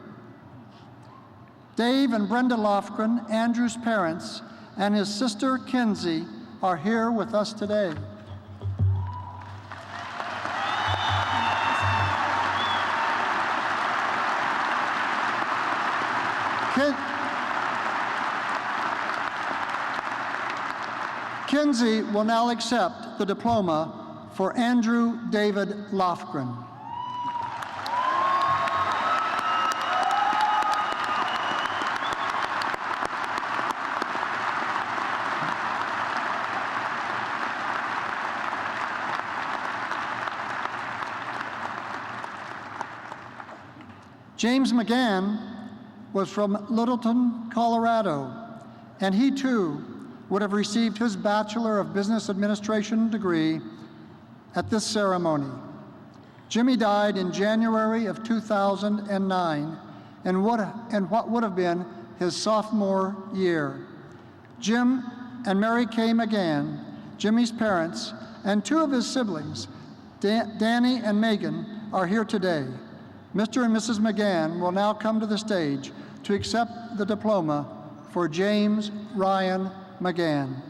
Dave and Brenda Lofgren, Andrew's parents, and his sister Kinsey are here with us today. Kinsey will now accept the diploma for Andrew David Lofgren. James McGann was from Littleton, Colorado, and he too would have received his Bachelor of Business Administration degree at this ceremony. Jimmy died in January of 2009 in what would have been his sophomore year. Jim and Mary Kay McGann, Jimmy's parents, and two of his siblings, Danny and Megan, are here today. Mr. and Mrs. McGann will now come to the stage to accept the diploma for James Ryan McGann.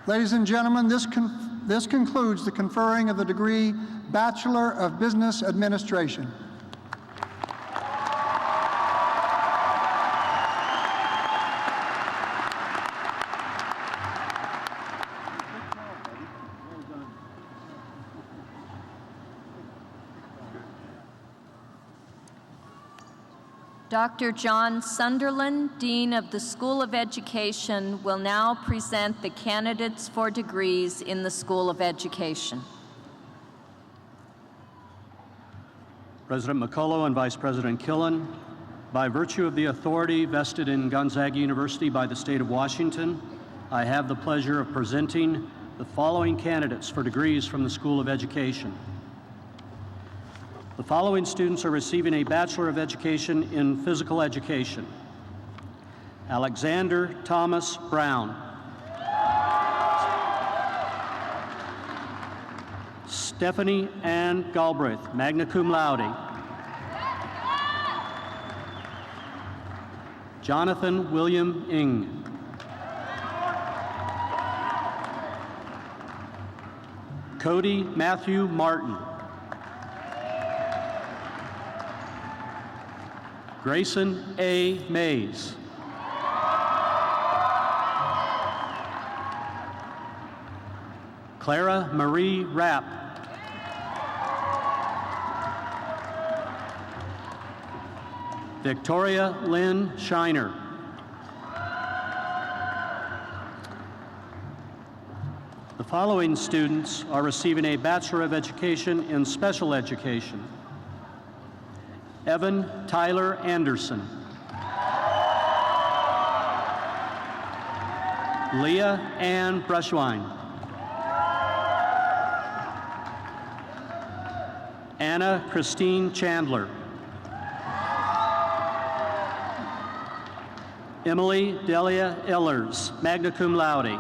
Ladies and gentlemen, this concludes the conferring of the degree Bachelor of Business Administration. Dr. John Sunderland, Dean of the School of Education, will now present the candidates for degrees in the School of Education. President McCullough and Vice President Killen, by virtue of the authority vested in Gonzaga University by the state of Washington, I have the pleasure of presenting the following candidates for degrees from the School of Education. The following students are receiving a Bachelor of Education in Physical Education. Alexander Thomas Brown. Stephanie Ann Galbraith, magna cum laude. Jonathan William Ng. Cody Matthew Martin. Grayson A. Mays. Clara Marie Rapp. Victoria Lynn Shiner. The following students are receiving a Bachelor of Education in Special Education. Evan Tyler Anderson. Leah Ann Brushwine. Anna Christine Chandler. Emily Delia Ehlers, magna cum laude.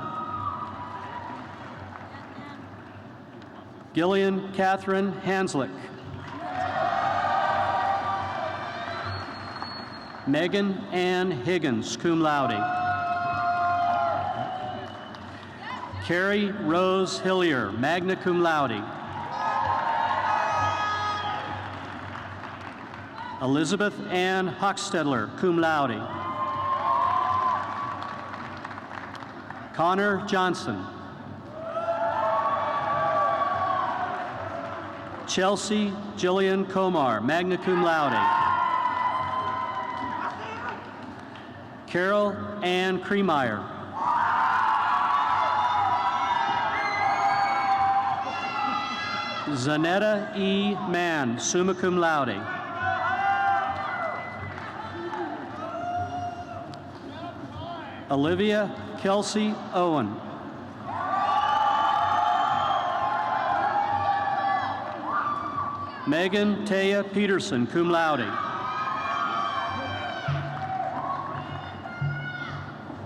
Gillian Catherine Hanslick. Megan Ann Higgins, cum laude. Carrie Rose Hillier, magna cum laude. Elizabeth Ann Hochstedler, cum laude. Connor Johnson. Chelsea Jillian Komar, magna cum laude. Carol Ann Cremeyer. Zanetta E. Mann, summa cum laude. Olivia Kelsey Owen. Megan Taya Peterson, cum laude.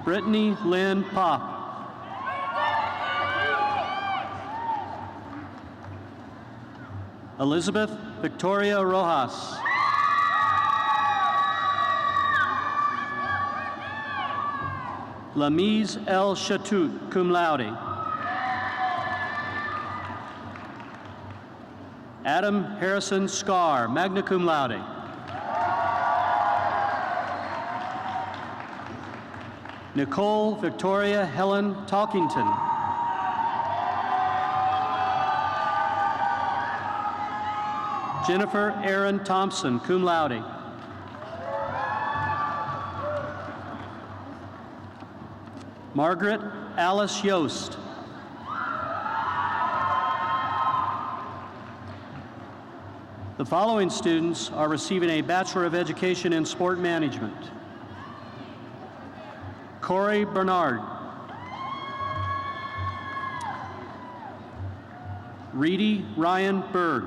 Brittany Lynn Pop. Elizabeth Victoria Rojas. Lamise L. Chatut, cum laude. Adam Harrison Scar, magna cum laude. Nicole Victoria Helen Talkington. Jennifer Erin Thompson, cum laude. Margaret Alice Yost. The following students are receiving a Bachelor of Education in Sport Management. Corey Bernard. Reedy Ryan Berg.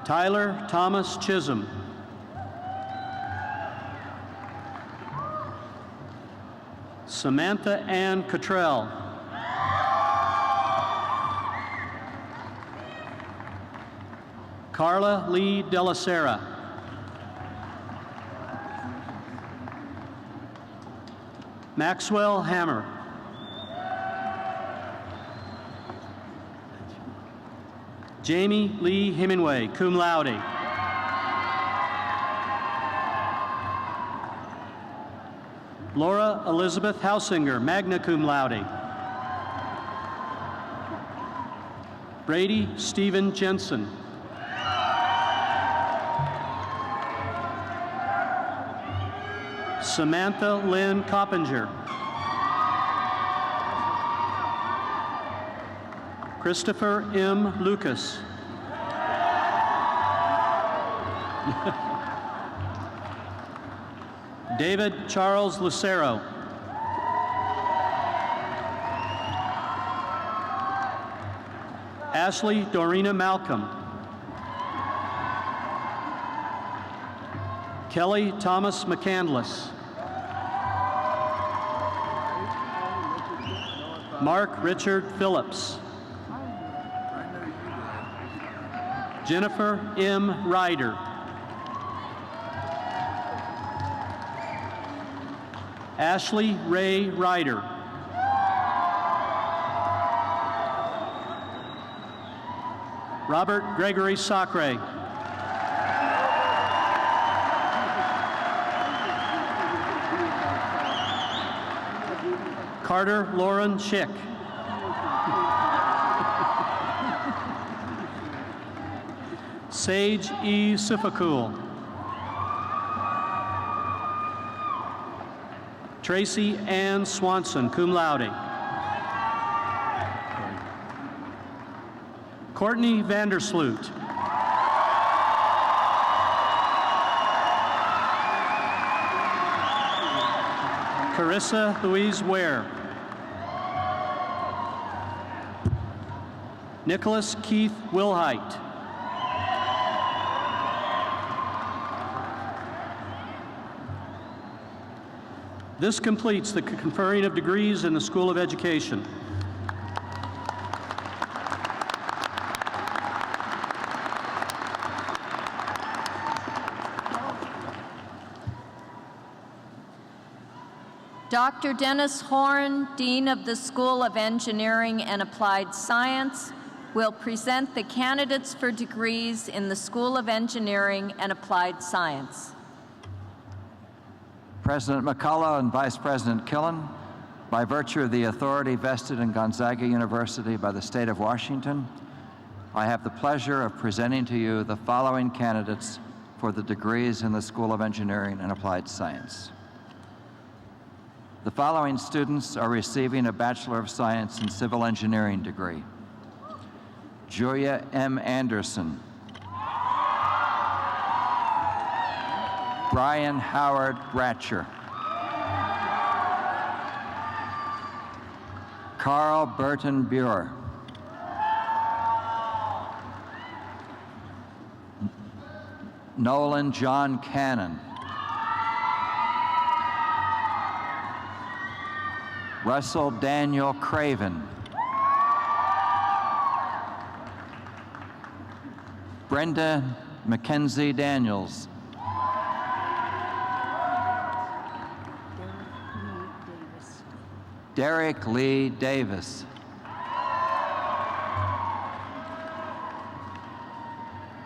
Tyler Thomas Chisholm. Samantha Ann Cottrell. Carla Lee Della Sera. Maxwell Hammer. Jamie Lee Hemingway, cum laude. Laura Elizabeth Hausinger, magna cum laude. Brady Stephen Jensen. Samantha Lynn Coppinger. Christopher M. Lucas. David Charles Lucero. Ashley Dorina Malcolm. Kelly Thomas McCandless. Mark Richard Phillips. Jennifer M. Ryder. Ashley Ray Ryder. Robert Gregory Sacre. Carter Lauren Schick. Sage E. Sifakul. Tracy Ann Swanson, cum laude. Courtney Vandersloot. Carissa Louise Ware. Nicholas Keith Wilhite. This completes the conferring of degrees in the School of Education. Dr. Dennis Horn, Dean of the School of Engineering and Applied Science, will present the candidates for degrees in the School of Engineering and Applied Science. President McCullough and Vice President Killen, by virtue of the authority vested in Gonzaga University by the state of Washington, I have the pleasure of presenting to you the following candidates for the degrees in the School of Engineering and Applied Science. The following students are receiving a Bachelor of Science in Civil Engineering degree. Julia M. Anderson. Brian Howard Ratcher. Carl Burton Buer. Nolan John Cannon. Russell Daniel Craven. Brenda Mackenzie Daniels. Derek Lee Davis.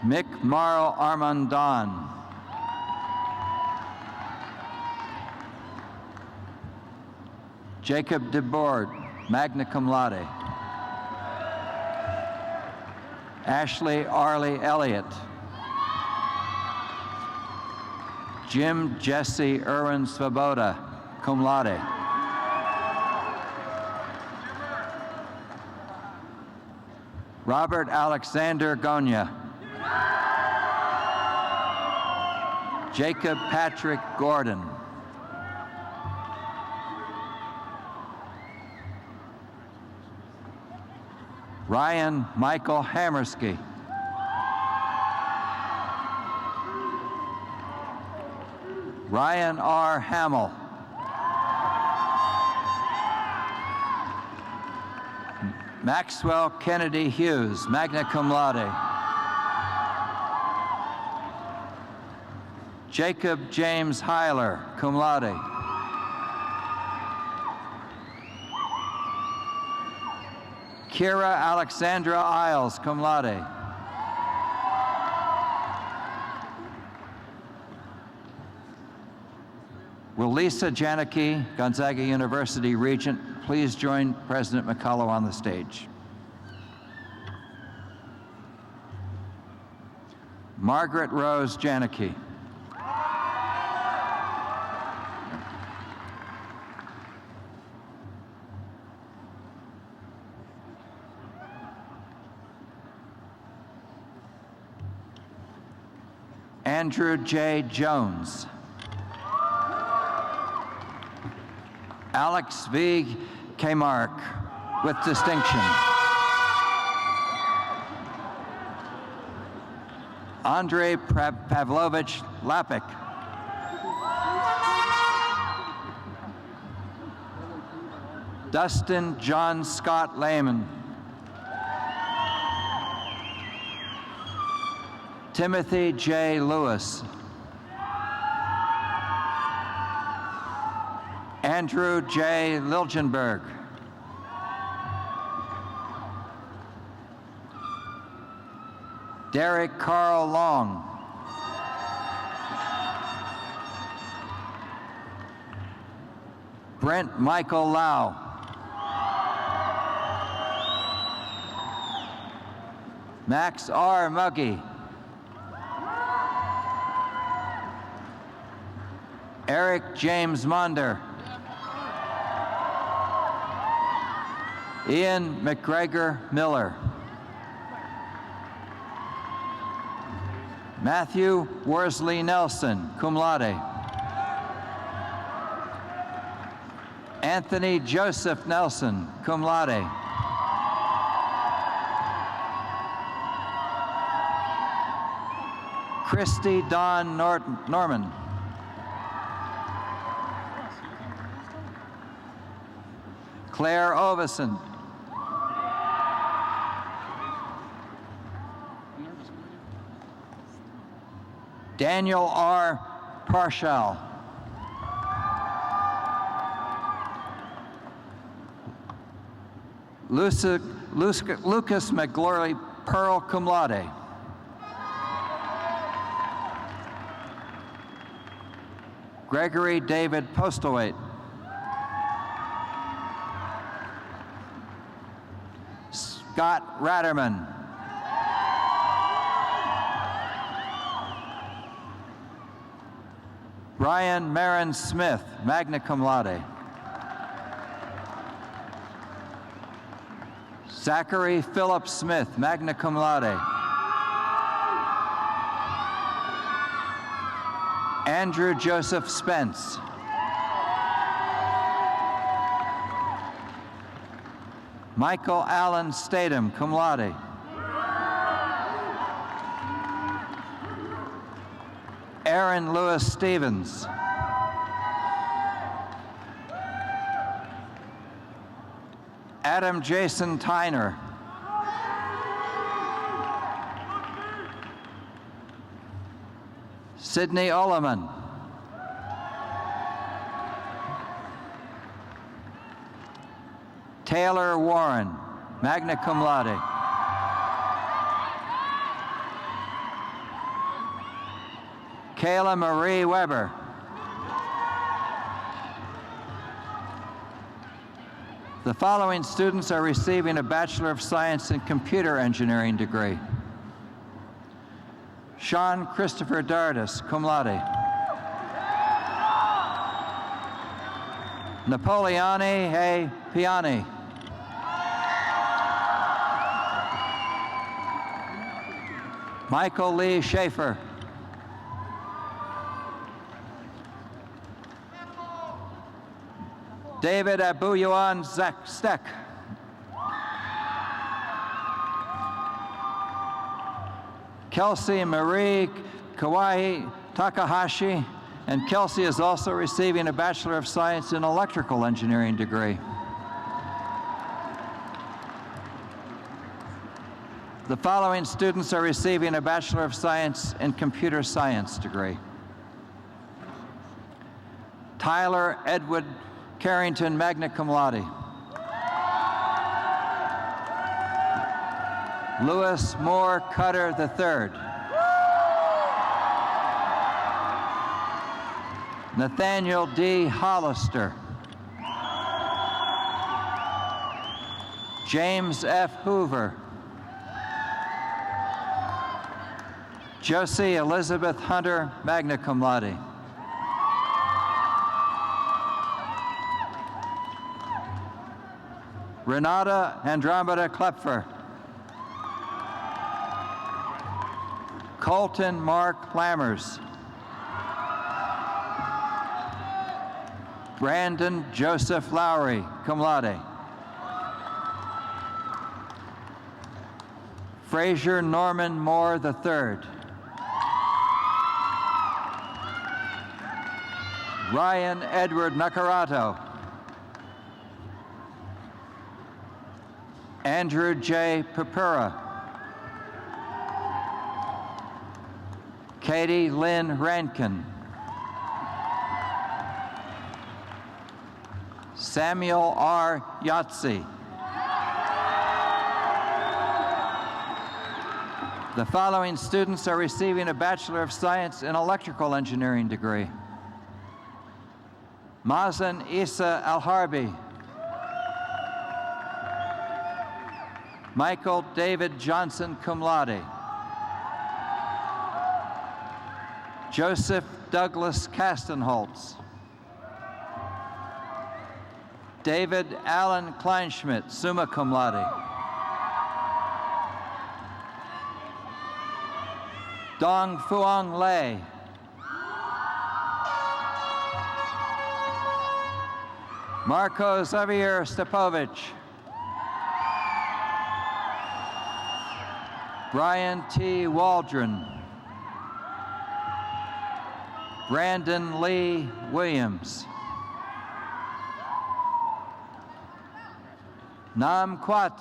Mick Marl Armandon. Jacob DeBoard, magna cum laude. Ashley Arlie Elliott. Jim Jesse Irwin Svoboda, cum laude. Robert Alexander Gonya. Jacob Patrick Gordon. Ryan Michael Hammersky. Ryan R. Hamill. Maxwell Kennedy Hughes, magna cum laude. Jacob James Heiler, cum laude. Kira Alexandra Isles, cum laude. Will Lisa Janicki, Gonzaga University Regent, please join President McCullough on the stage. Margaret Rose Janicki. Andrew J. Jones. Alex V. Kmark, with distinction. Andrei Pavlovich Lapik. Dustin John Scott Lehman. Timothy J. Lewis. Andrew J. Liljenberg. Derek Carl Long. Brent Michael Lau. Max R. Muggy. Eric James Monder. Ian McGregor Miller. Matthew Worsley Nelson, cum laude. Anthony Joseph Nelson, cum laude. Christy Dawn Norman. Claire Ovison. Daniel R. Parshall. Lucas McGlory Pearl, cum laude. Gregory David Postlewaite. Scott Ratterman. Brian Marin Smith, magna cum laude. Zachary Philip Smith, magna cum laude. Andrew Joseph Spence. Michael Allen Statham, cum laude. Aaron Lewis Stevens. Adam Jason Tyner. Sydney Oleman. Taylor Warren, magna cum laude. Kayla Marie Weber. The following students are receiving a Bachelor of Science in Computer Engineering degree. Sean Christopher Dardis, cum laude. Napoleone A. Piani. Michael Lee Schaefer. David Abuyuan Steck. Kelsey Marie Kawaii Takahashi, and Kelsey is also receiving a Bachelor of Science in Electrical Engineering degree. The following students are receiving a Bachelor of Science in Computer Science degree. Tyler Edward Carrington, magna cum laude. Lewis Moore Cutter III. Nathaniel D. Hollister. James F. Hoover. Josie Elizabeth Hunter, magna cum laude. Renata Andromeda Klepfer. Colton Mark Lammers. Brandon Joseph Lowry, cum laude. Fraser Norman Moore III. Ryan Edward Nakarato. Andrew J. Papura. Katie Lynn Rankin. Samuel R. Yahtzee. The following students are receiving a Bachelor of Science in Electrical Engineering degree. Mazen Issa Al-Harbi. Michael David Johnson, cum laude. Joseph Douglas Kastenholtz. David Allen Kleinschmidt, summa cum laude. Dong Fuang Lei. Marco Xavier Stepovich. Brian T. Waldron. Brandon Lee Williams. Nam Quat.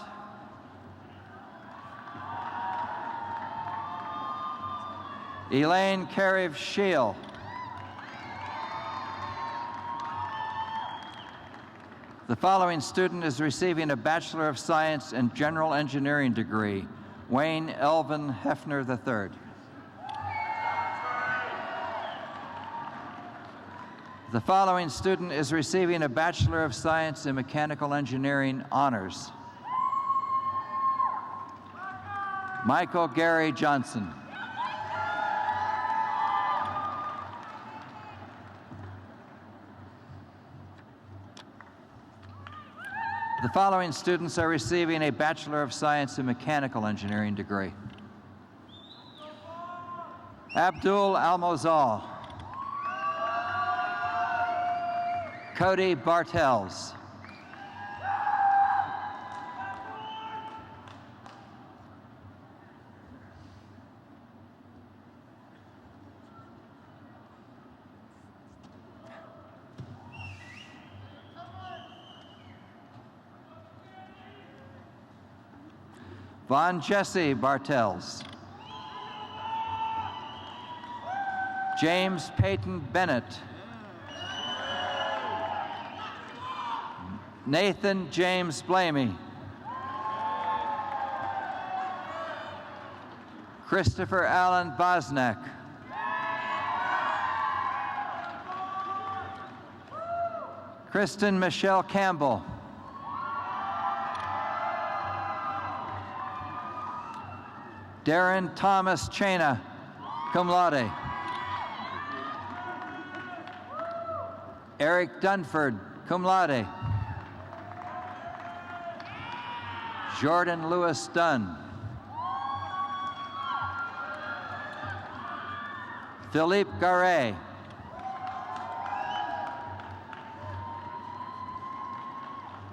Elaine Cariv Scheel. The following student is receiving a Bachelor of Science in General Engineering degree. Wayne Elvin Hefner III. The following student is receiving a Bachelor of Science in Mechanical Engineering honors. Michael Gary Johnson. The following students are receiving a Bachelor of Science in Mechanical Engineering degree. Abdul Almozal. Cody Bartels. Von Jesse Bartels. James Peyton Bennett. Nathan James Blamey. Christopher Allen Bosnack. Kristen Michelle Campbell. Darren Thomas Chena, cum laude. Eric Dunford, cum laude. Jordan Lewis Dunn. Philippe Garay.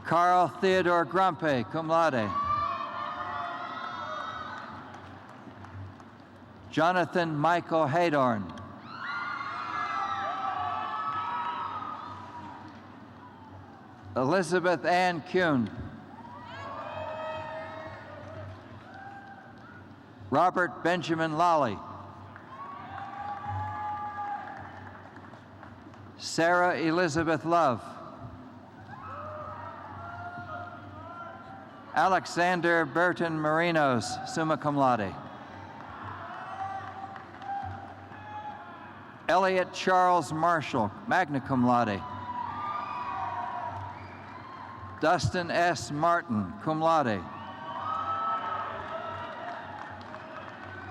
Carl Theodore Grumpe, cum laude. Jonathan Michael Haydorn. Elizabeth Ann Kuhn. Robert Benjamin Lawley. Sarah Elizabeth Love. Alexander Burton Marinos, summa cum laude. Elliot Charles Marshall, magna cum laude. Dustin S. Martin, cum laude.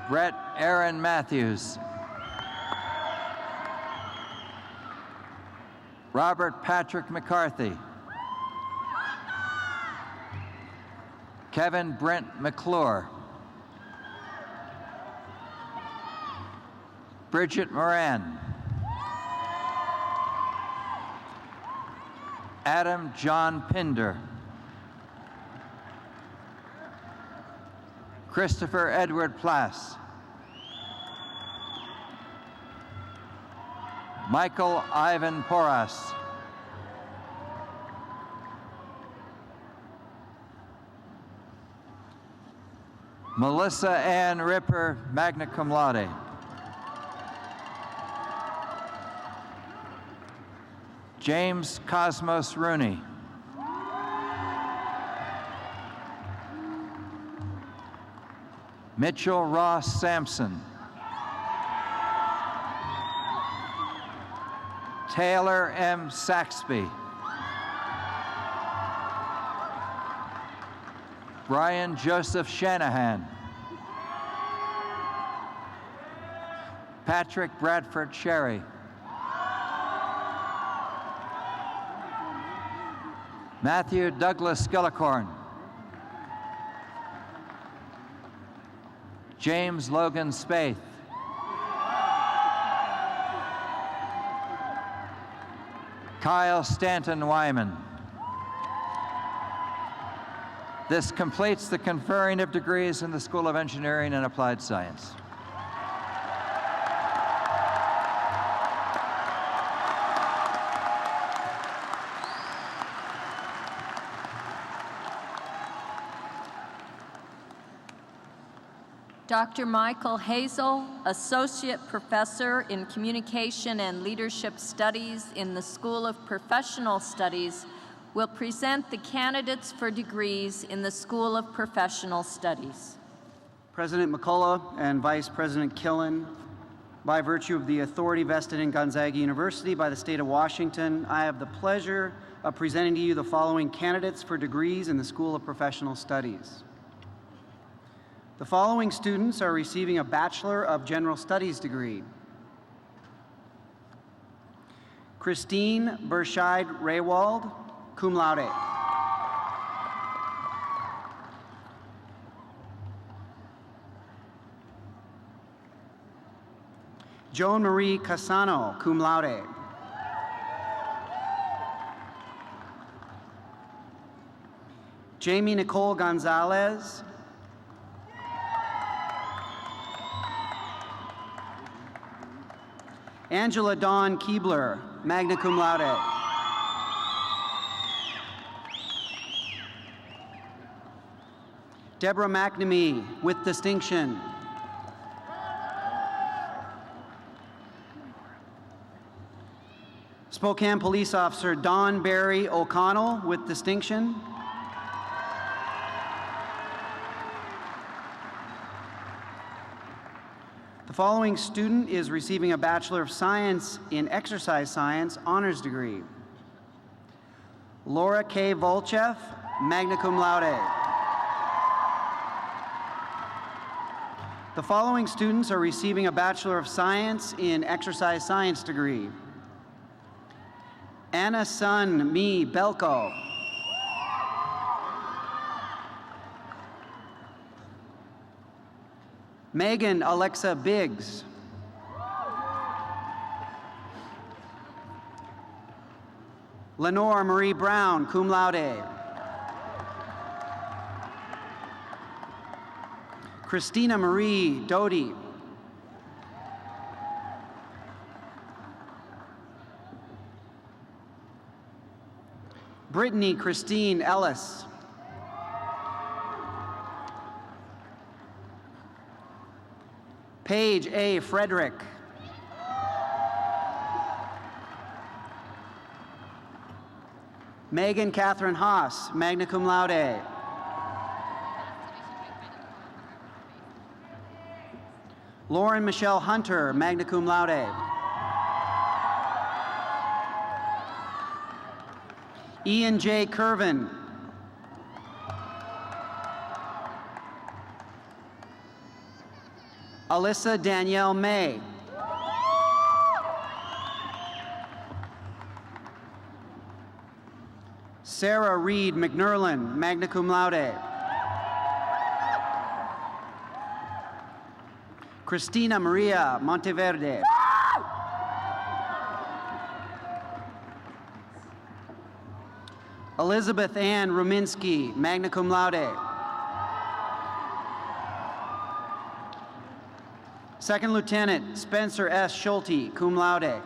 Brett Aaron Matthews. Robert Patrick McCarthy. Kevin Brent McClure. Bridget Moran. Adam John Pinder. Christopher Edward Plass. Michael Ivan Porras. Melissa Ann Ripper, magna cum laude. James Cosmos Rooney. Mitchell Ross Sampson. Taylor M. Saxby. Brian Joseph Shanahan. Patrick Bradford Sherry. Matthew Douglas Skillicorn. James Logan Spaeth. Kyle Stanton Wyman. This completes the conferring of degrees in the School of Engineering and Applied Science. Dr. Michael Hazel, Associate Professor in Communication and Leadership Studies in the School of Professional Studies, will present the candidates for degrees in the School of Professional Studies. President McCullough and Vice President Killen, by virtue of the authority vested in Gonzaga University by the state of Washington, I have the pleasure of presenting to you the following candidates for degrees in the School of Professional Studies. The following students are receiving a Bachelor of General Studies degree. Christine Berscheid Raywald, cum laude. Joan Marie Casano, cum laude. Jamie Nicole Gonzalez. Angela Dawn Keebler, magna cum laude. Deborah McNamee with distinction. Spokane Police Officer Don Barry O'Connell with distinction. The following student is receiving a Bachelor of Science in Exercise Science honors degree. Laura K. Volchev, magna cum laude. The following students are receiving a Bachelor of Science in Exercise Science degree. Anna Sun Mi Belko. Megan Alexa Biggs. Lenore Marie Brown, cum laude. Christina Marie Doty. Brittany Christine Ellis. Paige A. Frederick. Megan Catherine Haas, magna cum laude. Lauren Michelle Hunter, magna cum laude. Ian J. Curvin. Alyssa Danielle May. Sarah Reed McNerlin, magna cum laude. Christina Maria Monteverde. Elizabeth Ann Ruminski, magna cum laude. Second Lieutenant Spencer S. Schulte, cum laude.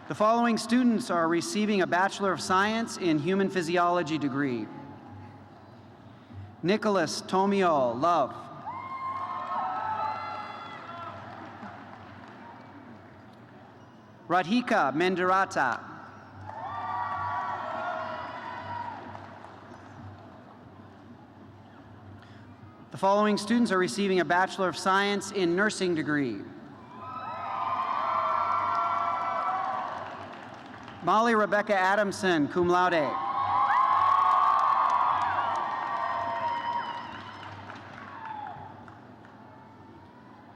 The following students are receiving a Bachelor of Science in Human Physiology degree. Nicholas Tomio Love. Radhika Mendirata. The following students are receiving a Bachelor of Science in Nursing degree. Molly Rebecca Adamson, cum laude.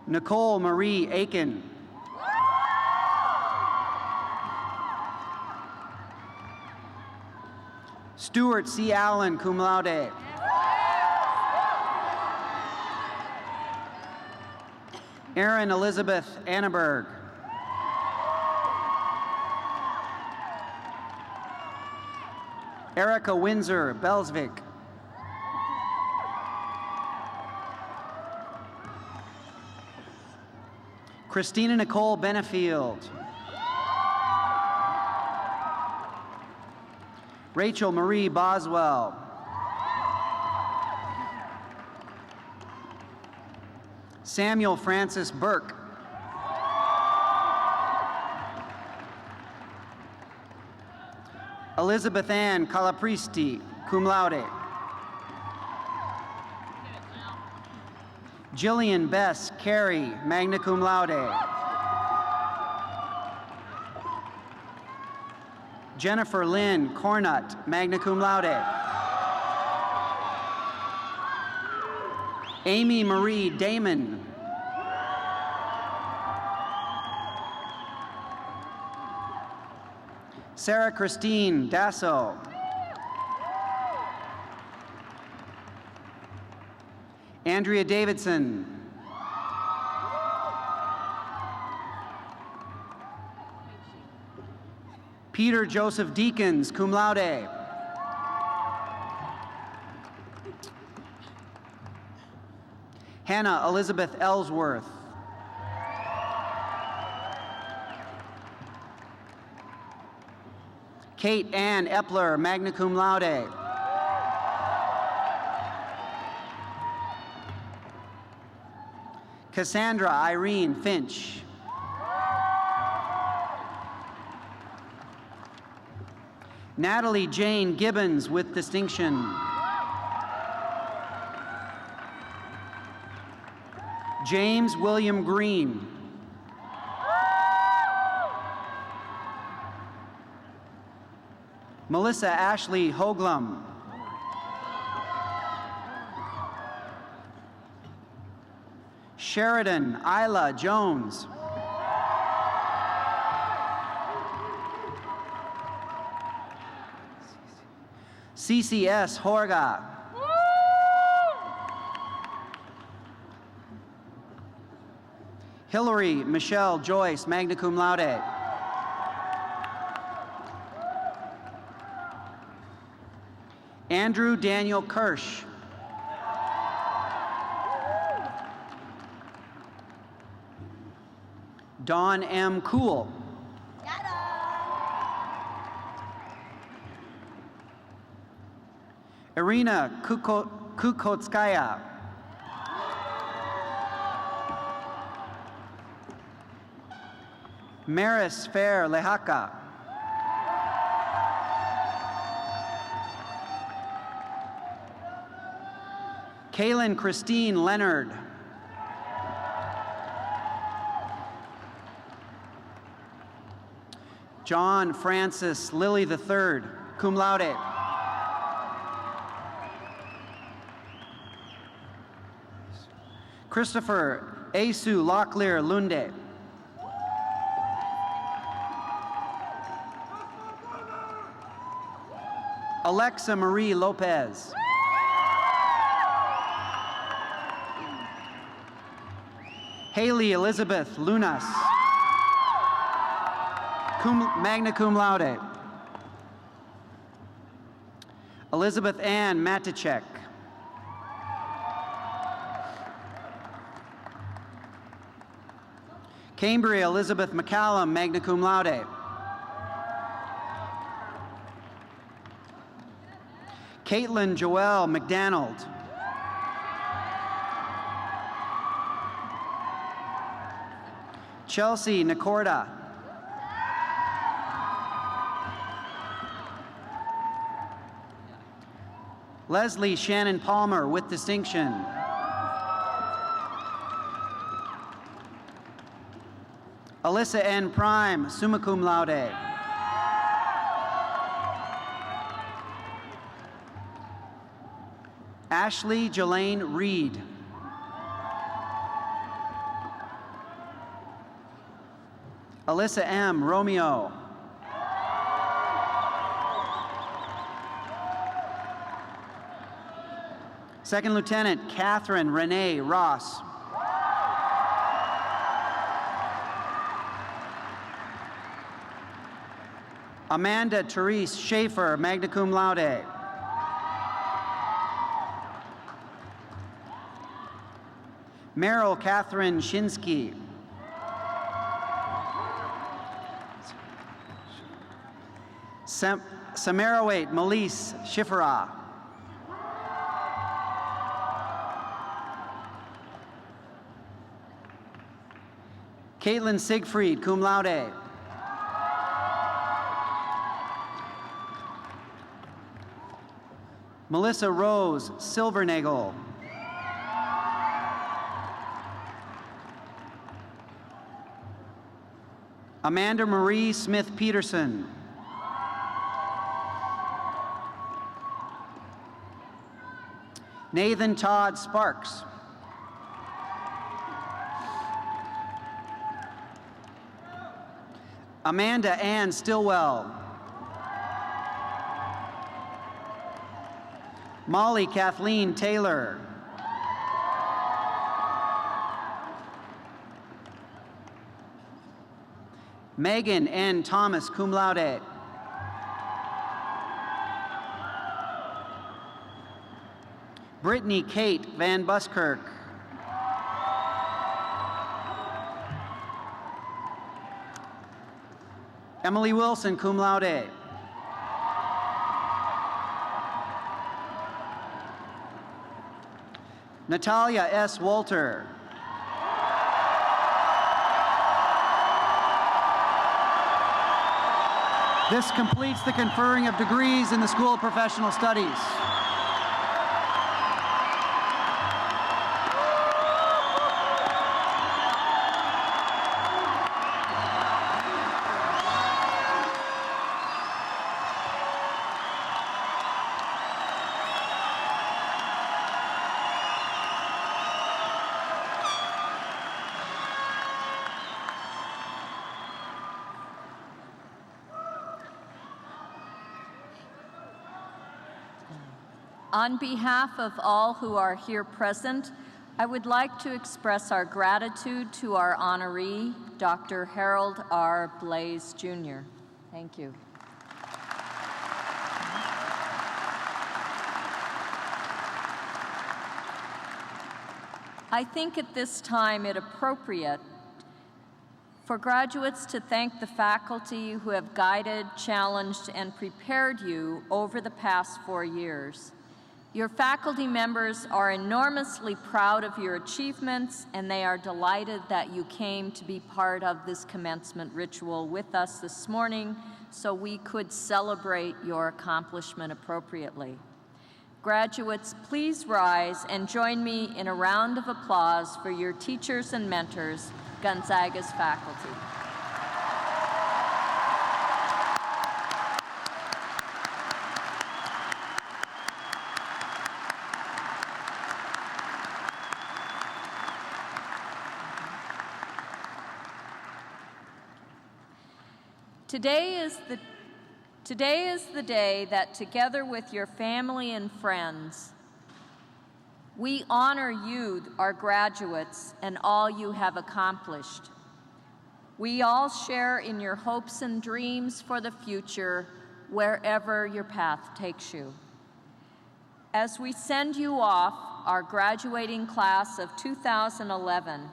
Nicole Marie Aiken. Stuart C. Allen, cum laude. Erin Elizabeth Anneberg. Erica Windsor Belsvik. Christina Nicole Benefield. Rachel Marie Boswell. Samuel Francis Burke. Elizabeth Ann Calapristi, cum laude. Jillian Bess Carey, magna cum laude. Jennifer Lynn Cornut, magna cum laude. Amy Marie Damon. Sarah Christine Dasso. Andrea Davidson. Peter Joseph Deakins, cum laude. Hannah Elizabeth Ellsworth. Kate Ann Epler, magna cum laude. Cassandra Irene Finch. Natalie Jane Gibbons with distinction. James William Green. Melissa Ashley Hoglum. Sheridan Isla Jones. CCS Horga. Hillary Michelle Joyce, magna cum laude. Andrew Daniel Kirsch. Dawn M. Cool. Irina Kukotskaya. Maris Fair Lehaka. Kaylin Christine Leonard. John Francis Lilly III, cum laude. Christopher Asu Locklear Lunde. Alexa Marie Lopez. Haley Elizabeth Lunas. Magna cum laude. Elizabeth Ann Matichek. Cambria Elizabeth McCallum, magna cum laude. Caitlin Joelle McDonald. Chelsea Nacorda. Leslie Shannon Palmer with distinction. Alyssa N. Prime, summa cum laude. Ashley Jelaine Reed. Alyssa M. Romeo. Second Lieutenant Catherine Renee Ross. Amanda Therese Schaefer, magna cum laude. Meryl Catherine Shinsky. Samarawait Melise Schifferah. Caitlin Siegfried, cum laude. Melissa Rose Silvernagel. Amanda Marie Smith Peterson. Nathan Todd Sparks. Amanda Ann Stillwell. Molly Kathleen Taylor. Megan N. Thomas, cum laude. Brittany Kate Van Buskirk. Emily Wilson, cum laude. Natalia S. Walter. This completes the conferring of degrees in the School of Professional Studies. On behalf of all who are here present, I would like to express our gratitude to our honoree, Dr. Harold R. Blaze, Jr. Thank you. I think at this time it appropriate for graduates to thank the faculty who have guided, challenged, and prepared you over the past 4 years. Your faculty members are enormously proud of your achievements, and they are delighted that you came to be part of this commencement ritual with us this morning so we could celebrate your accomplishment appropriately. Graduates, please rise and join me in a round of applause for your teachers and mentors, Gonzaga's faculty. Today is the day that, together with your family and friends, we honor you, our graduates, and all you have accomplished. We all share in your hopes and dreams for the future, wherever your path takes you. As we send you off, our graduating class of 2011,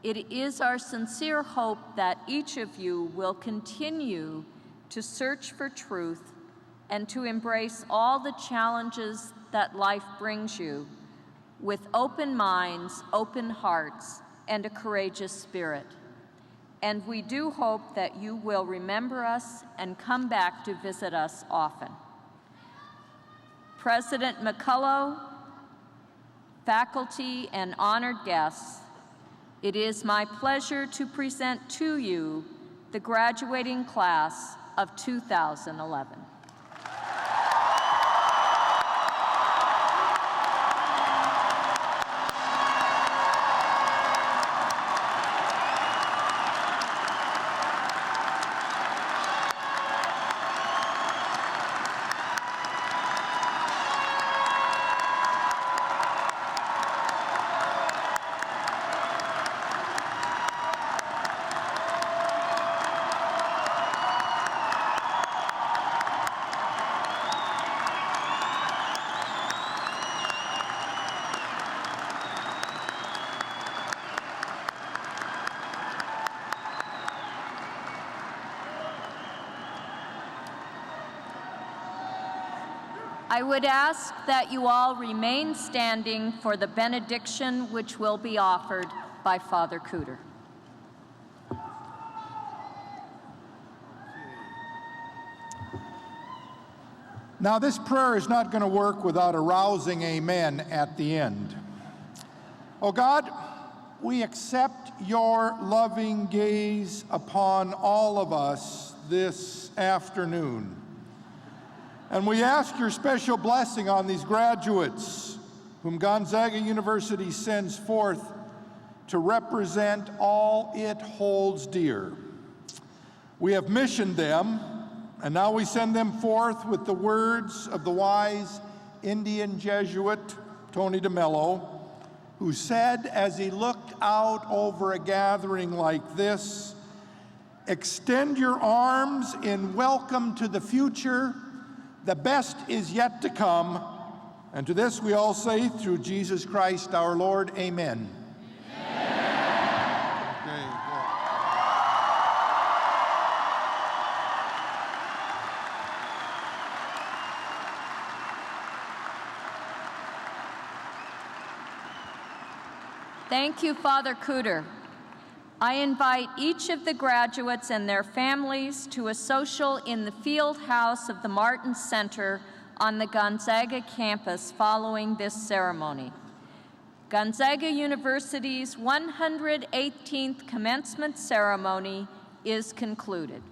it is our sincere hope that each of you will continue to search for truth and to embrace all the challenges that life brings you with open minds, open hearts, and a courageous spirit. And we do hope that you will remember us and come back to visit us often. President McCullough, faculty, and honored guests, it is my pleasure to present to you the graduating class of 2011. I would ask that you all remain standing for the benediction which will be offered by Father Cooter. Now, this prayer is not going to work without a rousing amen at the end. Oh God, we accept your loving gaze upon all of us this afternoon. And we ask your special blessing on these graduates whom Gonzaga University sends forth to represent all it holds dear. We have missioned them, and now we send them forth with the words of the wise Indian Jesuit, Tony DeMello, who said as he looked out over a gathering like this, "Extend your arms in welcome to the future. The best is yet to come." And to this we all say, through Jesus Christ our Lord, amen. Thank you, Father Cooter. I invite each of the graduates and their families to a social in the field house of the Martin Center on the Gonzaga campus following this ceremony. Gonzaga University's 118th commencement ceremony is concluded.